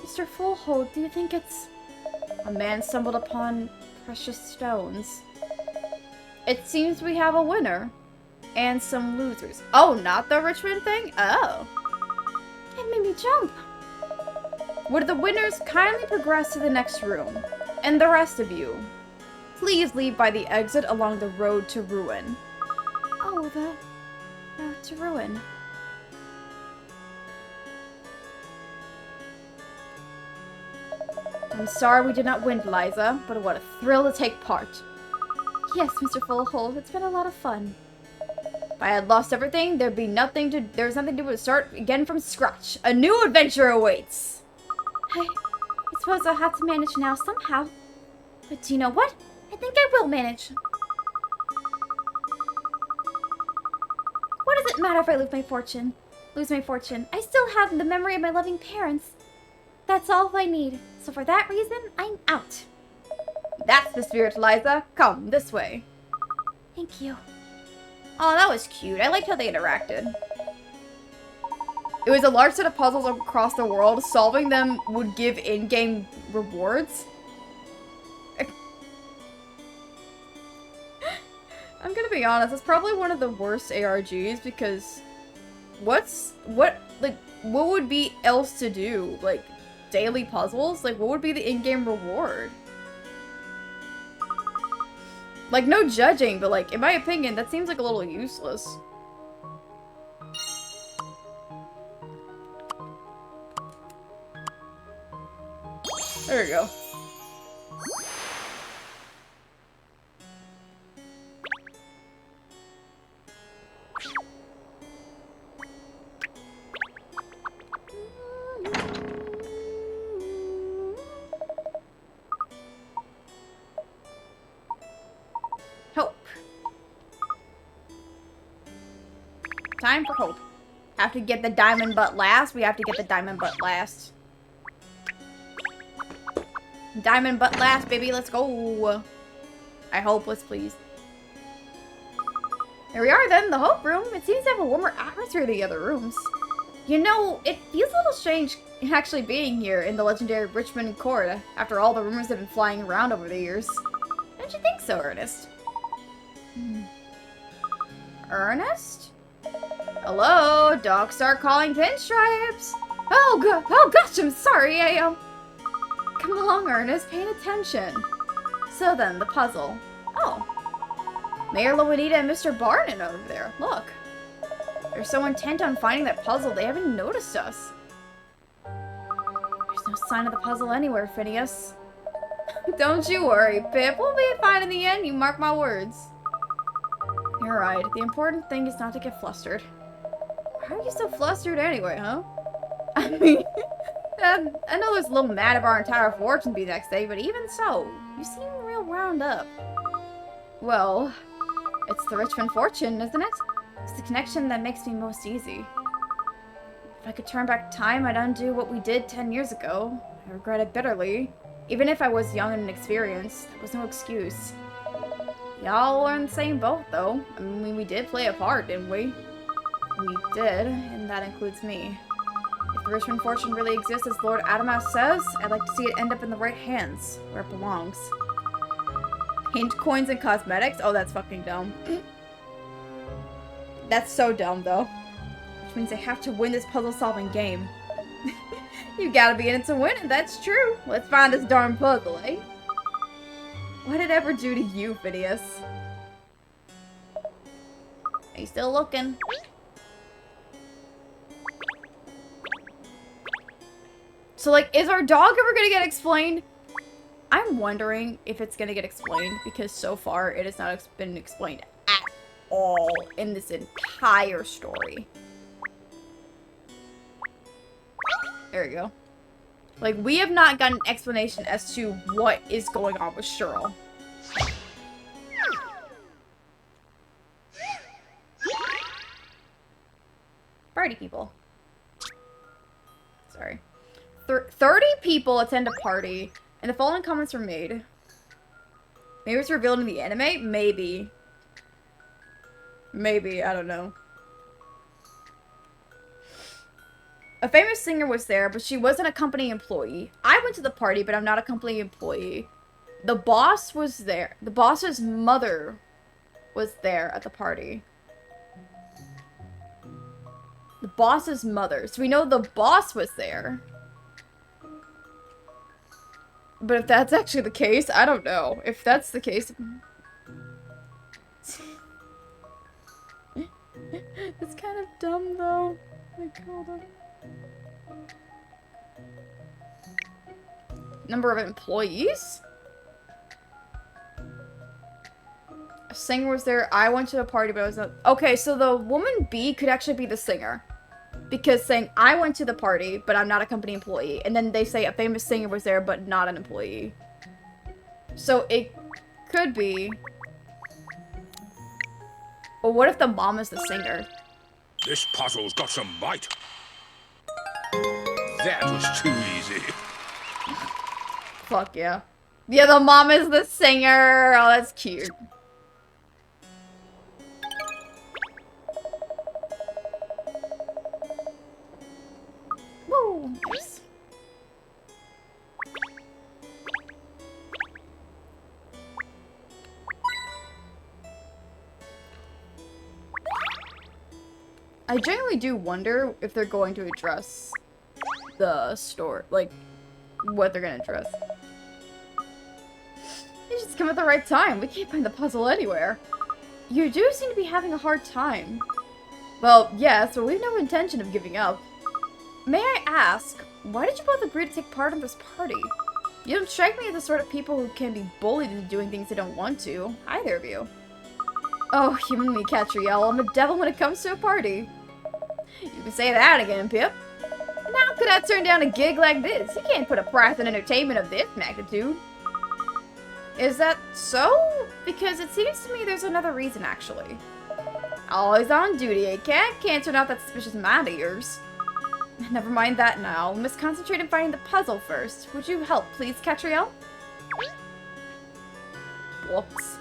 Mr. Fullhold, do you think it's... A man stumbled upon precious stones. It seems we have a winner. And some losers. Oh, not the Richmond thing? Oh. It made me jump. Would the winners kindly progress to the next room? And the rest of you, please leave by the exit along the road to ruin. Oh, to ruin. I'm sorry we did not win, Liza, but what a thrill to take part. Yes, Mr. Fullhold, it's been a lot of fun. If I had lost everything, there's nothing to do but start again from scratch. A new adventure awaits. I suppose I'll have to manage now somehow. But do you know what? I think I will manage. What does it matter if I lose my fortune? I still have the memory of my loving parents. That's all I need. So for that reason, I'm out. That's the spirit, Liza. Come, this way. Thank you. Oh, that was cute. I liked how they interacted. It was a large set of puzzles across the world. Solving them would give in-game rewards. I'm gonna be honest, it's probably one of the worst ARGs because what would be else to do? Like, daily puzzles? Like, what would be the in-game reward? Like, no judging, but like, in my opinion, that seems like a little useless. There we go. Hope. Time for hope. Have to get the diamond butt last. We have to get the diamond butt last. Diamond butt last, baby. Let's go. I hope, let's please. There we are then, the Hope Room. It seems to have a warmer atmosphere than the other rooms. You know, it feels a little strange actually being here in the legendary Richmond Court after all the rumors that have been flying around over the years. Don't you think so, Ernest? Ernest? Hello? Dogs start calling pinstripes. Oh gosh, I'm sorry. Come along, Ernest. Paying attention. So then, the puzzle. Oh. Mayor Loanita and Mr. Barton over there. Look. They're so intent on finding that puzzle, they haven't noticed us. There's no sign of the puzzle anywhere, Phineas. Don't you worry, Pip. We'll be fine in the end, you mark my words. You're right. The important thing is not to get flustered. Why are you so flustered anyway, huh? I mean, I know there's a little mad of our entire fortune to be next day, but even so, you seem real wound up. Well, it's the Richmond fortune, isn't it? It's the connection that makes me most easy. If I could turn back time, I'd undo what we did 10 years ago. I regret it bitterly. Even if I was young and inexperienced, that was no excuse. Y'all are in the same boat, though. I mean, we did play a part, didn't we? We did, and that includes me. If the Richmond fortune really exists as Lord Adamas says, I'd like to see it end up in the right hands, where it belongs. Hint coins and cosmetics? Oh, that's fucking dumb. That's so dumb, though. Which means I have to win this puzzle-solving game. You gotta be in it to win it, that's true. Let's find this darn puzzle, eh? What did it ever do to you, Phineas? Are you still looking? So, like, is our dog ever gonna get explained? I'm wondering if it's gonna get explained, because so far it has not been explained at all in this entire story. There we go. Like, we have not gotten an explanation as to what is going on with Cheryl. Party people. Sorry. 30 people attend a party, and the following comments were made. Maybe it's revealed in the anime? Maybe. Maybe, I don't know. A famous singer was there, but she wasn't a company employee. I went to the party, but I'm not a company employee. The boss was there. The boss's mother was there at the party. The boss's mother. So we know the boss was there. But if that's actually the case, I don't know. If that's the case... dumb though. I killed him. Number of employees? A singer was there. I went to the party, but I was not. Okay, so the woman B could actually be the singer. Because saying, I went to the party, but I'm not a company employee. And then they say a famous singer was there, but not an employee. So it could be. But what if the mom is the singer? This puzzle's got some bite. That was too easy. Fuck yeah. Yeah, the mom is the singer. Oh, that's cute. Woo! Nice. I genuinely do wonder if they're going to address the store, like, what they're gonna address. You just come at the right time. We can't find the puzzle anywhere. You do seem to be having a hard time. Well, yes, but we have no intention of giving up. May I ask, why did you both agree to take part in this party? You don't strike me as the sort of people who can be bullied into doing things they don't want to. Either of you. Oh, you and me, Katrielle. I'm a devil when it comes to a party. You can say that again, Pip. And how could I turn down a gig like this? You can't put a price on entertainment of this magnitude. Is that so? Because it seems to me there's another reason, actually. Always on duty, eh, Cat? Can't turn off that suspicious mind of yours. Never mind that now. We must concentrate on finding the puzzle first. Would you help, please, Katrielle? Whoops.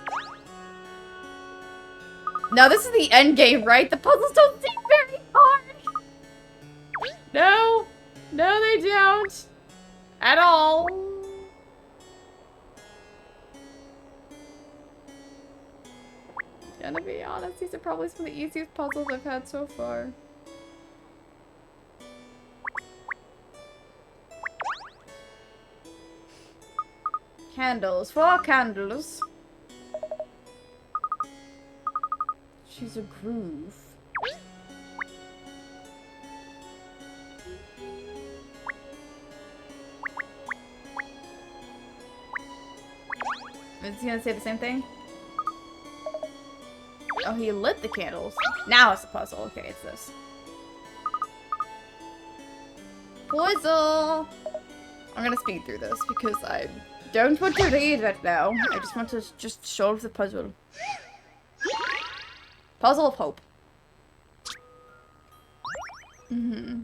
Now, this is the end game, right? The puzzles don't seem very hard. No. No, they don't. At all. Gonna be honest, these are probably some of the easiest puzzles I've had so far. Candles. 4 candles. She's a groove. Is he gonna say the same thing? Oh, he lit the candles. Now it's a puzzle. Okay, it's this. Puzzle! I'm gonna speed through this because I don't want to read right now. I just want to just solve the puzzle. Puzzle of hope. Mm-hmm.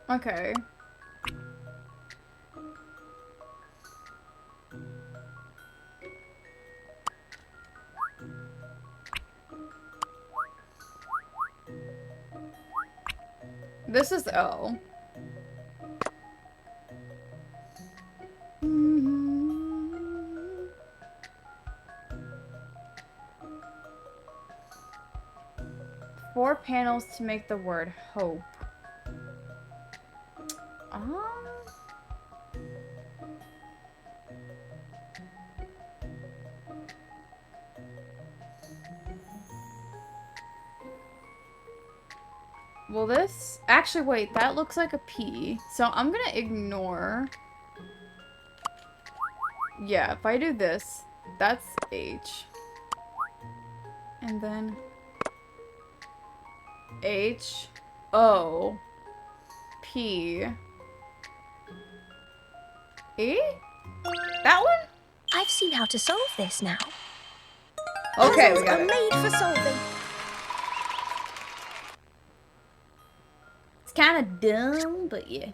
Okay. This is O. Four panels to make the word hope. Well, this... Actually, wait. That looks like a P. So I'm gonna ignore... Yeah, if I do this, that's H. And then... H... O... P... E? That one? I've seen how to solve this now. Okay, Puzzles we got are it. made for solving. It's kind of dumb, but yeah.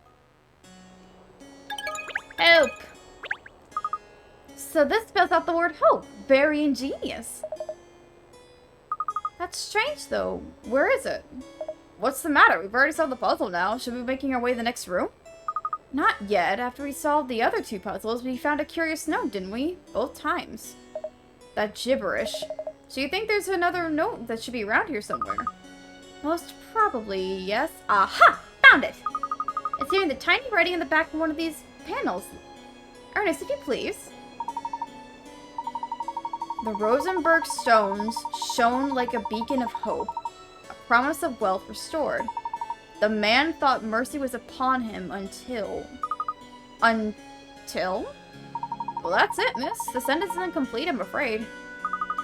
Hope. So this spells out the word hope. Very ingenious. That's strange, though. Where is it? What's the matter? We've already solved the puzzle now. Should we be making our way to the next room? Not yet. After we solved the other two puzzles, we found a curious note, didn't we? Both times. That gibberish. So you think there's another note that should be around here somewhere? Most probably, yes. Aha! Found it! It's in the tiny writing in the back of one of these panels. Ernest, if you please. The Rosenberg stones shone like a beacon of hope, a promise of wealth restored. The man thought mercy was upon him until... Until? Well, that's it, miss. The sentence is incomplete, I'm afraid.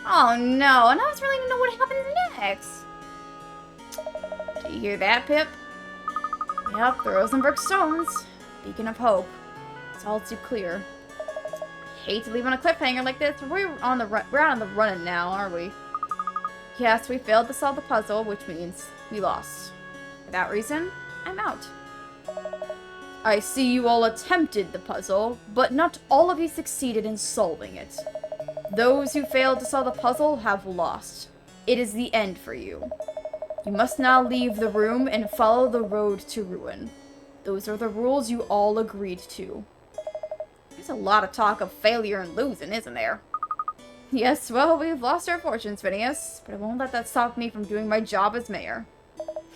Oh, no. And I was really to know what happens next. Do you hear that, Pip? Yep, the Rosenberg stones. Beacon of hope. It's all too clear. Hate to leave on a cliffhanger like this, but we're on the run now, aren't we? Yes, we failed to solve the puzzle, which means we lost. For that reason, I'm out. I see you all attempted the puzzle, but not all of you succeeded in solving it. Those who failed to solve the puzzle have lost. It is the end for you. You must now leave the room and follow the road to ruin. Those are the rules you all agreed to. There's a lot of talk of failure and losing, isn't there? Yes, well, we've lost our fortunes, Phineas, but I won't let that stop me from doing my job as mayor.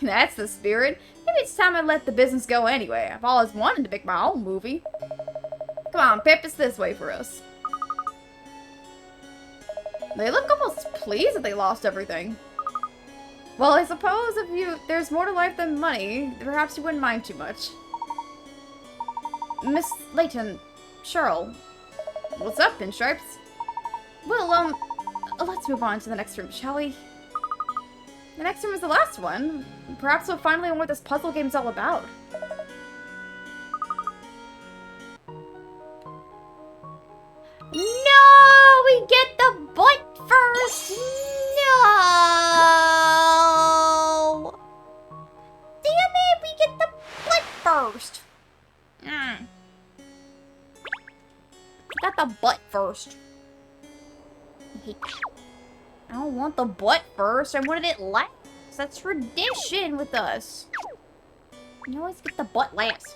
That's the spirit. Maybe it's time I let the business go anyway. I've always wanted to make my own movie. Come on, Pip, it's this way for us. They look almost pleased that they lost everything. Well, I suppose if there's more to life than money, perhaps you wouldn't mind too much. Miss Layton, Cheryl, what's up, Pinstripes? Well, let's move on to the next room, shall we? The next room is the last one. Perhaps we'll finally learn what this puzzle game's all about. No! We get the butt first! No! Damn it! We get the butt first! Got the butt first. I don't want the butt first. I wanted it last. That's tradition with us. You always get the butt last.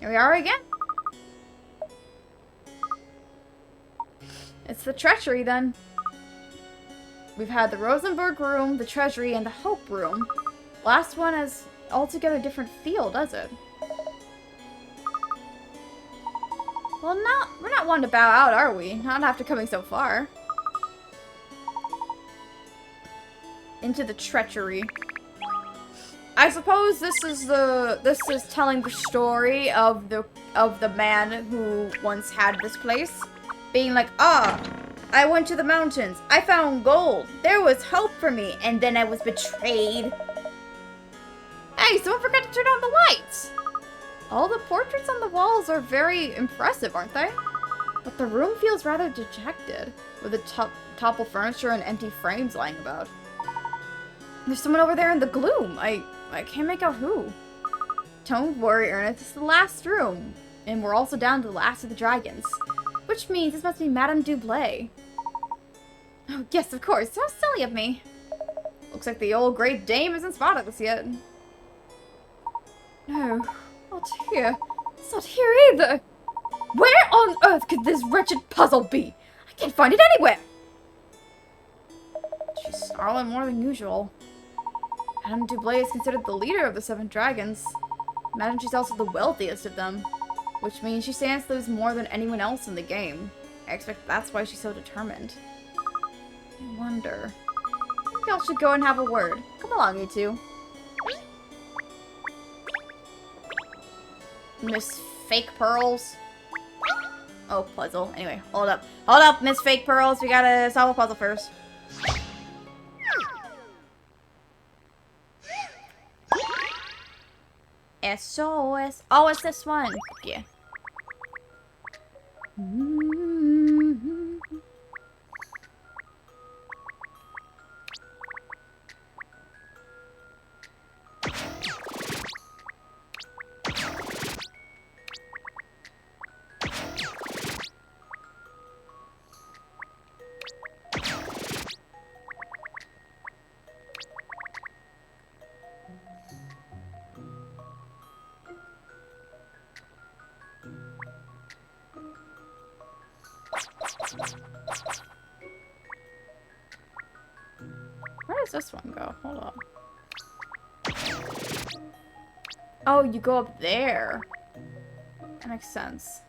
Here we are again. It's the treachery then. We've had the Rosenberg room, the treasury, and the Hope room. Last one has altogether different feel, does it? Well, no, we're not one to bow out, are we? Not after coming so far. Into the treachery. I suppose this is telling the story of the man who once had this place, being like, I went to the mountains, I found gold, there was hope for me, and then I was betrayed. Hey, someone forgot to turn on the lights. All the portraits on the walls are very impressive, aren't they? But the room feels rather dejected, with the toppled furniture and empty frames lying about. There's someone over there in the gloom. I can't make out who. Don't worry, Ernest. It's the last room. And we're also down to the last of the dragons. Which means this must be Madame Dublé. Oh, yes, of course. So silly of me. Looks like the old Great Dame hasn't spotted us yet. No. Not here. It's not here either. Where on earth could this wretched puzzle be? I can't find it anywhere. She's snarling more than usual. Madame Dublé is considered the leader of the 7 dragons. Imagine she's also the wealthiest of them. Which means she stands to lose more than anyone else in the game. I expect that's why she's so determined. I wonder. Maybe y'all should go and have a word. Come along, you two. Miss Fake Pearls. Oh, puzzle. Anyway, hold up. Hold up, Miss Fake Pearls. We gotta solve a puzzle first. SOS. Oh, it's this one. Yeah. this one go? Hold on. Oh, you go up there. That makes sense.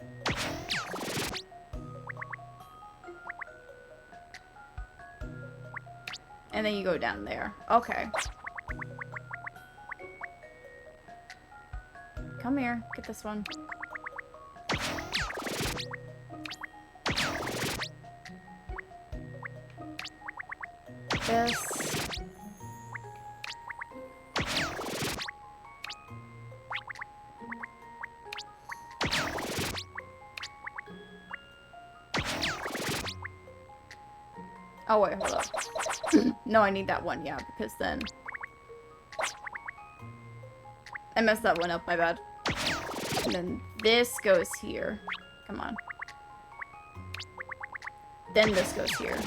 And then you go down there. Okay. Come here. Get this one. This. Oh wait, hold up. No, I need that one, yeah, because then I messed that one up, my bad. And then this goes here. Come on. Then this goes here.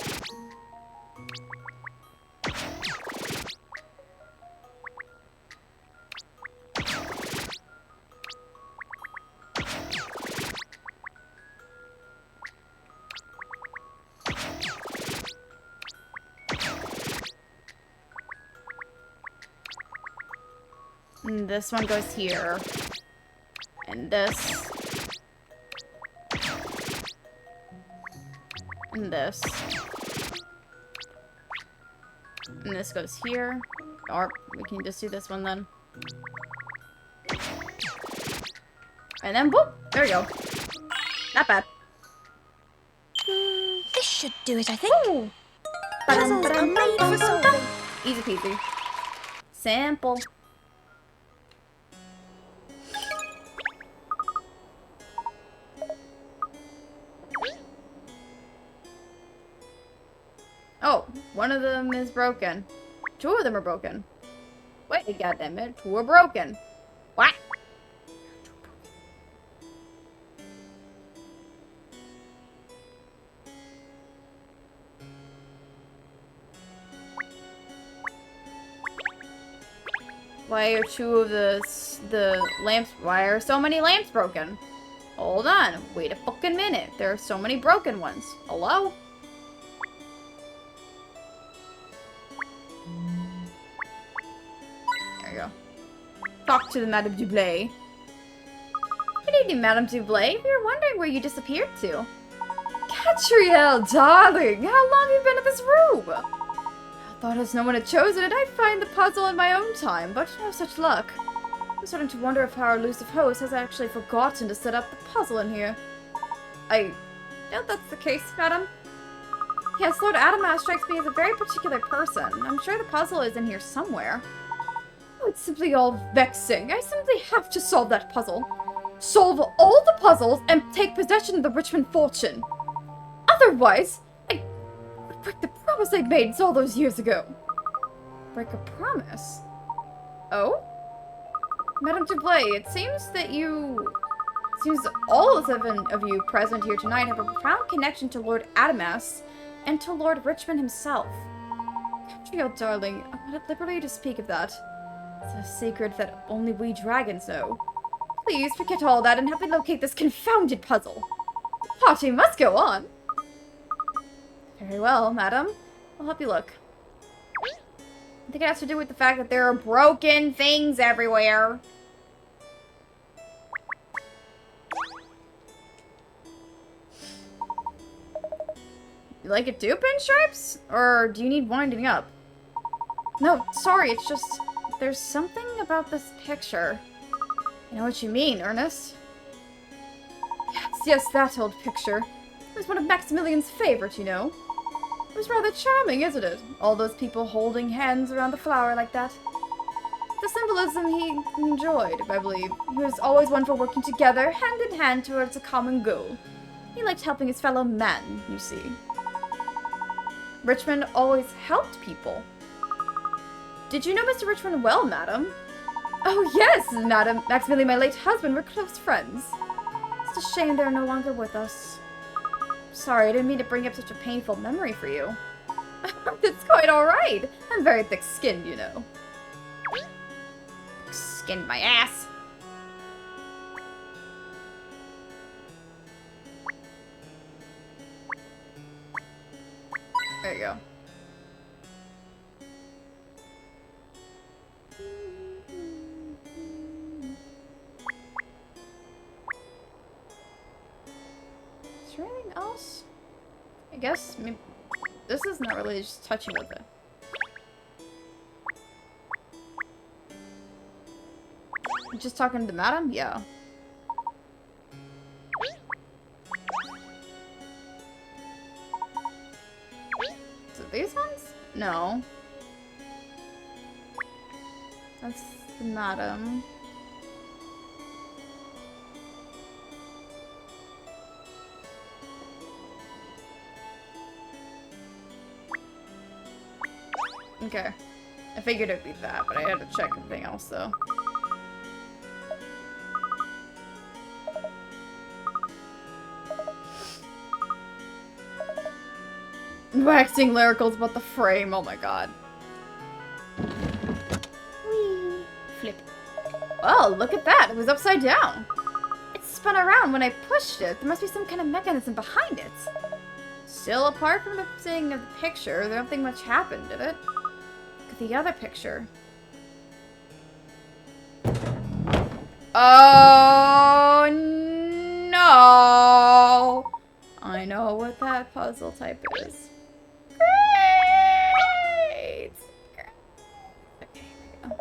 And this one goes here. And this. And this. And this goes here. Or we can just do this one then. And then boop! There we go. Not bad. This should do it, I think. Ooh. Puzzles are made for solving. Easy peasy. Simple. Oh, one of them is broken. Two of them are broken. Wait, goddammit, two are broken. What? Why are two of the lamps? Why are so many lamps broken? Hold on, wait a fucking minute. There are so many broken ones. Hello? There you go. Talk to the Madame Dublé. Good evening, Madame Dublé. We were wondering where you disappeared to. Katrielle, darling, how long have you been in this room? I thought as no one had chosen it, I'd find the puzzle in my own time, but no such luck. I'm starting to wonder if our elusive host has actually forgotten to set up the puzzle in here. I doubt that's the case, madam. Yes, Lord Adamas strikes me as a very particular person. I'm sure the puzzle is in here somewhere. Oh, it's simply all vexing. I simply have to solve that puzzle. Solve all the puzzles and take possession of the Richmond fortune. Otherwise, I would break the promise I made all those years ago. Break a promise? Oh? Madame Dublé, it seems that all seven of you present here tonight have a profound connection to Lord Adamas and to Lord Richmond himself. Katrielle, darling, I'm not at liberty to speak of that. It's a secret that only we dragons know. Please forget all that and help me locate this confounded puzzle. The party must go on. Very well, madam. I'll help you look. I think it has to do with the fact that there are broken things everywhere. You like it too, Pinstripes? Or do you need winding up? No, sorry, it's just... there's something about this picture. I know what you mean, Ernest. Yes, that old picture. It was one of Maximilian's favorites, you know. It was rather charming, isn't it? All those people holding hands around the flower like that. The symbolism he enjoyed, I believe. He was always one for working together, hand in hand, towards a common goal. He liked helping his fellow men, you see. Richmond always helped people. Did you know Mr. Richmond well, madam? Oh, yes, madam. Maximilian, my late husband, were close friends. It's a shame they're no longer with us. Sorry, I didn't mean to bring up such a painful memory for you. It's quite alright. I'm very thick-skinned, you know. Thick-skinned my ass. There you go. I guess maybe this is not really just touching with it. Just talking to the madam? Yeah. So these ones? No. That's the madam. Okay. I figured it'd be that, but I had to check everything else though. Waxing lyricals about the frame, oh my god. Whee! Flip. Oh, look at that! It was upside down! It spun around when I pushed it. There must be some kind of mechanism behind it. Still, apart from the seeing of the picture, I don't think much happened, did it? Look at the other picture. Oh no! I know what that puzzle type is. Great! Okay, here we go.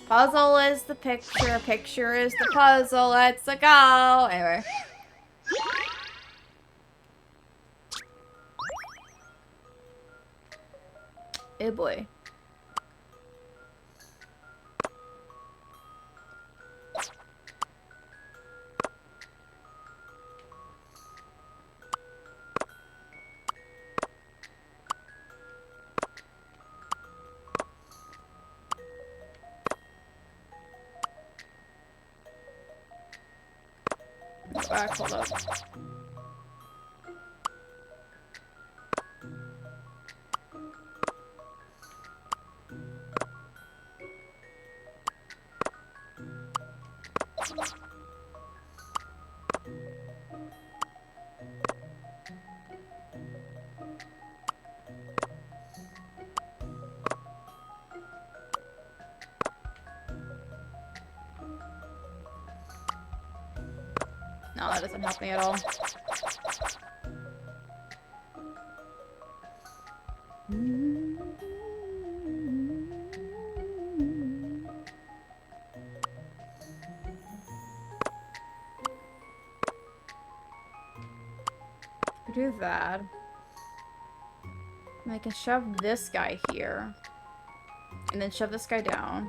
Puzzle is the picture, picture is the puzzle, let's go! Anyway. Oh boy. Back, hold up. No, that doesn't help me at all. Do that. And I can shove this guy here. And then shove this guy down.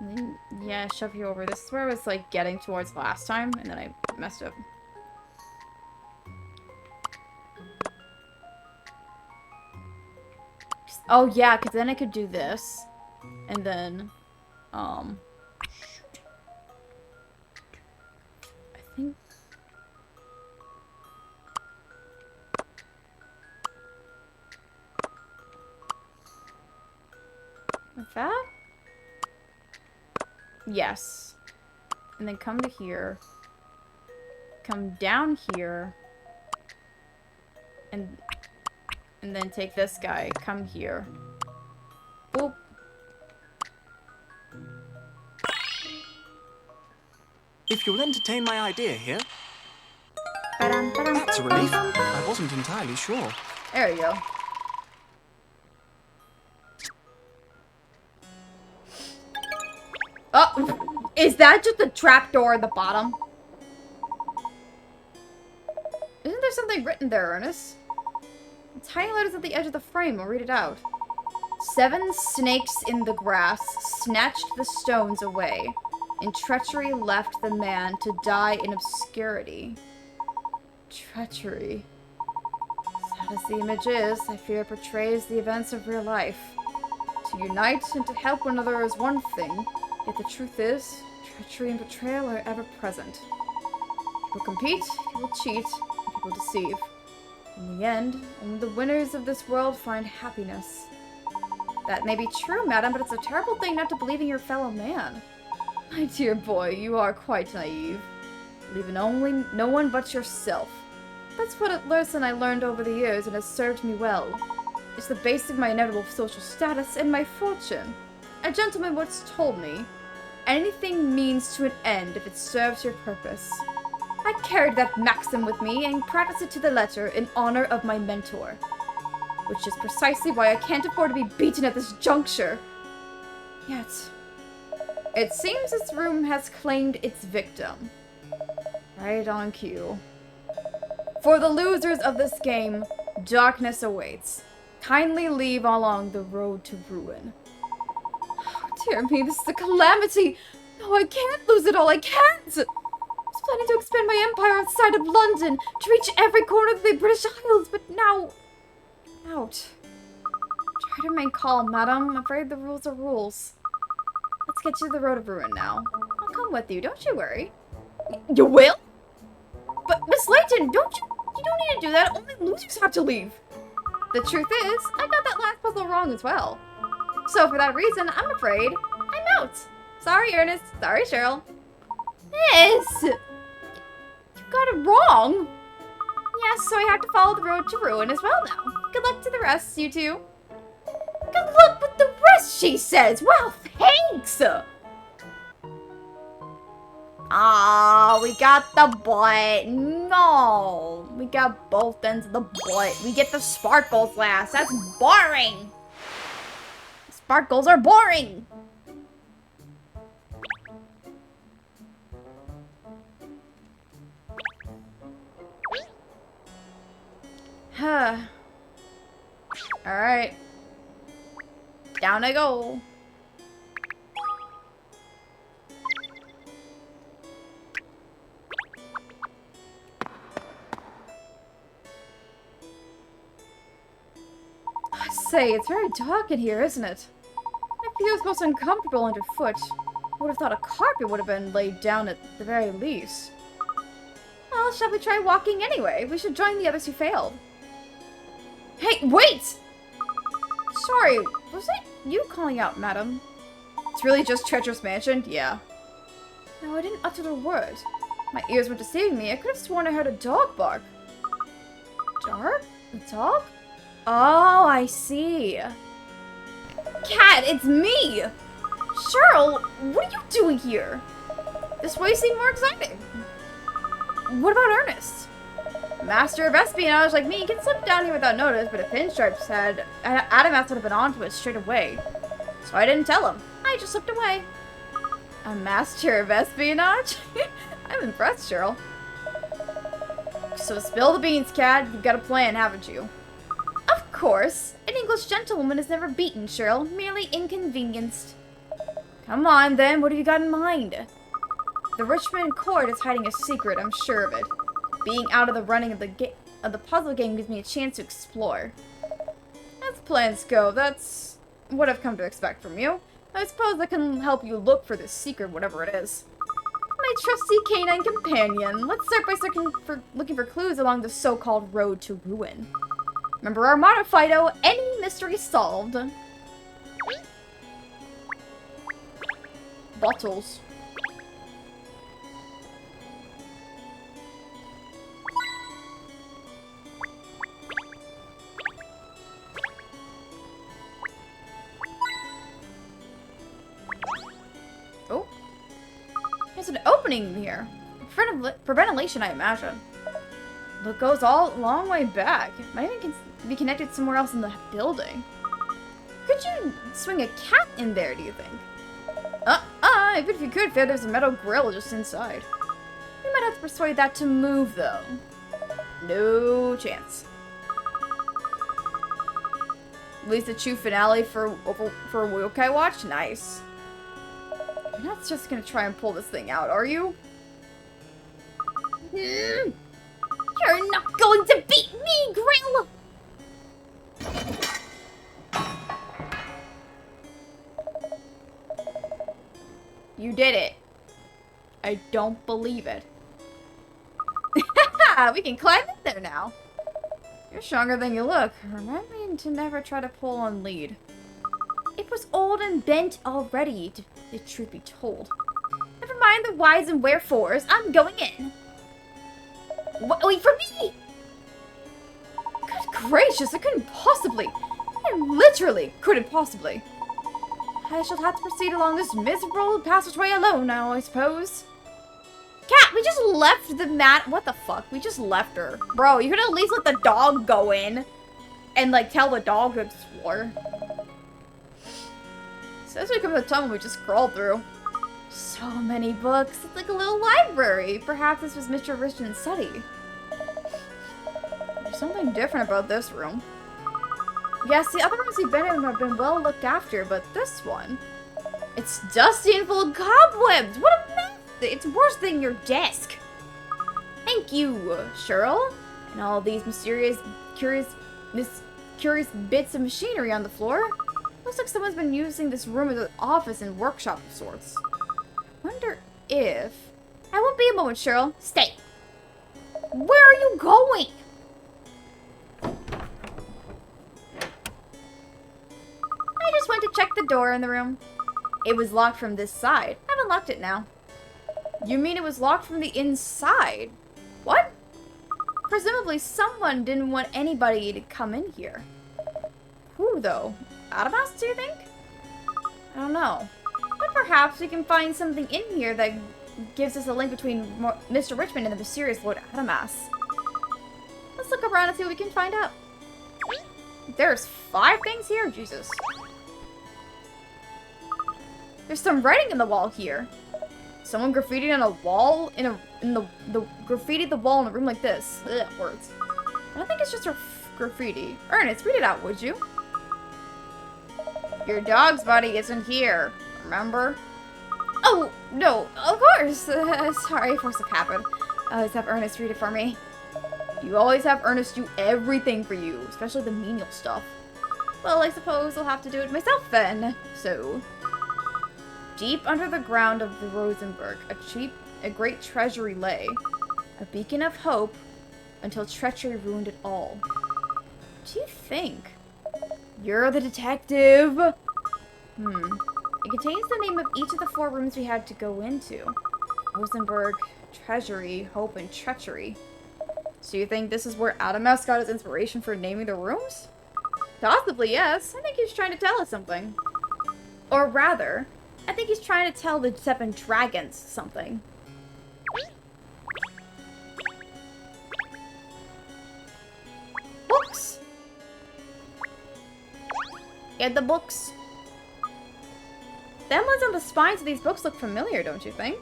And then, yeah, shove you over. This is where I was, like, getting towards last time, and then I messed up. Oh, yeah, because then I could do this. And then, I think... Like that? Yes. And then come to here. Come down here. And then take this guy. Come here. Boop. If you'll entertain my idea here. That's a relief. I wasn't entirely sure. There you go. Oh, is that just a trapdoor at the bottom? Isn't there something written there, Ernest? It's highlighted at the edge of the frame. I'll read it out. 7 snakes in the grass snatched the stones away, and treachery left the man to die in obscurity. Treachery. Sad as the image is, I fear it portrays the events of real life. To unite and to help one another is one thing, yet the truth is, treachery and betrayal are ever present. People compete, people cheat, and people deceive. In the end, only the winners of this world find happiness. That may be true, madam, but it's a terrible thing not to believe in your fellow man. My dear boy, you are quite naive. Believe in only no one but yourself. That's what a lesson I learned over the years and has served me well. is the base of my inevitable social status and my fortune. A gentleman once told me, anything means to an end if it serves your purpose. I carried that maxim with me and practiced it to the letter in honor of my mentor. Which is precisely why I can't afford to be beaten at this juncture. Yet, it seems this room has claimed its victim. Right on cue. For the losers of this game, darkness awaits. Kindly leave along the road to ruin. Oh, dear me, this is a calamity! No, I can't lose it all, I can't! I was planning to expand my empire outside of London, to reach every corner of the British Isles, but now... out. Try to remain calm, madam. I'm afraid the rules are rules. Let's get to the road of ruin now. I'll come with you, don't you worry. You will? But, Miss Layton, you don't need to do that. Only losers have to leave. The truth is, I got that last puzzle wrong as well. So for that reason, I'm afraid I'm out. Sorry, Ernest. Sorry, Cheryl. Miss! You got it wrong. Yes, so I have to follow the road to ruin as well now. Good luck to the rest, you two. Good luck with the rest, she says. Well, thanks. Ah, we got the butt. No, we got both ends of the butt. We get the sparkles last. That's boring. Sparkles are boring. Huh. Alright. Down I go. I say, it's very dark in here, isn't it? It feels most uncomfortable underfoot. I would have thought a carpet would have been laid down at the very least. Well, shall we try walking anyway? We should join the others who failed. Hey, wait! Sorry, was it you calling out, madam? It's really just Treacherous Mansion? Yeah. No, I didn't utter a word. My ears were deceiving me. I could have sworn I heard a dog bark. Dog? A dog? Oh, I see. Cat, it's me! Cheryl, what are you doing here? This way seemed more exciting. What about Ernest? Master of espionage like me can slip down here without notice, but if Pinstripes had Adamas would have been onto it straight away. So I didn't tell him. I just slipped away. A master of espionage? I'm impressed, Cheryl. So spill the beans, Cat. You've got a plan, haven't you? Of course. An English gentlewoman is never beaten, Cheryl. Merely inconvenienced. Come on, then. What have you got in mind? The Richmond court is hiding a secret, I'm sure of it. Being out of the running of the puzzle game gives me a chance to explore. As plans go, that's what I've come to expect from you. I suppose I can help you look for this secret, whatever it is. My trusty canine companion. Let's start by looking for clues along the so-called road to ruin. Remember our motto, Fido, any mystery solved. Bottles. Oh. There's an opening here. For ventilation, I imagine. Look, goes all a long way back. It might even be connected somewhere else in the building. Could you swing a cat in there, do you think? Even if you could, there's a metal grill just inside. We might have to persuade that to move, though. No chance. At least a true finale for a Yokai Watch? Nice. You're not just gonna try and pull this thing out, are you? You're not going to beat me, Grill! You did it. I don't believe it. We can climb in there now. You're stronger than you look. Remind me to never try to pull on lead. It was old and bent already, the truth be told. Never mind the whys and wherefores. I'm going in. Wait for me! Good gracious, I couldn't possibly. literally couldn't possibly. I shall have to proceed along this miserable passageway alone now, I suppose. Cat, we just left the mat. What the fuck? We just left her. Bro, you could at least let the dog go in and, like, tell the dog to explore. Says we come to the tunnel we just crawled through. So many books. It's like a little library. Perhaps this was Mr. Richmond's study. There's something different about this room. Yes, the other rooms we've been in have been well looked after, but this one... It's dusty and full of cobwebs! What a mess! It's worse than your desk! Thank you, Cheryl. And all these curious bits of machinery on the floor. Looks like someone's been using this room as an office and workshop of sorts. Wonder if... I won't be a moment, Cheryl. Stay. Where are you going? I just went to check the door in the room. It was locked from this side. I've unlocked it now. You mean it was locked from the inside? What? Presumably someone didn't want anybody to come in here. Who, though? Adamas, do you think? I don't know. But perhaps we can find something in here that gives us a link between Mr. Richmond and the mysterious Lord Adamas. Let's look around and see what we can find out. There's 5 things here? Jesus. There's some writing in the wall here. Someone graffitied on a wall in the graffitied the wall in a room like this. Ugh, words. I don't think it's just a graffiti. Ernest, read it out, would you? Your dog's body isn't here. Remember? Oh, no, of course. Sorry, force of habit. I always have Ernest read it for me. You always have Ernest do everything for you, especially the menial stuff. Well, I suppose I'll have to do it myself then. So, deep under the ground of the Rosenberg, a great treasury lay, a beacon of hope until treachery ruined it all. What do you think? You're the detective. It contains the name of each of the 4 rooms we had to go into. Rosenberg, treasury, hope, and treachery. So you think this is where Adamas got his inspiration for naming the rooms? Possibly, yes. I think he's trying to tell us something. Or rather, I think he's trying to tell the 7 dragons something. Books! Get the books. The emblems on the spines of these books look familiar, don't you think?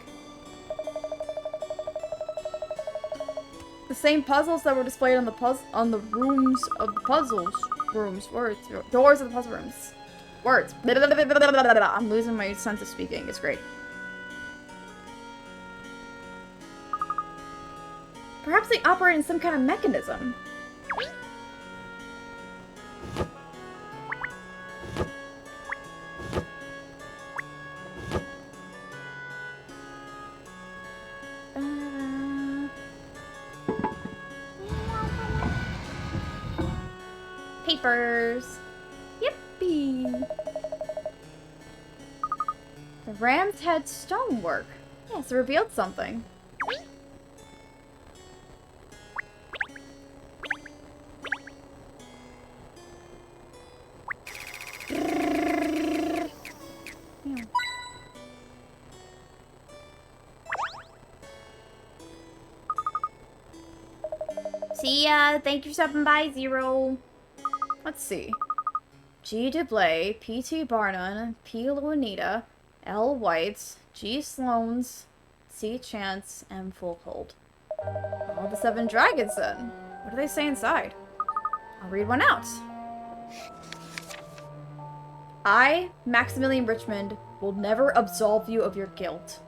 The same puzzles that were displayed on the rooms of the puzzles rooms. Words. Doors of the puzzle rooms. Words. I'm losing my sense of speaking. It's great. Perhaps they operate in some kind of mechanism. Papers. Yippee. The ram's head stonework. Yes, it revealed something. See ya. Thank you for stopping by, Zero. Let's see. G. DeBlay, P.T. Barnum, P. Luanita, L. White, G. Sloanes, C. Chance, M. Fullhold. All the 7 dragons, then. What do they say inside? I'll read one out. I, Maximilian Richmond, will never absolve you of your guilt.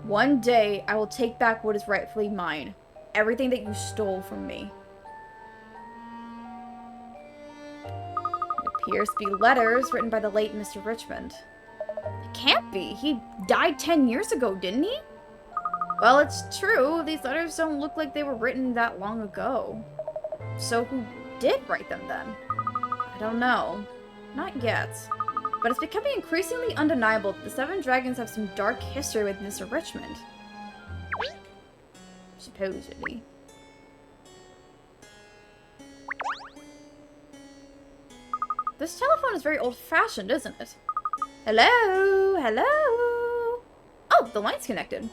One day, I will take back what is rightfully mine. Everything that you stole from me. Appears to be letters written by the late Mr. Richmond. It can't be. He died 10 years ago, didn't he? Well, it's true. These letters don't look like they were written that long ago. So who did write them then? I don't know. Not yet. But it's becoming increasingly undeniable that the 7 dragons have some dark history with Mr. Richmond. Supposedly. This telephone is very old-fashioned, isn't it? Hello? Hello? Oh, the line's connected.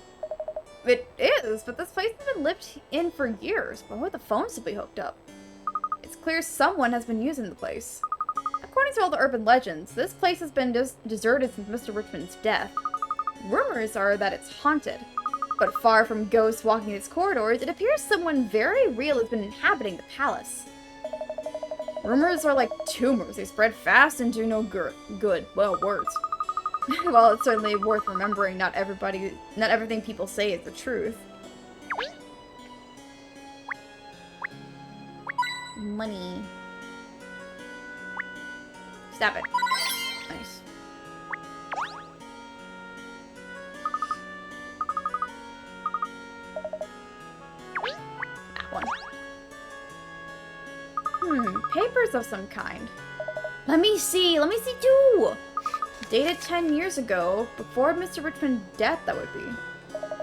It is, but this place has been lived in for years. Why would the phone still be hooked up? It's clear someone has been using the place. According to all the urban legends, this place has been deserted since Mr. Richmond's death. Rumors are that it's haunted. But far from ghosts walking its corridors, it appears someone very real has been inhabiting the palace. Rumors are like tumors. They spread fast and do no good. Well, words. Well, it's certainly worth remembering not everything people say is the truth. Money. Stop it. Nice. That one. Papers of some kind. Let me see too! Dated 10 years ago, before Mr. Richmond's death, that would be.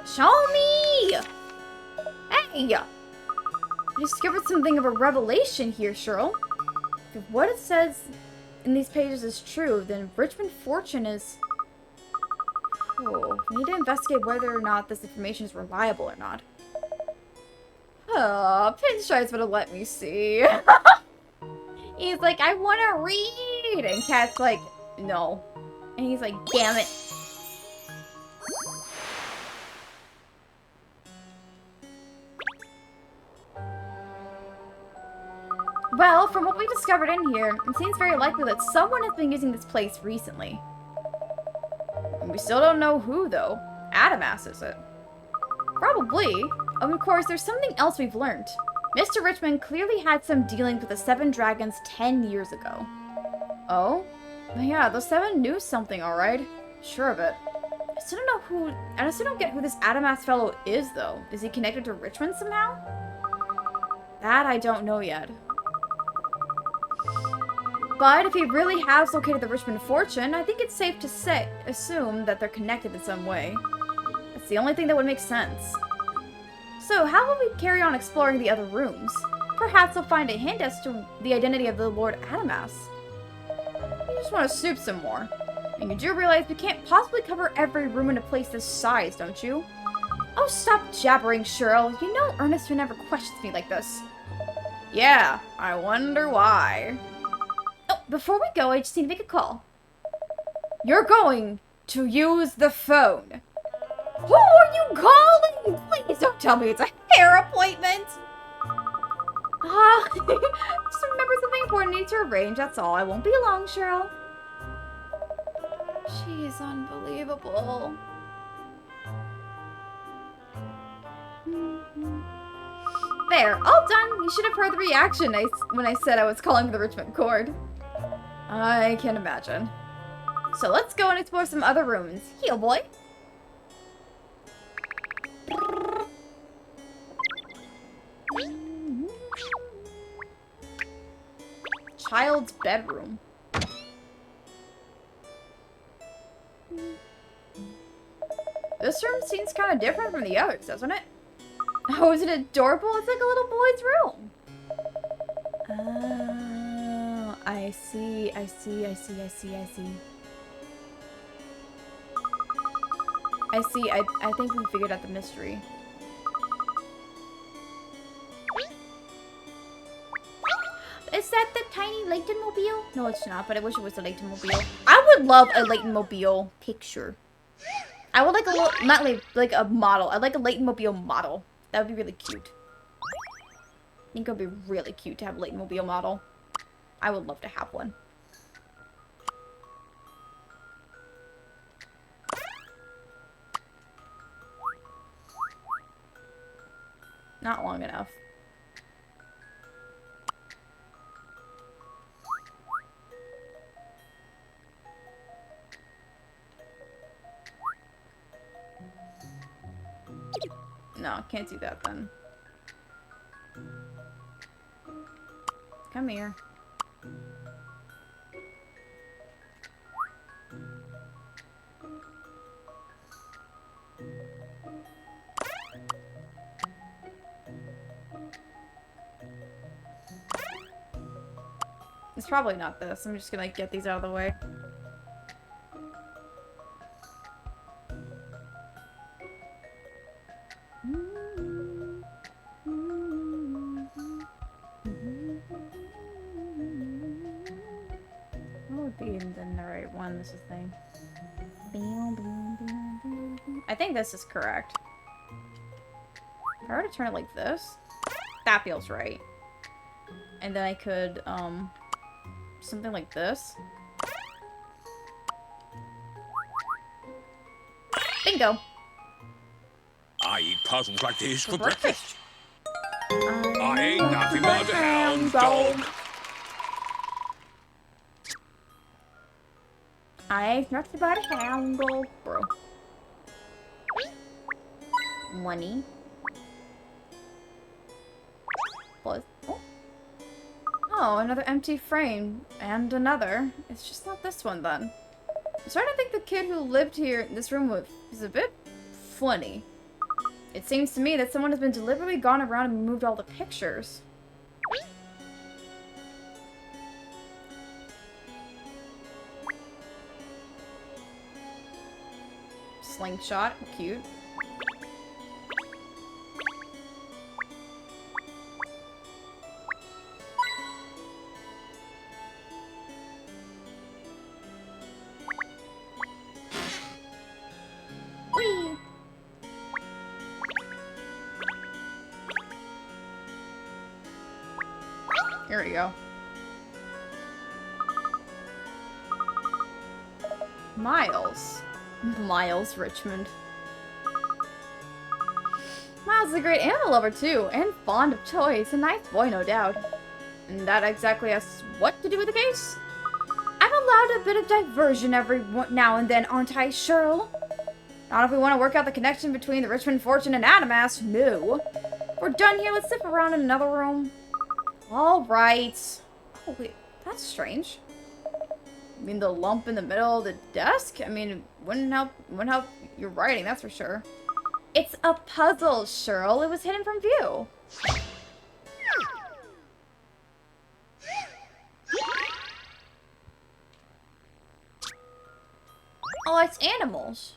Show me! Hey! I discovered something of a revelation here, Cheryl. If what it says in these pages is true, then Richmond Fortune is... Oh, we need to investigate whether or not this information is reliable or not. Oh, Pinstripe's gonna let me see. He's like, I want to read! And Cat's like, no. And he's like, damn it. Well, from what we discovered in here, it seems very likely that someone has been using this place recently. And we still don't know who, though. Adamas, is it? Probably. Of course, there's something else we've learned. Mr. Richmond clearly had some dealings with the Seven Dragons 10 years ago. Oh? Yeah, those seven knew something, alright. Sure of it. I still don't get who this Adamas fellow is, though. Is he connected to Richmond somehow? That I don't know yet. But if he really has located the Richmond Fortune, I think it's safe to assume that they're connected in some way. That's the only thing that would make sense. So, how will we carry on exploring the other rooms? Perhaps we'll find a hint as to the identity of the Lord Adamas. You just want to snoop some more. And you do realize we can't possibly cover every room in a place this size, don't you? Oh, stop jabbering, Cheryl. You know Ernest would never questions me like this. Yeah, I wonder why. Oh, before we go, I just need to make a call. You're going to use the phone. Who are you calling? Please don't tell me it's a hair appointment. Just remember something important I need to arrange, that's all. I won't be long, Cheryl. She's unbelievable. There, all done. You should have heard the reaction when I said I was calling the Richmond Cord. I can imagine. So let's go and explore some other rooms. Heel, boy. Child's bedroom. This room seems kind of different from the others, doesn't it? Oh, is it adorable? It's like a little boy's room. Oh, I see. I think we figured out the mystery. Is that the tiny Layton mobile? No, it's not, but I wish it was a Layton mobile. I would love a Layton mobile picture. I would like a little, not like a model. I'd like a Layton mobile model. That would be really cute. I think it would be really cute to have a Layton mobile model. I would love to have one. Not long enough. No, can't do that then. Come here. It's probably not this. I'm just gonna get these out of the way. What would be then the right one? This is the thing. I think this is correct. If I were to turn it like this, that feels right. And then I could, something like this. Bingo! I eat puzzles like this for breakfast. I ain't nothing but a hound dog. I ain't nothing but a hound dog, bro. Money. Plus, oh, another empty frame. And another. It's just not this one, then. I'm starting to think the kid who lived here in this room is a bit funny. It seems to me that someone has been deliberately gone around and moved all the pictures. Slingshot, cute. Whee! Here we go. Miles. Miles Richmond. Miles is a great animal lover too, and fond of toys. A nice boy, no doubt. And that exactly has what to do with the case? I'm allowed a bit of diversion every now and then, aren't I, Cheryl? Not if we want to work out the connection between the Richmond fortune and Adamas. No. We're done here. Let's zip around in another room. All right. Oh wait, that's strange. I mean, the lump in the middle of the desk? I mean, it wouldn't help your writing, that's for sure. It's a puzzle, Cheryl. It was hidden from view. Oh, it's animals.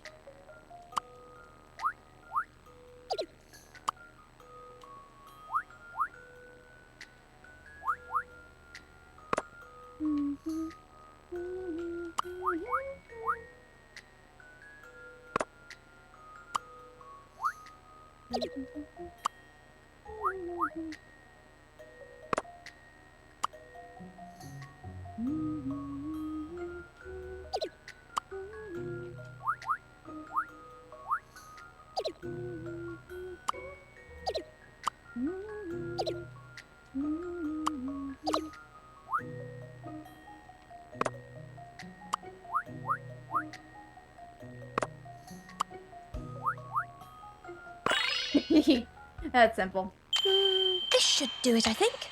That's simple. This should do it, I think.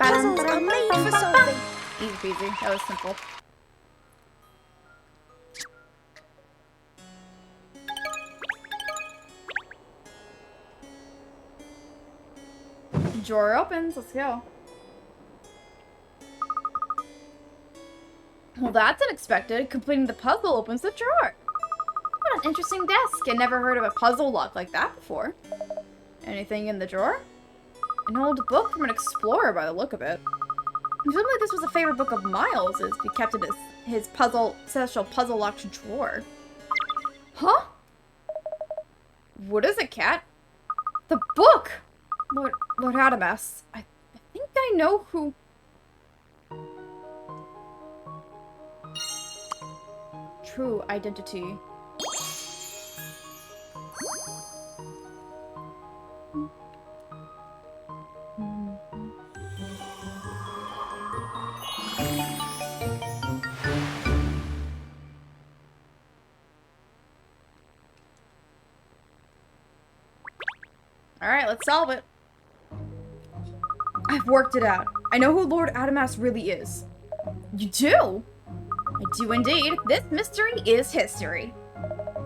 Puzzles are made for solving. Easy peasy. That was simple. Drawer opens. Let's go. Well, that's unexpected. Completing the puzzle opens the drawer. What an interesting desk. I never heard of a puzzle lock like that before. Anything in the drawer? An old book from an explorer by the look of it. Presumably this was a favorite book of Miles, as he kept it in his special puzzle locked drawer. Huh? What is it, Cat? The book! Lord Adamas. I think I know who... True identity. Alright, let's solve it. I've worked it out. I know who Lord Adamas really is. You do? I do indeed. This mystery is history.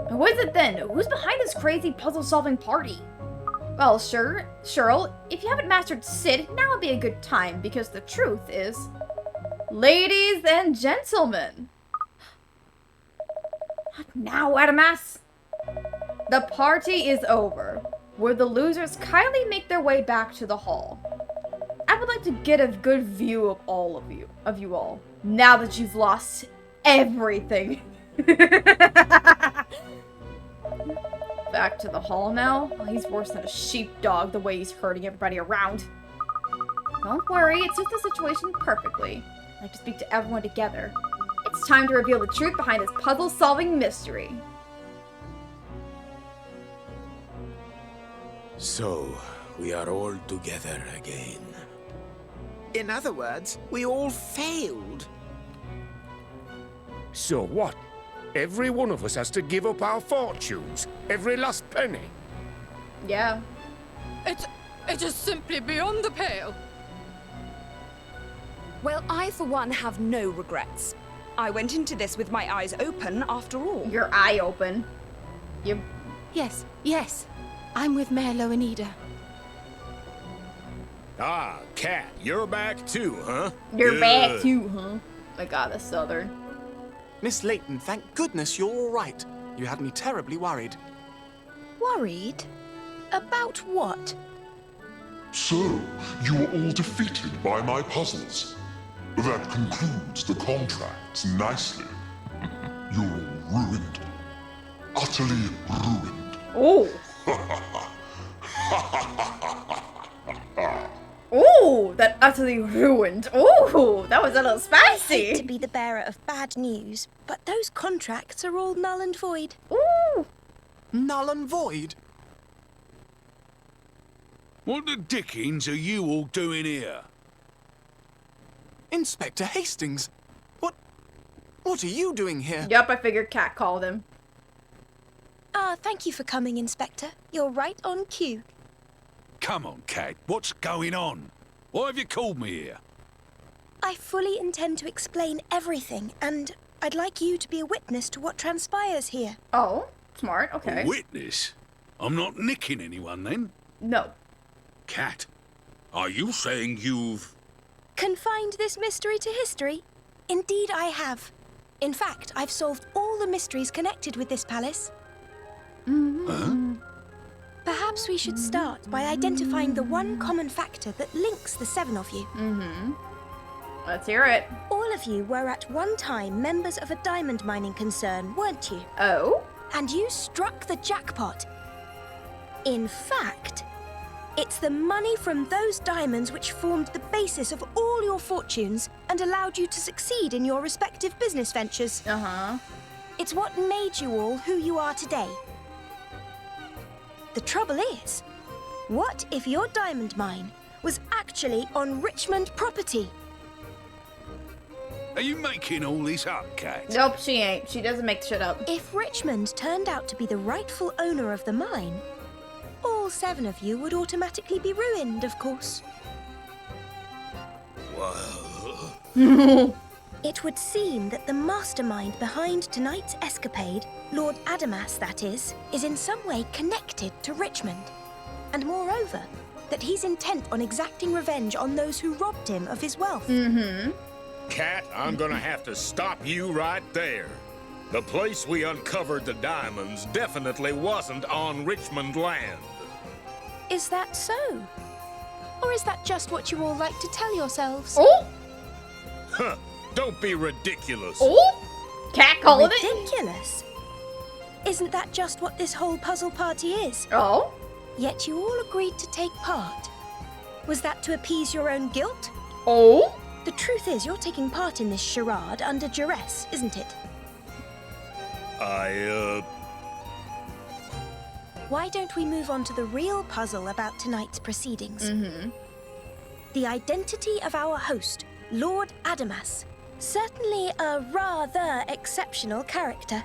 Who is it then? Who's behind this crazy puzzle-solving party? Well, Cheryl, if you haven't mastered Sid, now would be a good time, because the truth is... Ladies and gentlemen. Now, Adamas. The party is over. Will the losers kindly make their way back to the hall? I would like to get a good view of all of you all, now that you've lost everything. Back to the hall now? Oh, he's worse than a sheepdog the way he's hurting everybody around. Don't worry, it suits the situation perfectly. I'd like to speak to everyone together. It's time to reveal the truth behind this puzzle-solving mystery. So, we are all together again. In other words, we all failed. So what? Every one of us has to give up our fortunes? Every last penny? Yeah. It is simply beyond the pale. Well, I for one have no regrets. I went into this with my eyes open after all. Your eye open. You... Yes, yes. I'm with Mayor Loanida. Ah, Kat, you're back too, huh? You're back too, huh? My god, that's southern. Miss Layton, thank goodness you're all right. You had me terribly worried. Worried? About what? So, you were all defeated by my puzzles. That concludes the contracts nicely. You're all ruined. Utterly ruined. Oh. Ooh, that utterly ruined. Ooh, that was a little I hate spicy. to be the bearer of bad news, but those contracts are all null and void. Ooh. Null and void? What the dickens are you all doing here? Inspector Hastings, what are you doing here? Yup, I figured Cat called him. Thank you for coming, Inspector. You're right on cue. Come on, Kat, what's going on? Why have you called me here? I fully intend to explain everything, and I'd like you to be a witness to what transpires here. Oh, smart, okay. A witness? I'm not nicking anyone then? No. Kat, are you saying you've... Confined this mystery to history? Indeed I have. In fact, I've solved all the mysteries connected with this palace. Huh? Perhaps we should start by identifying the one common factor that links the seven of you. Let's hear it. All of you were at one time members of a diamond mining concern, weren't you? Oh? And you struck the jackpot. In fact, it's the money from those diamonds which formed the basis of all your fortunes and allowed you to succeed in your respective business ventures. It's what made you all who you are today. The trouble is, what if your diamond mine was actually on Richmond property? Are you making all this up, Kat? Nope, she ain't. She doesn't make shit up. If Richmond turned out to be the rightful owner of the mine, all seven of you would automatically be ruined, of course. Well... It would seem that the mastermind behind tonight's escapade, Lord Adamas that is in some way connected to Richmond. And moreover, that he's intent on exacting revenge on those who robbed him of his wealth. Kat, I'm gonna have to stop you right there. The place we uncovered the diamonds definitely wasn't on Richmond land. Is that so? Or is that just what you all like to tell yourselves? Oh! Huh. Don't be ridiculous. Oh! Cat called it? Ridiculous? Isn't that just what this whole puzzle party is? Oh? Yet you all agreed to take part. Was that to appease your own guilt? Oh? The truth is, you're taking part in this charade under duress, isn't it? Why don't we move on to the real puzzle about tonight's proceedings? The identity of our host, Lord Adamas. Certainly a rather exceptional character.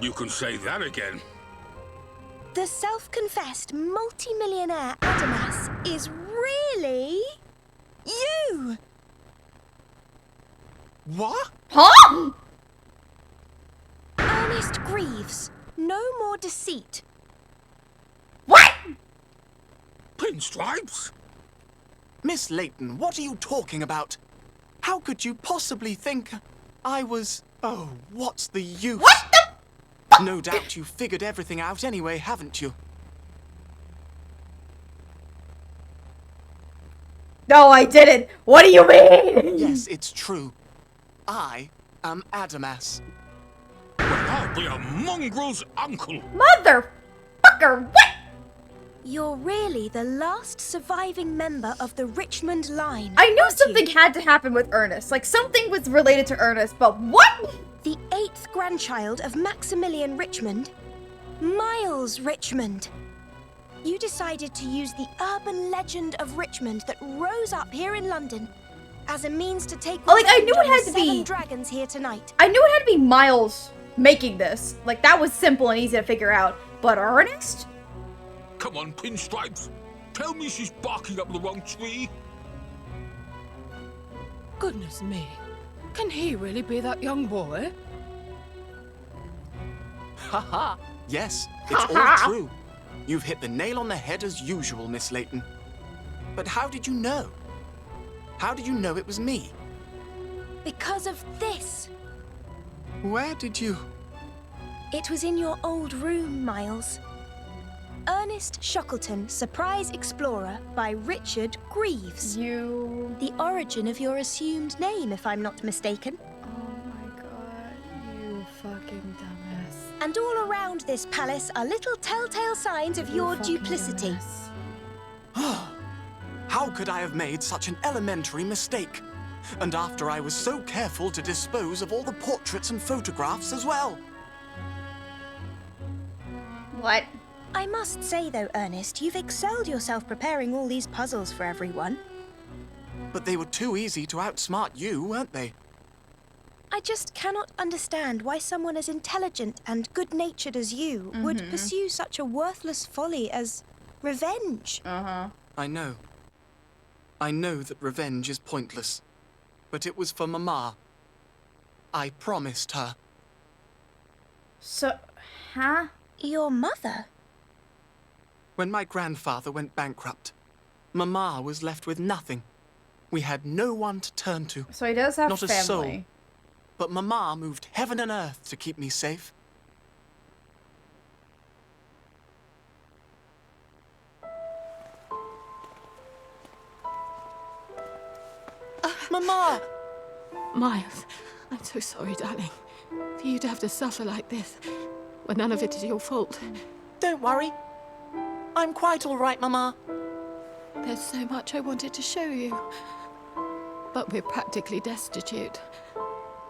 You can say that again. The self-confessed multi-millionaire Adamas is really... you! What? Huh? Ernest Greaves. No more deceit. What? Pinstripes? Miss Layton, what are you talking about? How could you possibly think I was... Oh, what's the use? What the fuck? No doubt you figured everything out anyway, haven't you? No, I didn't. What do you mean? Yes, it's true. I am Adamas. Well, I'll be a mongrel's uncle. Motherfucker, what? You're really the last surviving member of the Richmond line. I knew aren't something you? had to happen with Ernest. Like, something was related to Ernest, but what? The 8th grandchild of Maximilian Richmond, Miles Richmond. You decided to use the urban legend of Richmond that rose up here in London as a means to take Oh, like, I revenge knew it on had the to be- 7 dragons here tonight. I knew it had to be Miles making this. Like, that was simple and easy to figure out. But Ernest? Come on, Pinstripes. Tell me she's barking up the wrong tree. Goodness me. Can he really be that young boy? Haha. Yes, it's all true. You've hit the nail on the head as usual, Miss Layton. But how did you know? How did you know it was me? Because of this. Where did you... It was in your old room, Miles. Ernest Shackleton, Surprise Explorer by Richard Greaves. You... The origin of your assumed name, if I'm not mistaken. Oh my god, you fucking dumbass. And all around this palace are little telltale signs of your fucking duplicity. dumbass. How could I have made such an elementary mistake? And after I was so careful to dispose of all the portraits and photographs as well. What? I must say, though, Ernest, you've excelled yourself preparing all these puzzles for everyone. But they were too easy to outsmart you, weren't they? I just cannot understand why someone as intelligent and good-natured as you would pursue such a worthless folly as revenge. Uh-huh. I know. I know that revenge is pointless. But it was for Mama. I promised her. So, huh? Your mother? When my grandfather went bankrupt, Mama was left with nothing. We had no one to turn to. So he does have Not family. a soul. But Mama moved heaven and earth to keep me safe. Mama! Miles, I'm so sorry, darling. For you to have to suffer like this, when none of it is your fault. Don't worry. I'm quite all right, Mama. There's so much I wanted to show you. But we're practically destitute.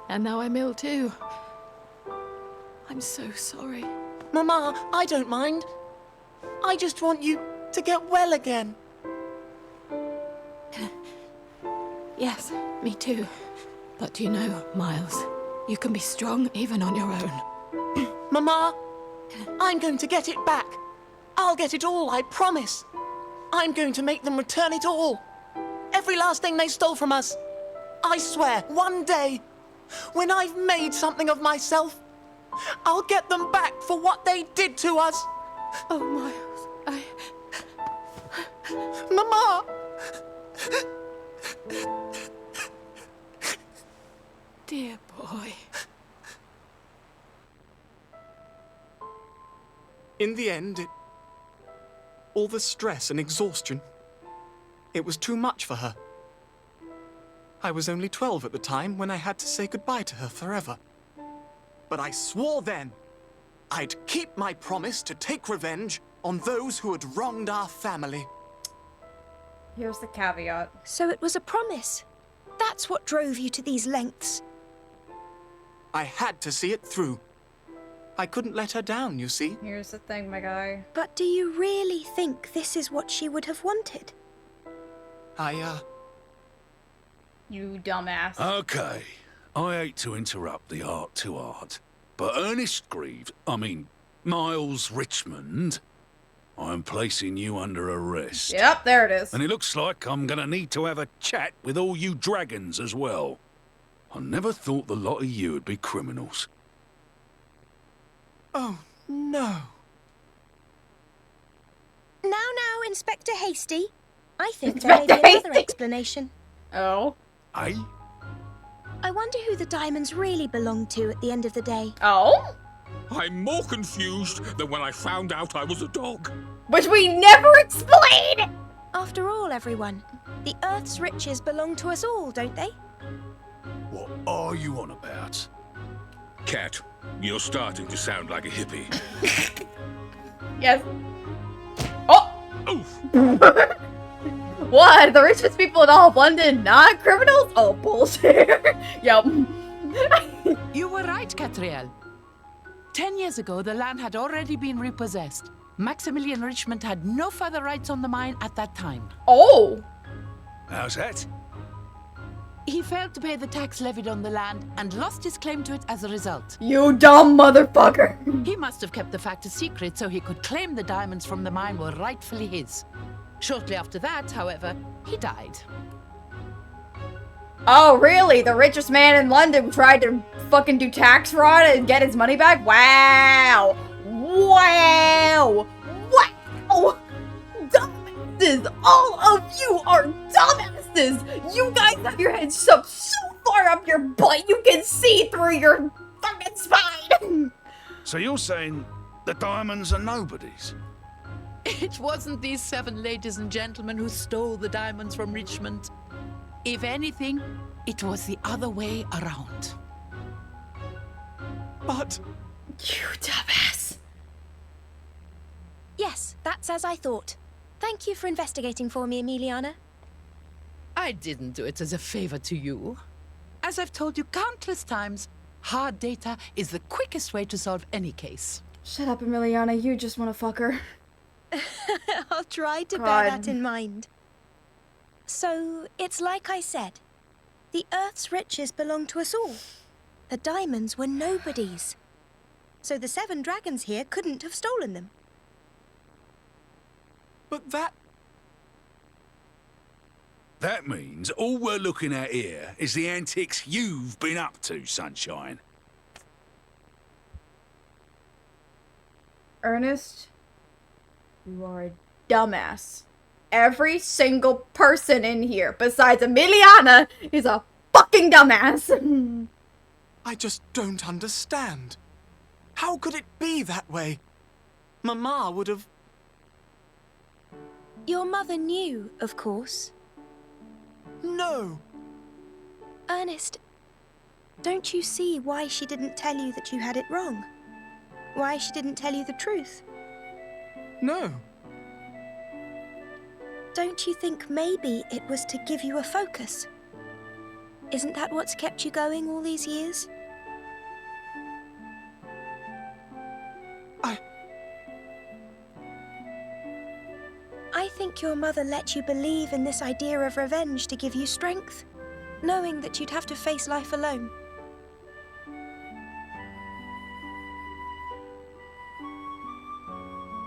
And now I'm ill too. I'm so sorry. Mama, I don't mind. I just want you to get well again. Yes, me too. But you know, Miles, you can be strong even on your own. Mama, I'm going to get it back. I'll get it all, I promise. I'm going to make them return it all. Every last thing they stole from us. I swear, one day, when I've made something of myself, I'll get them back for what they did to us. Oh, Miles, Mama! Dear boy. In the end, all the stress and exhaustion, it was too much for her. I was only 12 at the time when I had to say goodbye to her forever. But I swore then I'd keep my promise to take revenge on those who had wronged our family. Here's the caveat. So it was a promise. That's what drove you to these lengths. I had to see it through. I couldn't let her down, you see. Here's the thing, my guy. But do you really think this is what she would have wanted? You dumbass. Okay. I hate to interrupt the art to art, but Ernest Miles Richmond, I'm placing you under arrest. Yep, there it is. And it looks like I'm gonna need to have a chat with all you dragons as well. I never thought the lot of you would be criminals. Oh, no. Now, Inspector Hasty. I think there may be Inspector another Hasty. explanation. Oh. Eh? I wonder who the diamonds really belong to at the end of the day. Oh? I'm more confused than when I found out I was a dog. Which we never explained! After all, everyone, the Earth's riches belong to us all, don't they? What are you on about? Cat, you're starting to sound like a hippie. Yes. Oh! Oof. What? The richest people in all of London, not criminals? Oh, bullshit. Yep. You were right, Katrielle. 10 years ago, the land had already been repossessed. Maximilian Richmond had no further rights on the mine at that time. Oh! How's that? He failed to pay the tax levied on the land and lost his claim to it as a result. You dumb motherfucker! He must have kept the fact a secret so he could claim the diamonds from the mine were rightfully his. Shortly after that, however, he died. Oh, really? The richest man in London tried to fucking do tax fraud and get his money back? Wow! Wow! Wow! Dumbasses! All of you are dumbasses! You guys have your heads shoved so far up your butt you can see through your fucking spine! So you're saying the diamonds are nobodies? It wasn't these 7 ladies and gentlemen who stole the diamonds from Richmond. If anything, it was the other way around. But... You dumbass. Yes, that's as I thought. Thank you for investigating for me, Emiliana. I didn't do it as a favor to you. As I've told you countless times, hard data is the quickest way to solve any case. Shut up, Emiliana. You just want to fuck her. I'll try to God. bear that in mind. So, it's like I said. The Earth's riches belong to us all. The diamonds were nobody's. So the 7 dragons here couldn't have stolen them. But that... That means all we're looking at here is the antics you've been up to, Sunshine. Ernest, you are a dumbass. Every single person in here, besides Emiliana, is a fucking dumbass. I just don't understand. How could it be that way? Mama would have... Your mother knew, of course. No! Ernest, don't you see why she didn't tell you that you had it wrong? Why she didn't tell you the truth? No. Don't you think maybe it was to give you a focus? Isn't that what's kept you going all these years? I think your mother let you believe in this idea of revenge to give you strength, knowing that you'd have to face life alone.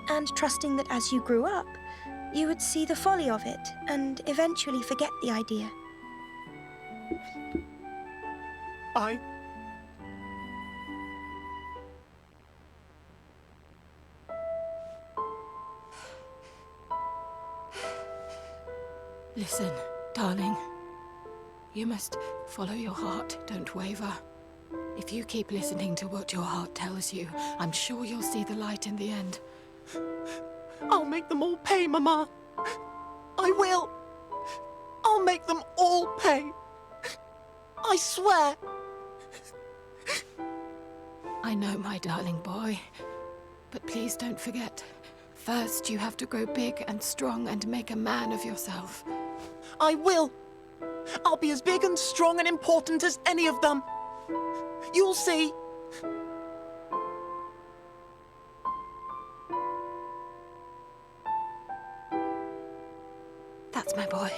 And trusting that as you grew up, you would see the folly of it and eventually forget the idea. Listen, darling. You must follow your heart. Don't waver. If you keep listening to what your heart tells you, I'm sure you'll see the light in the end. I'll make them all pay, Mama. I will. I'll make them all pay. I swear. I know, my darling boy. But please don't forget. First, you have to grow big and strong and make a man of yourself. I will. I'll be as big and strong and important as any of them. You'll see. That's my boy.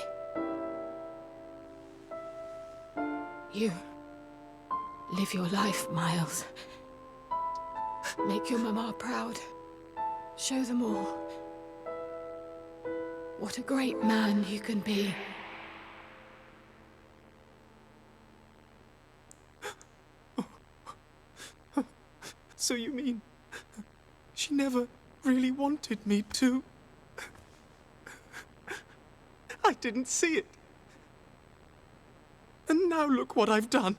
You live your life, Miles. Make your mama proud. Show them all what a great man you can be. So you mean she never really wanted me to? I didn't see it. And now look what I've done.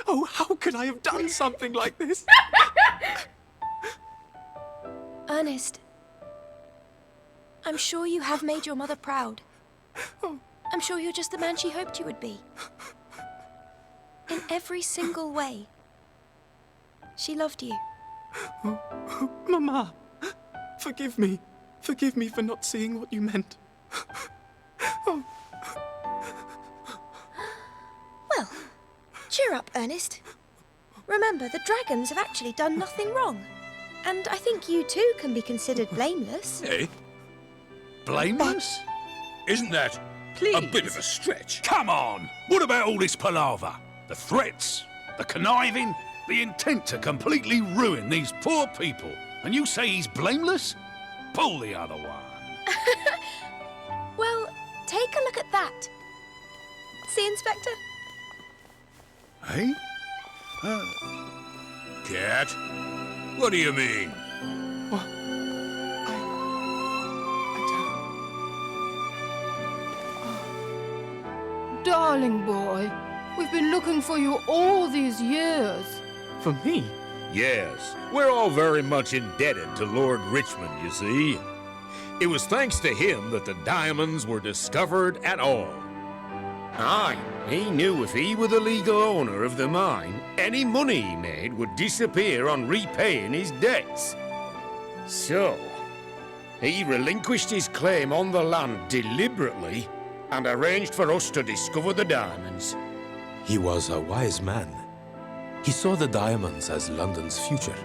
Oh, how could I have done something like this? Ernest, I'm sure you have made your mother proud. I'm sure you're just the man she hoped you would be. In every single way. She loved you. Mama, forgive me. Forgive me for not seeing what you meant. Well, cheer up, Ernest. Remember, the dragons have actually done nothing wrong. And I think you too can be considered blameless. Eh? Blameless? Isn't that a bit of a stretch? Come on! What about all this palaver? The threats, the conniving, the intent to completely ruin these poor people. And you say he's blameless? Pull the other one. Well, take a look at that. See, Inspector? Hey? Cat? What do you mean? What? Darling boy, we've been looking for you all these years. For me? Yes, we're all very much indebted to Lord Richmond, you see. It was thanks to him that the diamonds were discovered at all. Aye, he knew if he were the legal owner of the mine, any money he made would disappear on repaying his debts. So, he relinquished his claim on the land deliberately and arranged for us to discover the diamonds. He was a wise man. He saw the diamonds as London's future.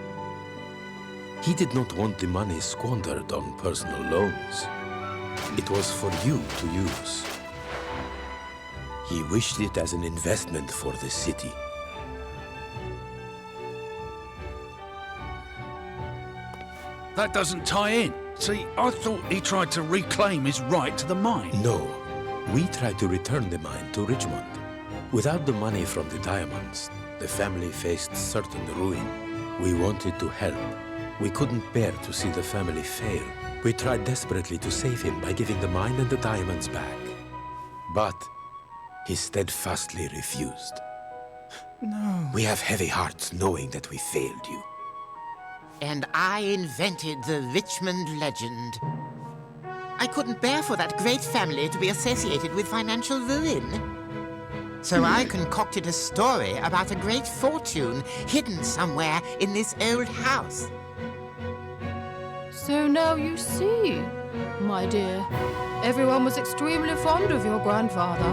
He did not want the money squandered on personal loans. It was for you to use. He wished it as an investment for the city. That doesn't tie in. See, I thought he tried to reclaim his right to the mine. No, we tried to return the mine to Richmond. Without the money from the diamonds, the family faced certain ruin. We wanted to help. We couldn't bear to see the family fail. We tried desperately to save him by giving the mine and the diamonds back. But he steadfastly refused. No. We have heavy hearts knowing that we failed you. And I invented the Richmond legend. I couldn't bear for that great family to be associated with financial ruin. So I concocted a story about a great fortune hidden somewhere in this old house. So now you see, my dear, everyone was extremely fond of your grandfather.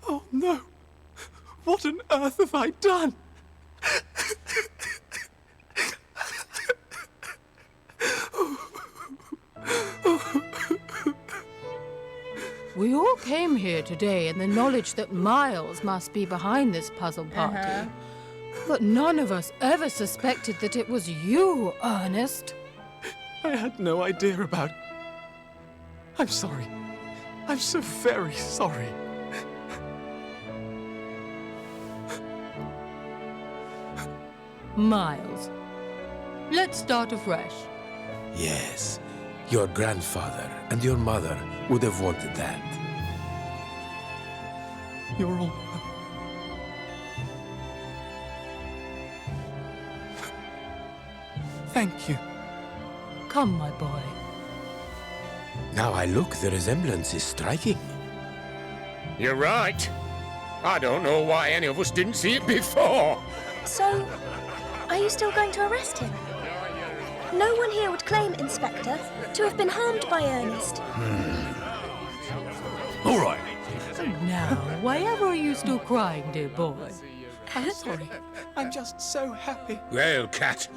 Oh no! What on earth have I done? We all came here today in the knowledge that Miles must be behind this puzzle party. But none of us ever suspected that it was you, Ernest. I had no idea about it. I'm sorry. I'm so very sorry. Miles, let's start afresh. Yes, your grandfather and your mother would have wanted that. You're all... Thank you. Come, my boy. Now I look, the resemblance is striking. You're right. I don't know why any of us didn't see it before. So, are you still going to arrest him? No one here would claim, Inspector, to have been harmed by Ernest. All right. Now, why ever are you still crying, dear boy? I'm sorry. I'm just so happy. Well, Cat,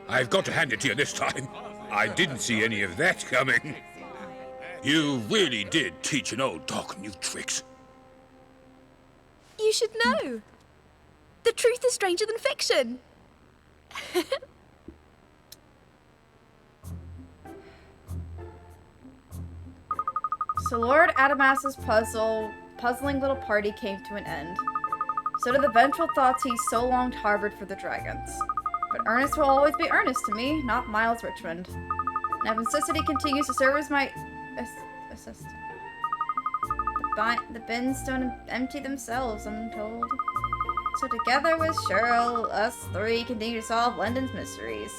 I've got to hand it to you this time. I didn't see any of that coming. You really did teach an old dog new tricks. You should know. The truth is stranger than fiction. So Lord Adamas's puzzling little party came to an end. So did the vengeful thoughts he so long harbored for the dragons. But Ernest will always be Ernest to me, not Miles Richmond. And if necessity continues to serve as my assistant. The bins don't empty themselves, I'm told. So together with Cheryl, us three continue to solve London's mysteries.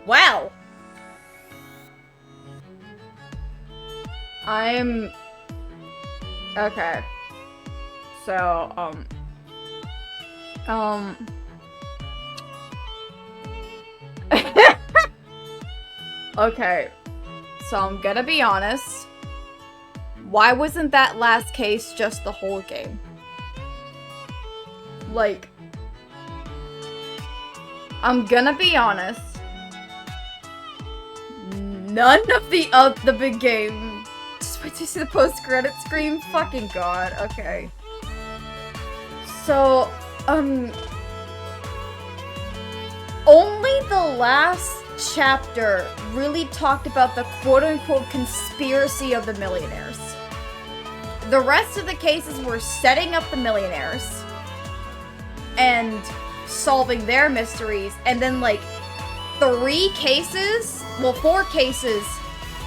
Wow! I'm... Okay. So, okay. So I'm gonna be honest. Why wasn't that last case just the whole game? Like, I'm gonna be honest. None of the big game. Just wait to see the post-credit screen. Fucking god. Okay. So, only the last chapter really talked about the quote-unquote conspiracy of the millionaires. The rest of the cases were setting up the millionaires and solving their mysteries, and then like 4 cases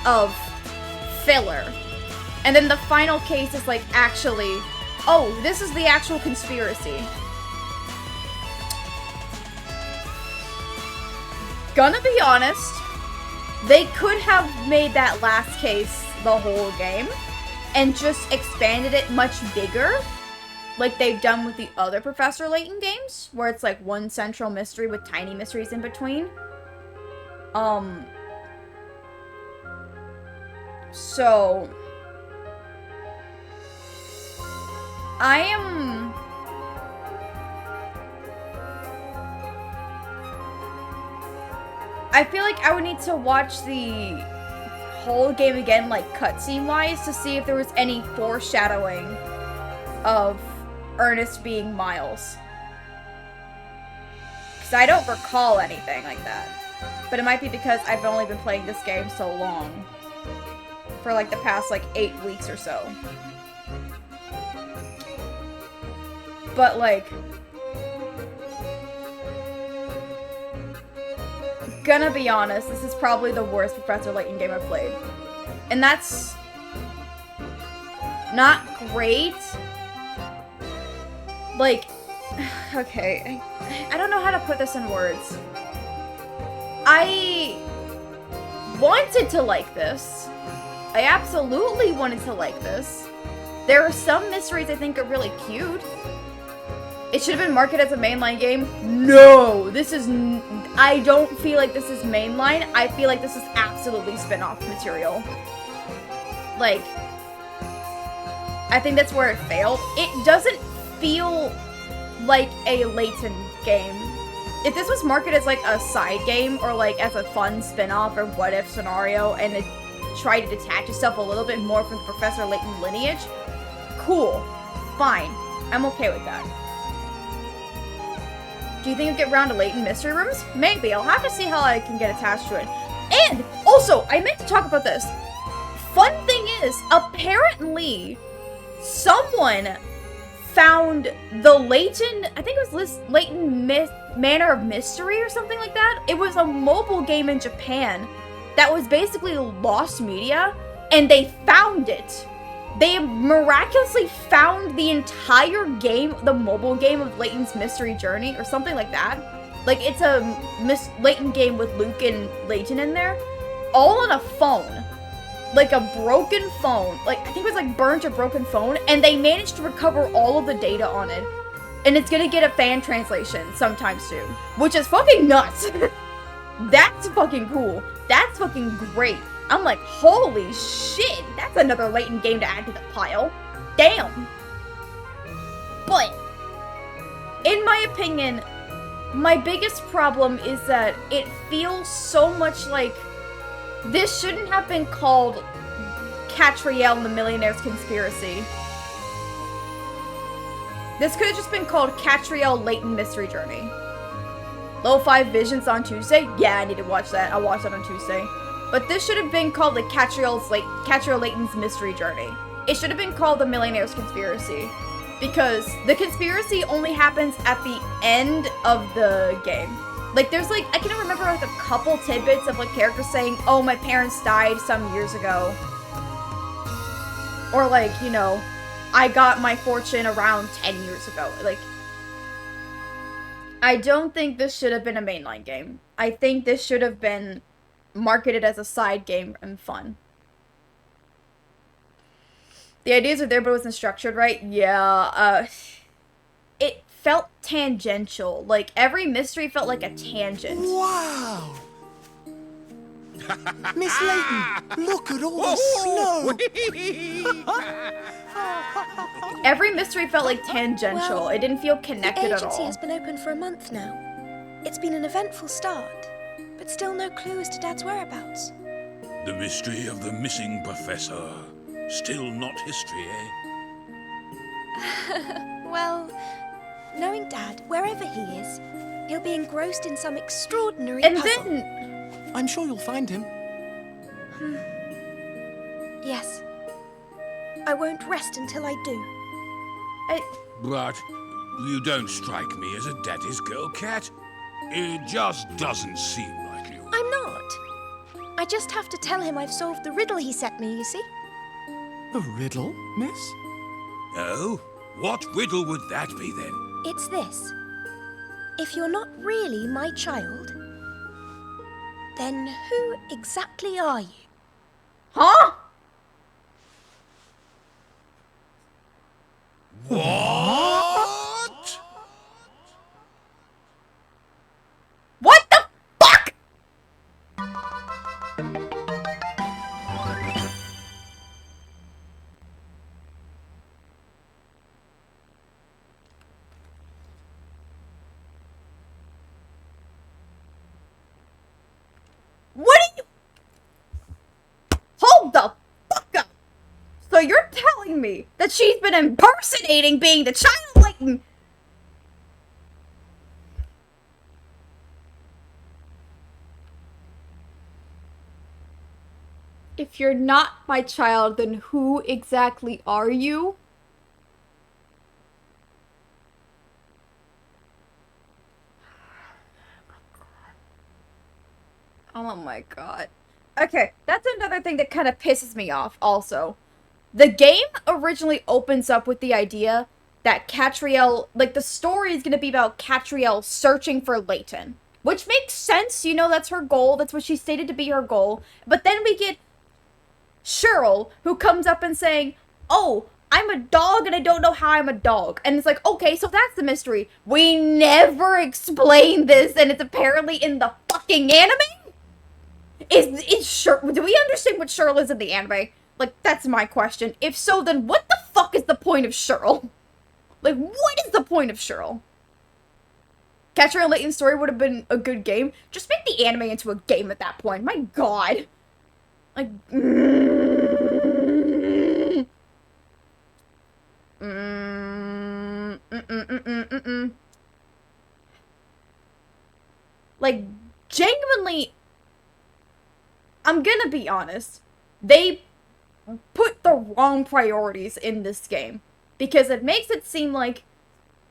of filler. And then the final case is like, actually, oh, this is the actual conspiracy. Gonna be honest, they could have made that last case the whole game and just expanded it much bigger, like they've done with the other Professor Layton games, where it's like one central mystery with tiny mysteries in between. So I feel like I would need to watch the whole game again, like cutscene-wise, to see if there was any foreshadowing of Ernest being Miles. Because I don't recall anything like that. But it might be because I've only been playing this game so long. For like the past like 8 weeks or so. But like, gonna be honest, this is probably the worst Professor Layton game I've played. And that's not great. Like, okay, I don't know how to put this in words. I wanted to like this. I absolutely wanted to like this. There are some mysteries I think are really cute. It should have been marketed as a mainline game. No, this is... I don't feel like this is mainline. I feel like this is absolutely spin-off material. Like, I think that's where it failed. It doesn't feel like a Layton game. If this was marketed as like a side game or like as a fun spin-off or what-if scenario and it tried to detach itself a little bit more from the Professor Layton lineage, cool. Fine. I'm okay with that. Do you think you'll get around to Layton mystery rooms? Maybe. I'll have to see how I can get attached to it. And also, I meant to talk about this. Fun thing is, apparently, someone found the Layton, I think it was Layton Manor of Mystery or something like that. It was a mobile game in Japan that was basically lost media, and they found it. They miraculously found the entire game, the mobile game of Layton's Mystery Journey, or something like that. Like, it's a Layton game with Luke and Layton in there, all on a phone. Like, a broken phone. Like, I think it was, like, burnt or broken phone, and they managed to recover all of the data on it. And it's gonna get a fan translation sometime soon, which is fucking nuts. That's fucking cool. That's fucking great. I'm like, holy shit, that's another Layton game to add to the pile. Damn. But, in my opinion, my biggest problem is that it feels so much like this shouldn't have been called Katrielle and the Millionaire's Conspiracy. This could have just been called Katrielle Layton Mystery Journey. Low 5 Visions on Tuesday? Yeah, I need to watch that. I'll watch that on Tuesday. But this should have been called like Katrielle Layton's Mystery Journey. It should have been called The Millionaire's Conspiracy. because the conspiracy only happens at the end of the game. Like, there's like, I can remember like a couple tidbits of like characters saying, oh, my parents died some years ago. Or like, you know, I got my fortune around 10 years ago. Like, I don't think this should have been a mainline game. I think this should have been marketed as a side game and fun. The ideas are there, but it wasn't structured right. Yeah, it felt tangential. Like, every mystery felt like a tangent. Wow! Miss Layton, look at all the snow! Every mystery felt like tangential. Well, it didn't feel connected the at agency all. has been open for a month now. It's been an eventful start, but still no clue as to Dad's whereabouts. The mystery of the missing professor. Still not history, eh? Well, knowing Dad, wherever he is, he'll be engrossed in some extraordinary And puzzle. then... I'm sure you'll find him. Yes. I won't rest until I do. But you don't strike me as a daddy's girl, Cat. It just doesn't seem like you. I'm not. I just have to tell him I've solved the riddle he set me, you see? A riddle, miss? Oh? What riddle would that be, then? It's this. If you're not really my child, then who exactly are you? Huh? What? What the fuck? What are you... Hold the fuck up. So you're telling me that she's been impersonating being the child Layton? If you're not my child, then who exactly are you? Oh my god. Okay, that's another thing that kind of pisses me off also. The game originally opens up with the idea that Katrielle, like, the story is going to be about Katrielle searching for Layton. Which makes sense, you know, that's her goal, that's what she stated to be her goal. But then we get Cheryl, who comes up and saying, oh, I'm a dog and I don't know how I'm a dog. And it's like, okay, so that's the mystery. We never explain this, and it's apparently in the fucking anime? Do we understand what Cheryl is in the anime? Like, that's my question. If so, then what the fuck is the point of Cheryl? Like, what is the point of Cheryl? Katrielle and Layton's story would have been a good game. Just make the anime into a game at that point. My god. Like, Like, genuinely, I'm gonna be honest. They put the wrong priorities in this game. Because it makes it seem like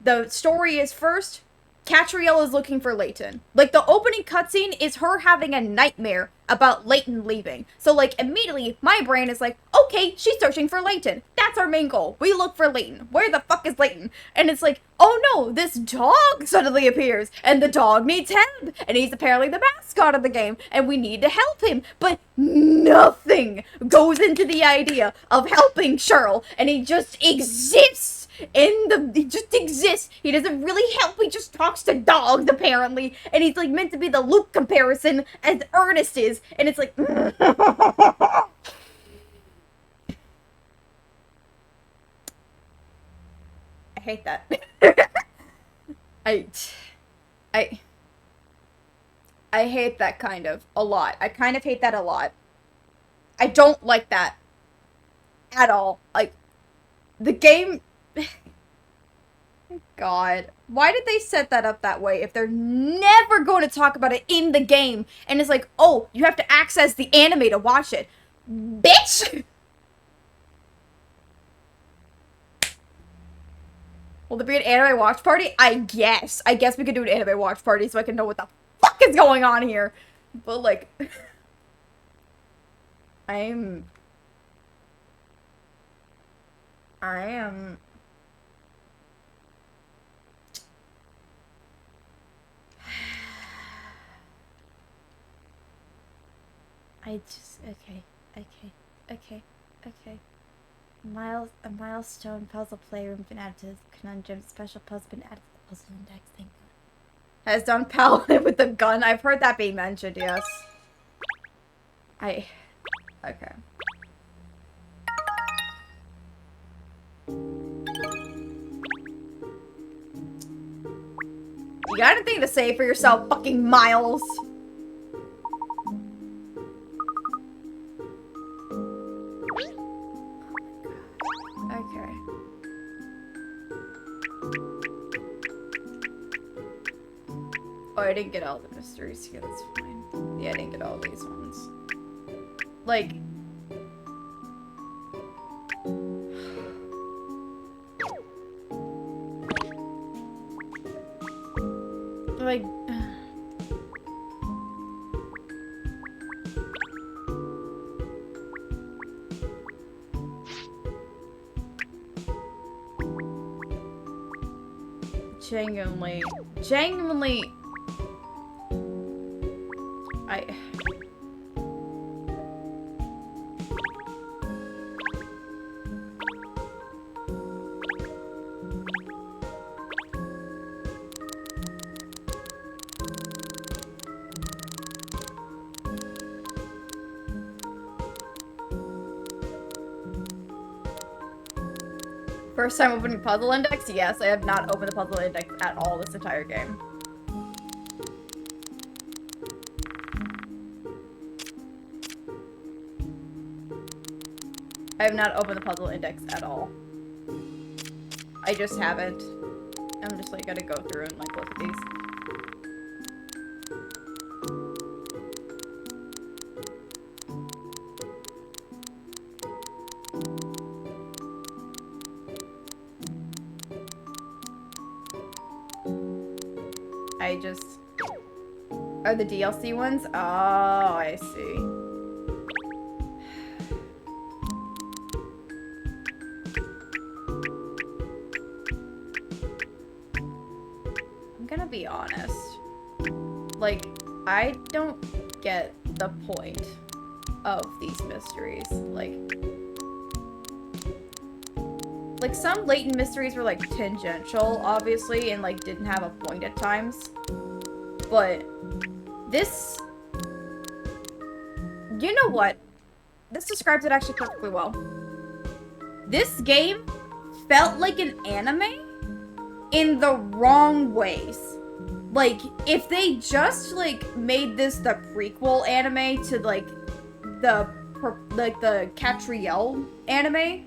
the story is first, Katrielle is looking for Layton. Like, the opening cutscene is her having a nightmare about Layton leaving. So, like, immediately, my brain is like, okay, she's searching for Layton. That's our main goal. We look for Layton. Where the fuck is Layton? And it's like, oh no, this dog suddenly appears. And the dog needs help. And he's apparently the mascot of the game. And we need to help him. But nothing goes into the idea of helping Cheryl. And he just exists. He just exists. He doesn't really help. He just talks to dogs, apparently. And he's, like, meant to be the Luke comparison as Ernest is. And it's like... I hate that. I hate that kind of a lot. I kind of hate that a lot. I don't like that at all. Like, the game... God. Why did they set that up that way if they're never going to talk about it in the game? And it's like, oh, you have to access the anime to watch it. Bitch! Will there be an anime watch party? I guess we could do an anime watch party so I can know what the fuck is going on here. But like, I am. Okay. A milestone puzzle playroom been added to the conundrum. Special puzzle been added to the puzzle index. Thank God. Has done Paladin with the gun. I've heard that being mentioned. Yes. Okay. You got anything to say for yourself, fucking Miles? Okay. Oh, I didn't get all the mysteries here, that's fine. Yeah, I didn't get all these ones. Like... Like... Genuinely, First time opening Puzzle Index? Yes, I have not opened the Puzzle Index at all this entire game. I have not opened the Puzzle Index at all. I just haven't. I'm just like gonna go through and like look at these. Are the DLC ones? Oh, I see. I'm gonna be honest. Like, I don't get the point of these mysteries. Like some Layton mysteries were like tangential, obviously, and like didn't have a point at times. But this, you know what? This describes it actually perfectly well. This game felt like an anime in the wrong ways. Like, if they just like made this the prequel anime to like the Katrielle anime,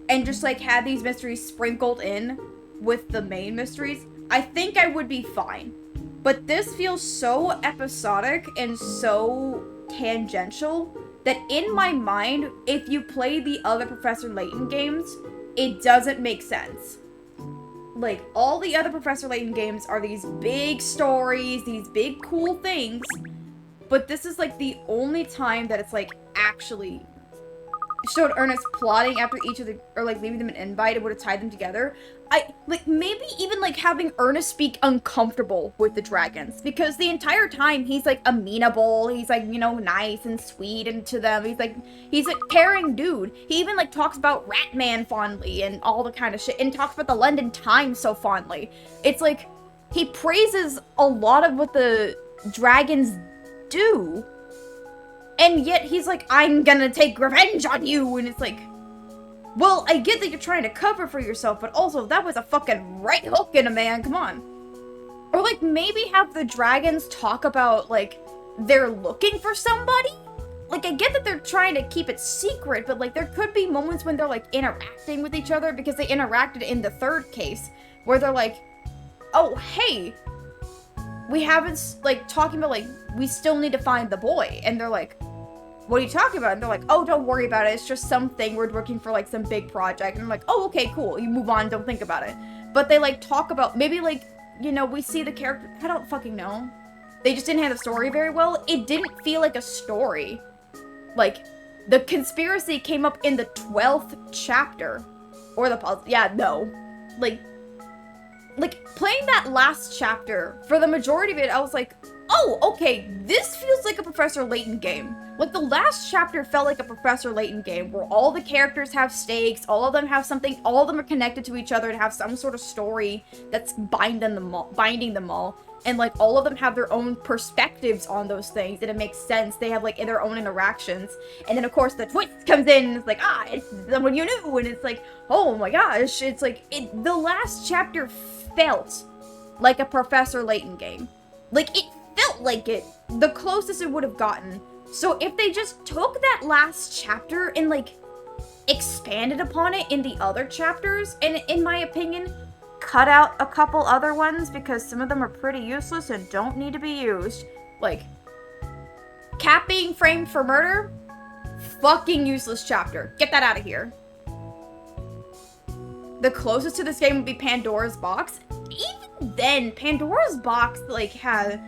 and just like had these mysteries sprinkled in with the main mysteries, I think I would be fine. But this feels so episodic and so tangential that in my mind, if you play the other Professor Layton games, it doesn't make sense. Like, all the other Professor Layton games are these big stories, these big cool things, but this is like the only time that it's like actually showed Ernest plotting after each of the, or like leaving them an invite, it would have tied them together. Like, maybe even like having Ernest speak uncomfortable with the dragons, because the entire time he's like amenable, he's like, you know, nice and sweet and to them, he's a caring dude. He even like talks about Ratman fondly and all the kind of shit, and talks about the London Times so fondly. It's like, he praises a lot of what the dragons do, and yet he's like, I'm gonna take revenge on you, and it's like, well, I get that you're trying to cover for yourself, but also, that was a fucking right hook in a man, come on. Or like, maybe have the dragons talk about, like, they're looking for somebody? Like, I get that they're trying to keep it secret, but like, there could be moments when they're like, interacting with each other, because they interacted in the third case, where they're like, oh, hey, we haven't, like, talking about, like, we still need to find the boy, and they're like, what are you talking about? And they're like, oh, don't worry about it. It's just something. We're working for, like, some big project. And I'm like, oh, okay, cool. You move on. Don't think about it. But they, like, talk about, maybe, like, you know, we see the character. I don't fucking know. They just didn't have the story very well. It didn't feel like a story. Like, the conspiracy came up in the 12th chapter. Or the puzzle. Yeah, no. Like, playing that last chapter, for the majority of it, I was like, oh, okay, this feels like a Professor Layton game. Like, the last chapter felt like a Professor Layton game, where all the characters have stakes, all of them have something, all of them are connected to each other and have some sort of story that's binding them all. And, like, all of them have their own perspectives on those things, and it makes sense. They have, like, their own interactions. And then, of course, the twist comes in, and it's like, it's someone you knew, and it's like, oh my gosh, it's like, the last chapter felt like a Professor Layton game. Like, it felt like it. The closest it would have gotten. So if they just took that last chapter and, like, expanded upon it in the other chapters, and in my opinion, cut out a couple other ones because some of them are pretty useless and don't need to be used. Like, Cat being framed for murder? Fucking useless chapter. Get that out of here. The closest to this game would be Pandora's Box. Even then, Pandora's Box, like, had...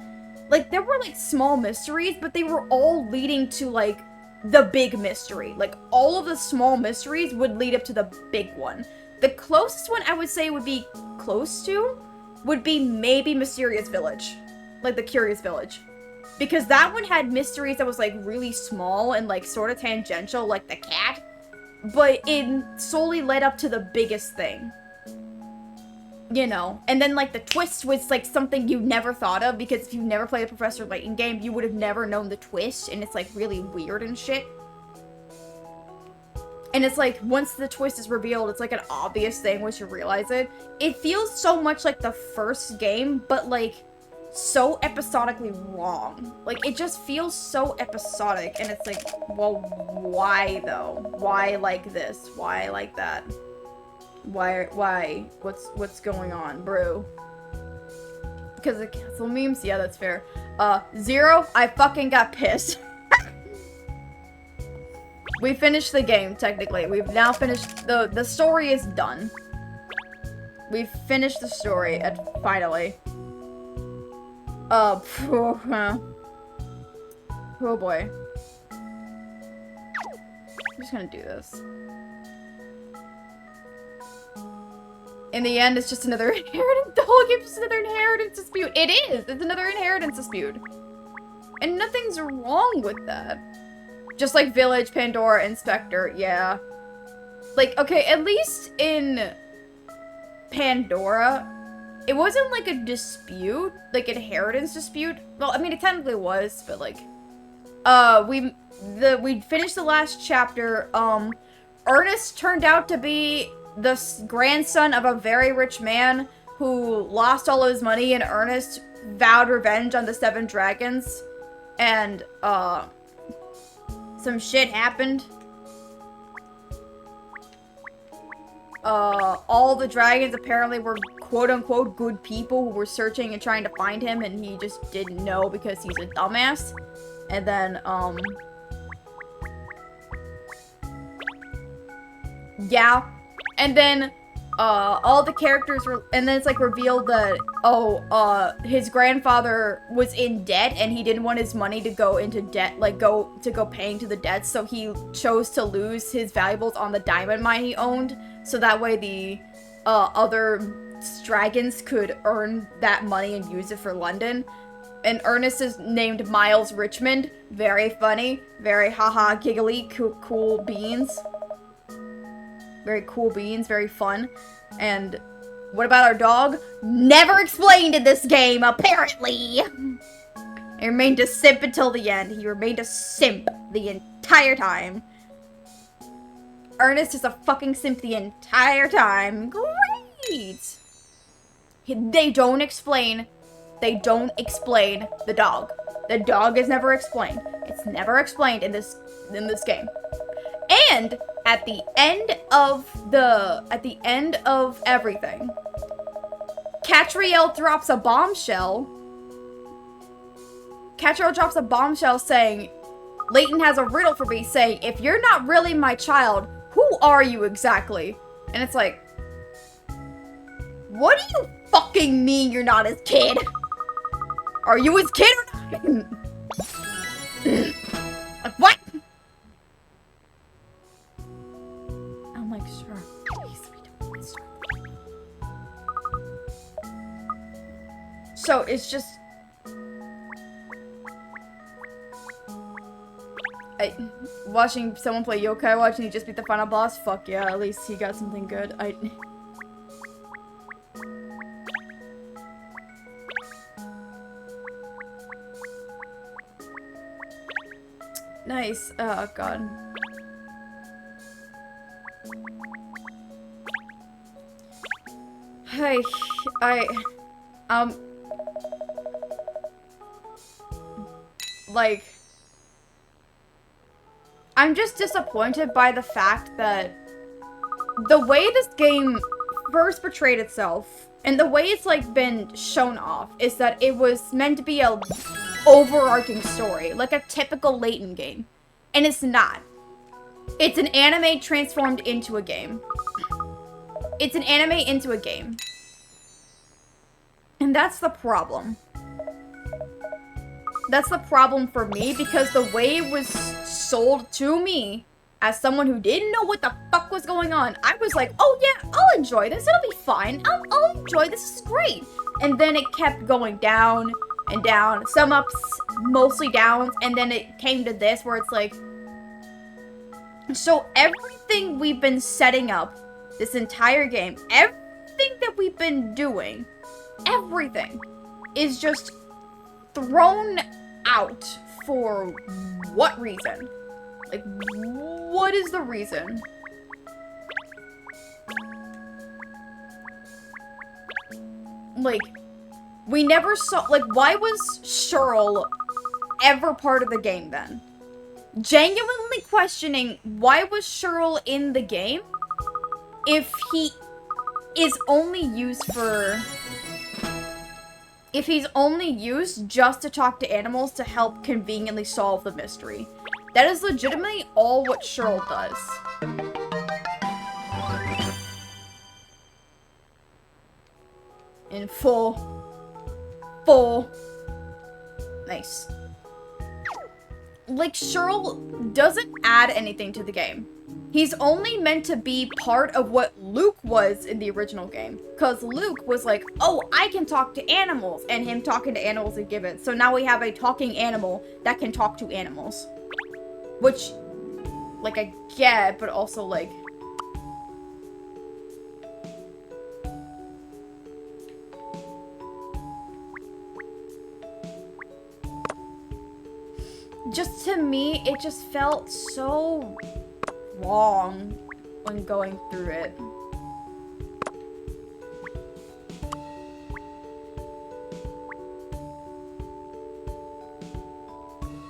Like, there were, like, small mysteries, but they were all leading to, like, the big mystery. Like, all of the small mysteries would lead up to the big one. The closest one I would say would be close to would be maybe Mysterious Village. Like, the Curious Village. Because that one had mysteries that was, like, really small and, like, sort of tangential, like the cat. But it solely led up to the biggest thing. You know, and then, like, the twist was, like, something you never thought of, because if you never played a Professor Layton game, you would have never known the twist, and it's, like, really weird and shit. And it's, like, once the twist is revealed, it's, like, an obvious thing once you realize it. It feels so much like the first game, but, like, so episodically wrong. Like, it just feels so episodic, and it's, like, well, why, though? Why like this? Why like that? Why? What's going on, bro? Because of cancel memes? Yeah, that's fair. Zero, I fucking got pissed. We finished the game, technically. We've now finished, the story is done. We've finished the story, finally. Oh boy. I'm just gonna do this. In the end, it's just another inheritance. The whole game's just another inheritance dispute. It is! It's another inheritance dispute. And nothing's wrong with that. Just like Village, Pandora, Inspector, yeah. Like, okay, at least in Pandora, it wasn't like a dispute, like inheritance dispute. Well, I mean, it technically was, but like, we finished the last chapter. Ernest turned out to be the grandson of a very rich man who lost all his money, and Ernest vowed revenge on the 7 dragons. And, some shit happened. All the dragons apparently were quote-unquote good people who were searching and trying to find him, and he just didn't know because he's a dumbass. And then, yeah. And then, all the characters were, and then it's like revealed that, his grandfather was in debt and he didn't want his money to go into debt, like go paying to the debts, so he chose to lose his valuables on the diamond mine he owned, so that way the, other dragons could earn that money and use it for London. And Ernest is named Miles Richmond. Very funny, very haha giggly, cool beans. Very cool beans, very fun. And what about our dog? Never explained in this game, apparently! He remained a simp until the end. He remained a simp the entire time. Ernest is a fucking simp the entire time. Great! They don't explain the dog. The dog is never explained. It's never explained in this game. And at the end of everything, Katrielle drops a bombshell. Katrielle drops a bombshell saying, Layton has a riddle for me saying, if you're not really my child, who are you exactly? And it's like, what do you fucking mean you're not his kid? Are you his kid or not? Like, what? I'm like, sure. Please, so it's just... watching someone play Yokai Watch and he just beat the final boss? Fuck yeah, at least he got something good. Nice. Oh god. Hey, like, I'm just disappointed by the fact that the way this game first portrayed itself and the way it's like been shown off is that it was meant to be a overarching story, like a typical Layton game, and it's not. It's an anime transformed into a game. It's an anime into a game. And that's the problem. That's the problem for me, because the way it was sold to me, as someone who didn't know what the fuck was going on, I was like, oh yeah, I'll enjoy this, it'll be fine, I'll enjoy this, is great. And then it kept going down and down, some ups, mostly downs, and then it came to this where it's like, so everything we've been setting up this entire game, everything that we've been doing, everything is just thrown out for what reason? Like, what is the reason? Like, we never saw, like, why was Cheryl ever part of the game then? Genuinely questioning, why was Cheryl in the game if he is only used for... if he's only used just to talk to animals to help conveniently solve the mystery. That is legitimately all what Cheryl does. In full. Nice. Like, Cheryl doesn't add anything to the game. He's only meant to be part of what Luke was in the original game. Because Luke was like, oh, I can talk to animals. And him talking to animals is given. So now we have a talking animal that can talk to animals. Which, like, I get, but also, like... just to me, it just felt so wrong when going through it.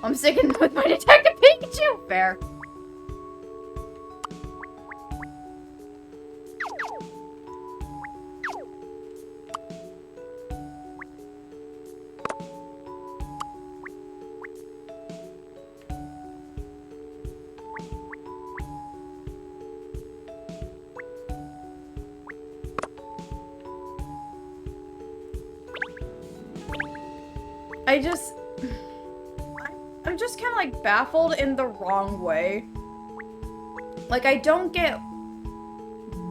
I'm sticking with my Detective Pikachu. Fair. I'm just kind of like baffled in the wrong way. Like, I don't get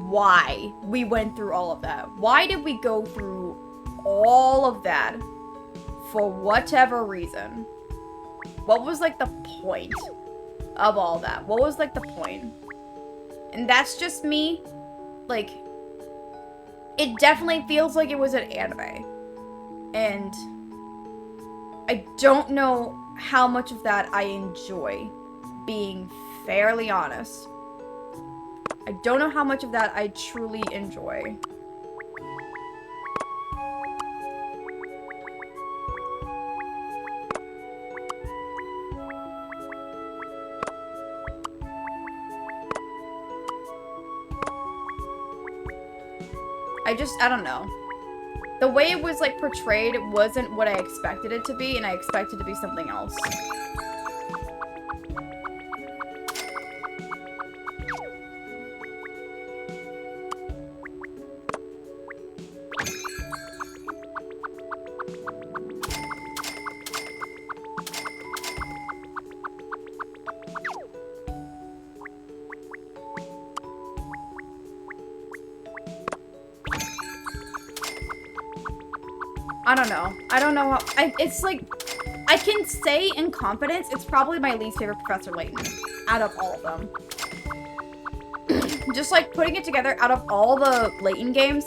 why we went through all of that. Why did we go through all of that for whatever reason? What was like the point of all that? What was like the point? And that's just me. Like, it definitely feels like it was an anime. And I don't know how much of that I enjoy, being fairly honest. I don't know how much of that I truly enjoy. I don't know. The way it was, like, portrayed wasn't what I expected it to be, and I expected it to be something else. I don't know. I don't know how... it's like... I can say in confidence, it's probably my least favorite Professor Layton. Out of all of them. Just like putting it together, out of all the Layton games,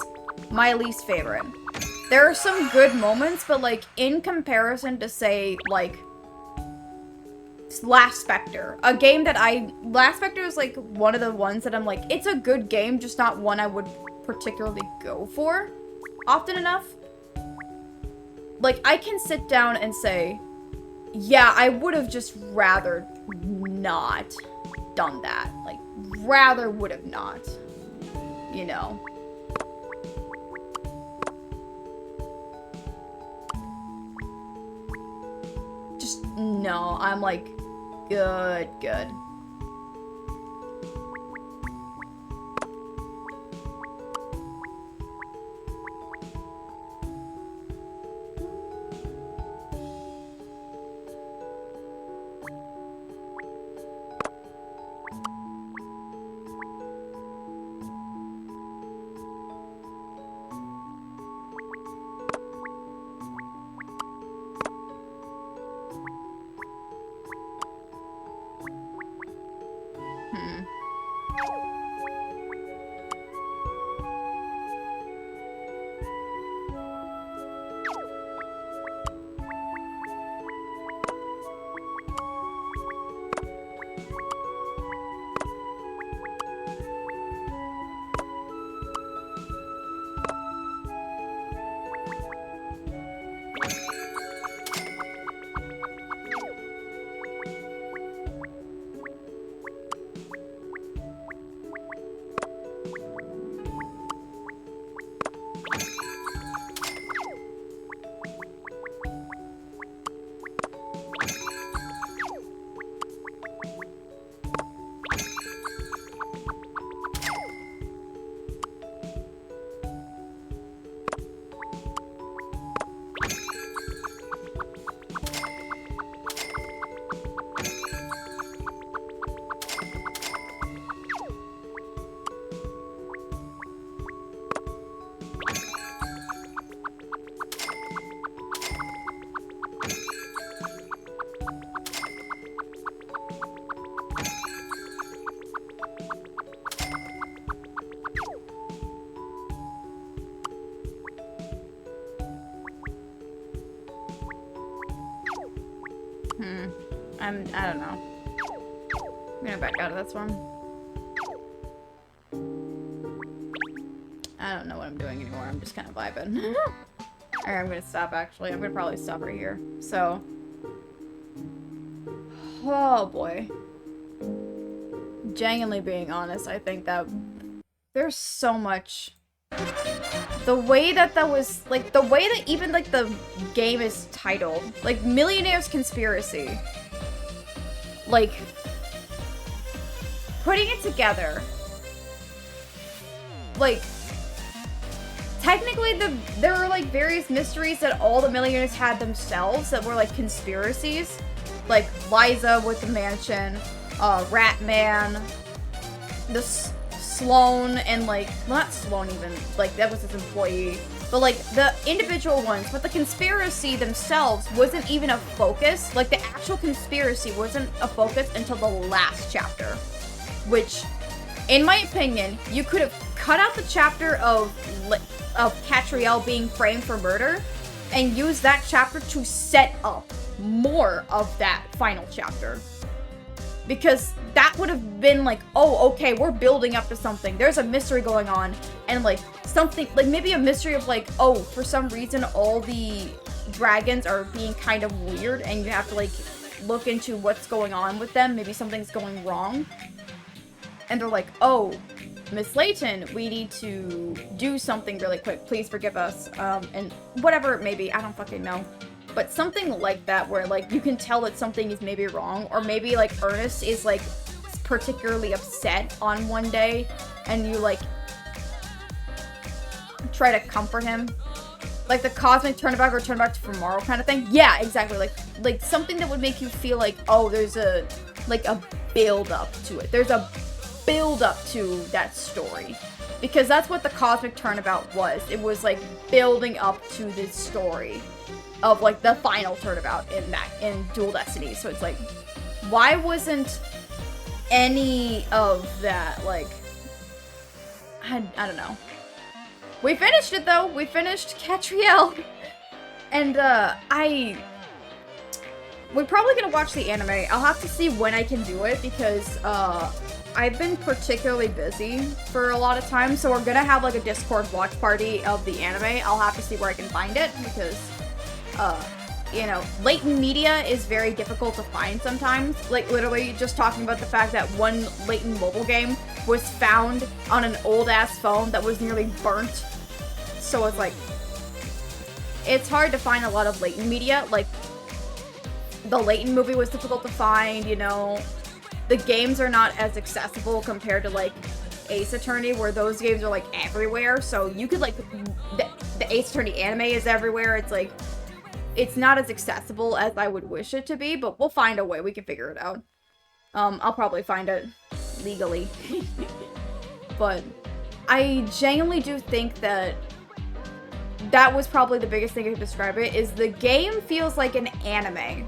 my least favorite. There are some good moments, but like in comparison to say like Last Spectre, a game that Last Spectre is like one of the ones that I'm like, it's a good game, just not one I would particularly go for often enough. Like I can sit down and say, yeah, I would have just rather not done that. Like, rather would have not. You know? Just, no. I'm like, good. I don't know. I'm gonna back out of this one. I don't know what I'm doing anymore. I'm just kind of vibing. Alright, I'm gonna stop actually. I'm gonna probably stop right here. So. Oh boy. Genuinely being honest, I think that there's so much. The way that was, like, the way that even, like, the game is titled. Like, Millionaire's Conspiracy. Like, putting it together. Like, technically there were, like, various mysteries that all the millionaires had themselves that were, like, conspiracies. Like, Liza with the mansion, Ratman, the Sloan, and, like, well, not Sloan even, like, that was his employee, but, like, the individual ones, but the conspiracy themselves wasn't even a focus. Like, the actual conspiracy wasn't a focus until the last chapter, which, in my opinion, you could have cut out the chapter of Katrielle being framed for murder and used that chapter to set up more of that final chapter. Because that would have been like, oh, okay, we're building up to something. There's a mystery going on. And like something, like maybe a mystery of like, oh, for some reason all the dragons are being kind of weird and you have to like look into what's going on with them. Maybe something's going wrong. And they're like, oh, Miss Layton, we need to do something really quick. Please forgive us. And whatever it may be, I don't fucking know. But something like that where, like, you can tell that something is maybe wrong. Or maybe, like, Ernest is, like, particularly upset on one day. And you, like, try to comfort him. Like, the cosmic turnabout or turnabout to tomorrow kind of thing. Yeah, exactly. Like something that would make you feel like, oh, there's a, like, a build-up to it. There's a build up to that story. Because that's what the Cosmic Turnabout was. It was like building up to this story of like the final turnabout in Dual Destiny. So it's like, why wasn't any of that like, I don't know. We finished it though. We finished Katrielle. And we're probably gonna watch the anime. I'll have to see when I can do it because I've been particularly busy for a lot of time, so we're gonna have like a Discord watch party of the anime. I'll have to see where I can find it because, you know, Layton media is very difficult to find sometimes. Like literally just talking about the fact that one Layton mobile game was found on an old ass phone that was nearly burnt. So it's like, it's hard to find a lot of Layton media. Like the Layton movie was difficult to find, you know. The games are not as accessible compared to like Ace Attorney, where those games are like everywhere. So you could like, the Ace Attorney anime is everywhere. It's like, it's not as accessible as I would wish it to be, but we'll find a way. We can figure it out. I'll probably find it legally. But I genuinely do think that that was probably the biggest thing I could describe it, is the game feels like an anime.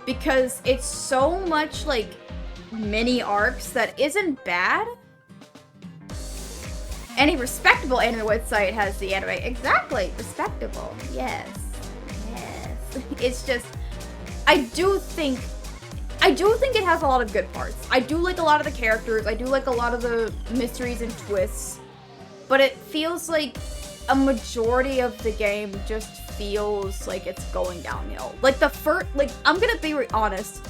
Because it's so much like mini arcs that isn't bad. Any respectable anime website has the anime. Exactly. Respectable. Yes. Yes. It's just, I do think it has a lot of good parts. I do like a lot of the characters. I do like a lot of the mysteries and twists. But it feels like a majority of the game just feels like it's going downhill. Like the first, like, I'm gonna be honest.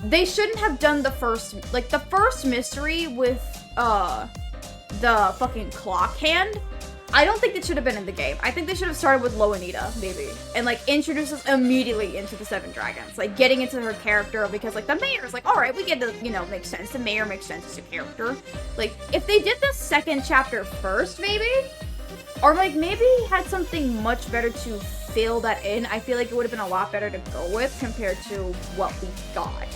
They shouldn't have done the first mystery with, the fucking clock hand. I don't think it should have been in the game. I think they should have started with Loanita, maybe. And, like, introduce us immediately into the Seven Dragons. Like, getting into her character, because, like, the mayor's like, alright, we get to, you know, make sense. The mayor makes sense as a character. Like, if they did the second chapter first, maybe? Or, like, maybe had something much better to fill that in, I feel like it would have been a lot better to go with compared to what we got.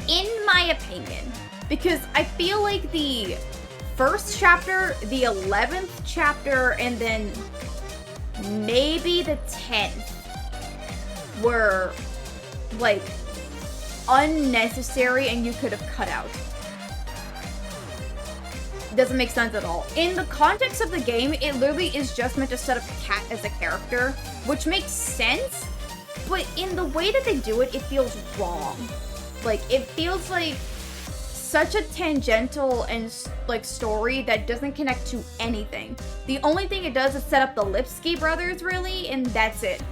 In my opinion. Because I feel like the first chapter, the 11th chapter, and then maybe the 10th were, like, unnecessary and you could have cut out. Doesn't make sense at all. In the context of the game, it literally is just meant to set up Cat as a character, which makes sense, but in the way that they do it, it feels wrong. Like, it feels like such a tangential and, like, story that doesn't connect to anything. The only thing it does is set up the Lipsky brothers, really, and that's it.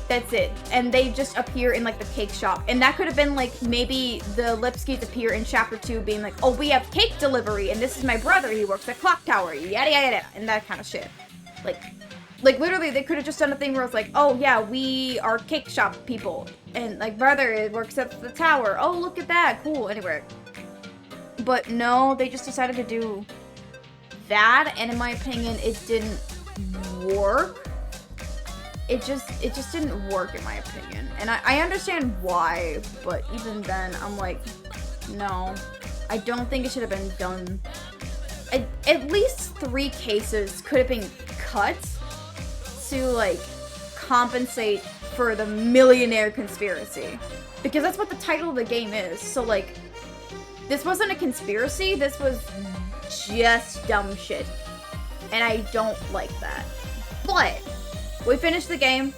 That's it. And they just appear in, like, the cake shop. And that could have been, like, maybe the Lipskys appear in Chapter 2 being like, oh, we have cake delivery, and this is my brother, he works at Clock Tower, yada, yada, yada, and that kind of shit. Like, literally, they could have just done a thing where it's like, oh, yeah, we are cake shop people. And, like, brother works at the tower. Oh, look at that. Cool. Anyway. But no, they just decided to do that, and in my opinion, it didn't work. It just didn't work, in my opinion. And I understand why, but even then, I'm like, no. I don't think it should have been done. At least 3 cases could have been cut to, like, compensate for the Millionaire conspiracy. Because that's what the title of the game is. So, like, this wasn't a conspiracy, this was just dumb shit. And I don't like that. But we finished the game.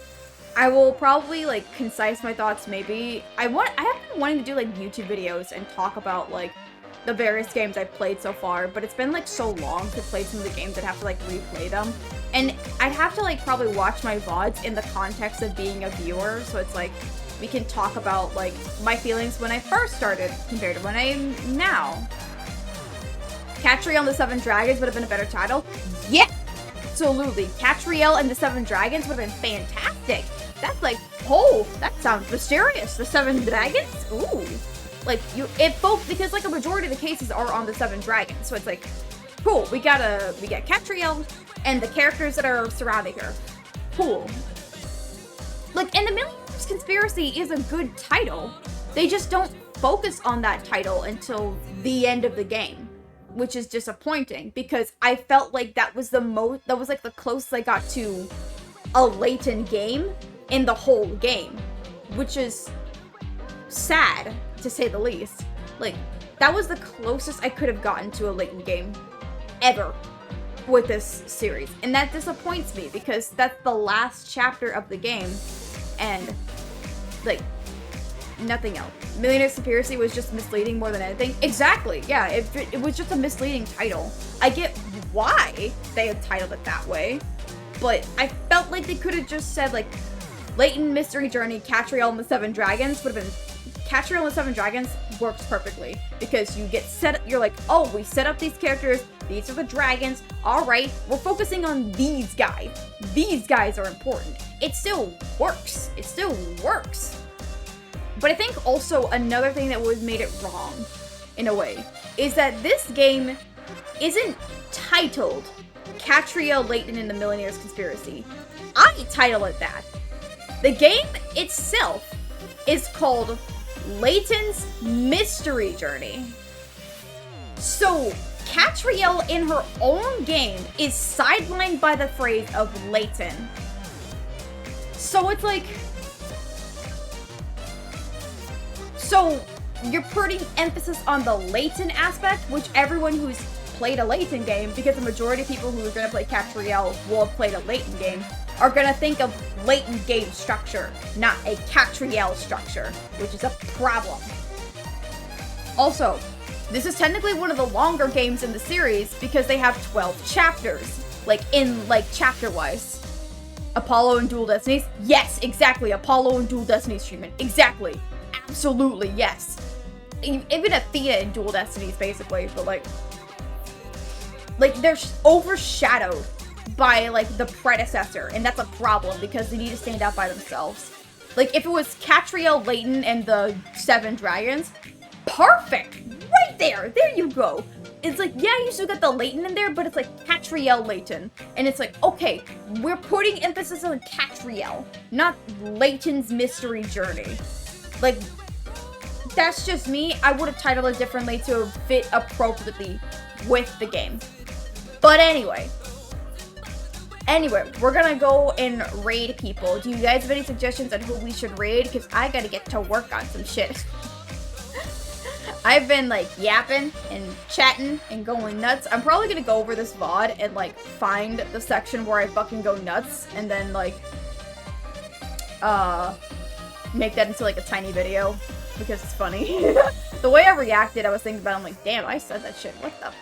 I will probably, like, concise my thoughts maybe. I have been wanting to do, like, YouTube videos and talk about, like, the various games I've played so far, but it's been, like, so long to play some of the games I'd have to, like, replay them. And I'd have to, like, probably watch my VODs in the context of being a viewer, so it's like, we can talk about, like, my feelings when I first started compared to when I am now. Katrielle and the Seven Dragons would have been a better title? Yeah! Absolutely. Katrielle and the Seven Dragons would have been fantastic. That's like, oh, that sounds mysterious. The Seven Dragons? Ooh. Like, because, like, a majority of the cases are on the Seven Dragons, so it's like, cool, we got Katrielle and the characters that are surrounding her. Cool. Like, and the Millionaire's Conspiracy is a good title. They just don't focus on that title until the end of the game, which is disappointing because I felt like that was like the closest I got to a Layton game in the whole game, which is sad to say the least. Like, that was the closest I could have gotten to a Layton game ever with this series, and that disappoints me because that's the last chapter of the game, and like nothing else. Millionaire Conspiracy was just misleading more than anything. Exactly, yeah, it was just a misleading title. I get why they had titled it that way, but I felt like they could have just said like Layton Mystery Journey, Katrielle and the Seven Dragons would have been. Katrielle and the Seven Dragons works perfectly because you get set. You're like, oh, we set up these characters. These are the dragons. All right, we're focusing on these guys. These guys are important. It still works. It still works. But I think also another thing that was made it wrong, in a way, is that this game isn't titled Katrielle, Layton, and the Millionaire's Conspiracy. I title it that. The game itself is called Layton's Mystery Journey. So, Katrielle in her own game is sidelined by the phrase of Layton. So it's like... So, you're putting emphasis on the Layton aspect, which everyone who's played a Layton game, because the majority of people who are going to play Katrielle will have played a Layton game, are going to think of Layton game structure, not a Katrielle structure, which is a problem. Also, this is technically one of the longer games in the series because they have 12 chapters, chapter-wise. Apollo and Dual Destinies? Yes, exactly, Apollo and Dual Destinies treatment. Exactly. Absolutely, yes. Even Athena and Dual Destinies, basically, but like they're overshadowed by like the predecessor, and that's a problem because they need to stand out by themselves. Like if it was Katrielle, Layton, and the Seven Dragons, perfect, right there you go. It's like, yeah, you still got the Layton in there, but it's like Katrielle Layton, and it's like, okay, we're putting emphasis on Katrielle, not Layton's Mystery Journey. Like, that's just me. I would have titled it differently to fit appropriately with the game. But anyway, we're gonna go and raid people. Do you guys have any suggestions on who we should raid? Because I gotta get to work on some shit. I've been like yapping and chatting and going nuts. I'm probably gonna go over this VOD and like find the section where I fucking go nuts and then like make that into like a tiny video because it's funny. The way I reacted, I was thinking about it, I'm like, damn, I said that shit. What the fuck?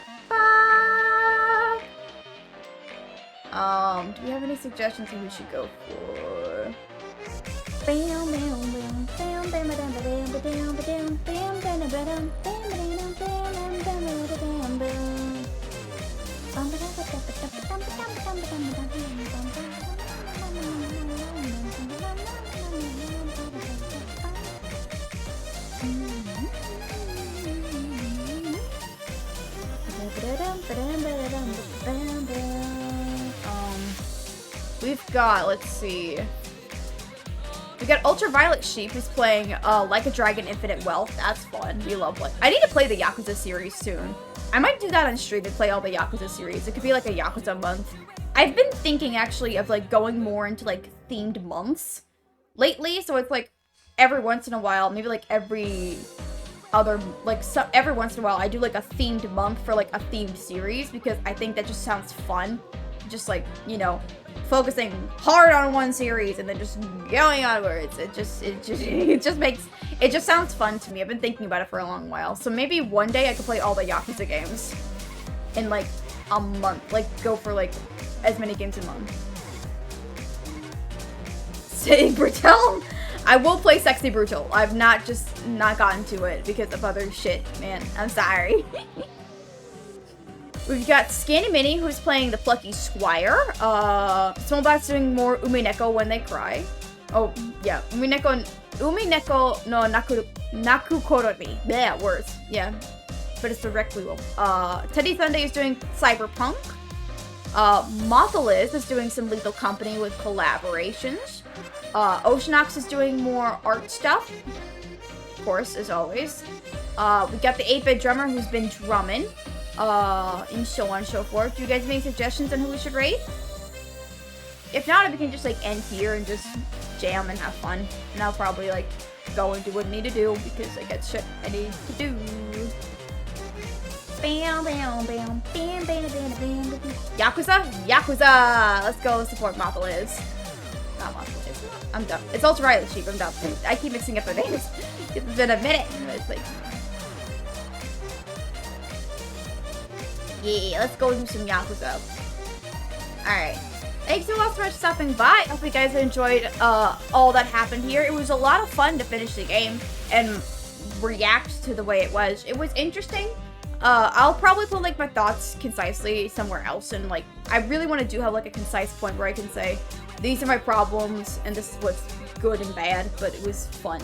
Do we have any suggestions who we should go for? We've got, let's see. We got Ultraviolet Sheep, who's playing Like a Dragon Infinite Wealth. That's fun. We love like. I need to play the Yakuza series soon. I might do that on stream and play all the Yakuza series. It could be like a Yakuza month. I've been thinking actually of like going more into like themed months lately. So it's like every once in a while, maybe like every other, like every once in a while, I do like a themed month for like a themed series because I think that just sounds fun. Just like, you know, focusing hard on one series and then just going onwards. It just sounds fun to me. I've been thinking about it for a long while. So maybe one day I could play all the Yakuza games in like a month. Like go for like as many games a month. Say Brutal. I will play Sexy Brutal. I've not gotten to it because of other shit, man. I'm sorry. We've got Scanny Mini, who's playing the Plucky Squire. Smallbat's doing more Umineko When They Cry. Oh, yeah. Umineko no Naku Korori. Yeah, words. Yeah. But it's directly well. Teddy Sunday is doing Cyberpunk. Mothaliz is doing some Lethal Company with collaborations. Oceanox is doing more art stuff. course, as always. We got the 8-bit drummer who's been drumming, and so on and so forth. Do you guys have any suggestions on who we should raid? If not, we can just, like, end here and just jam and have fun. And I'll probably, like, go and do what I need to do because I got shit I need to do. Bam, bam, bam, bam, bam, bam, bam, bam. Yakuza? Yakuza! Let's go support Mappa Liz. Not Mappa Liz. I'm done. It's Ultra Riley Sheep. I'm done. I keep mixing up the names. It's been a minute. It's like... Yeah, let's go do some Yakuza. Alright. Thanks so much for stopping by. I hope you guys enjoyed all that happened here. It was a lot of fun to finish the game and react to the way it was. It was interesting. I'll probably put like my thoughts concisely somewhere else, and like I really want to do have like a concise point where I can say these are my problems and this is what's good and bad, but it was fun.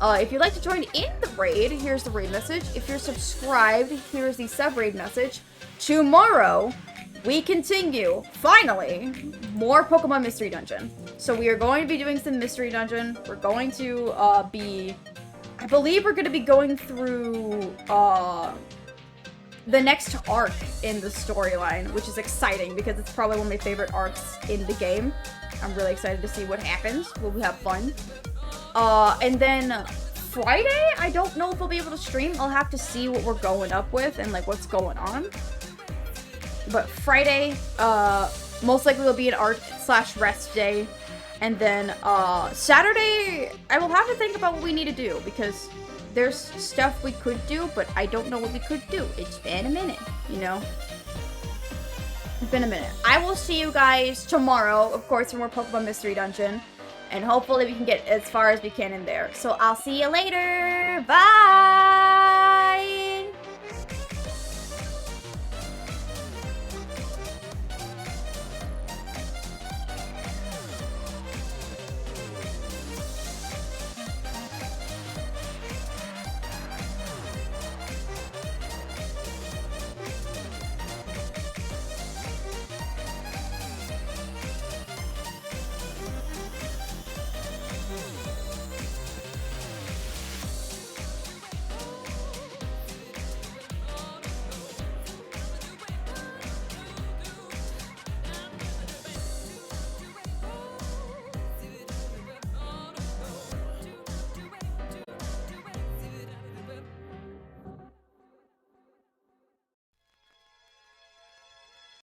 If you'd like to join in the raid, here's the raid message. If you're subscribed, here's the sub-raid message. Tomorrow, we continue, finally, more Pokemon Mystery Dungeon. So we are going to be doing some Mystery Dungeon. We're going to I believe we're going to be going through the next arc in the storyline, which is exciting because it's probably one of my favorite arcs in the game. I'm really excited to see what happens. We'll have fun. And then Friday, I don't know if we'll be able to stream. I'll have to see what we're going up with and like what's going on. But Friday, most likely will be an art/rest day. And then Saturday, I will have to think about what we need to do because there's stuff we could do, but I don't know what we could do. It's been a minute, you know? It's been a minute. I will see you guys tomorrow, of course, for more Pokemon Mystery Dungeon. And hopefully we can get as far as we can in there. So I'll see you later. Bye!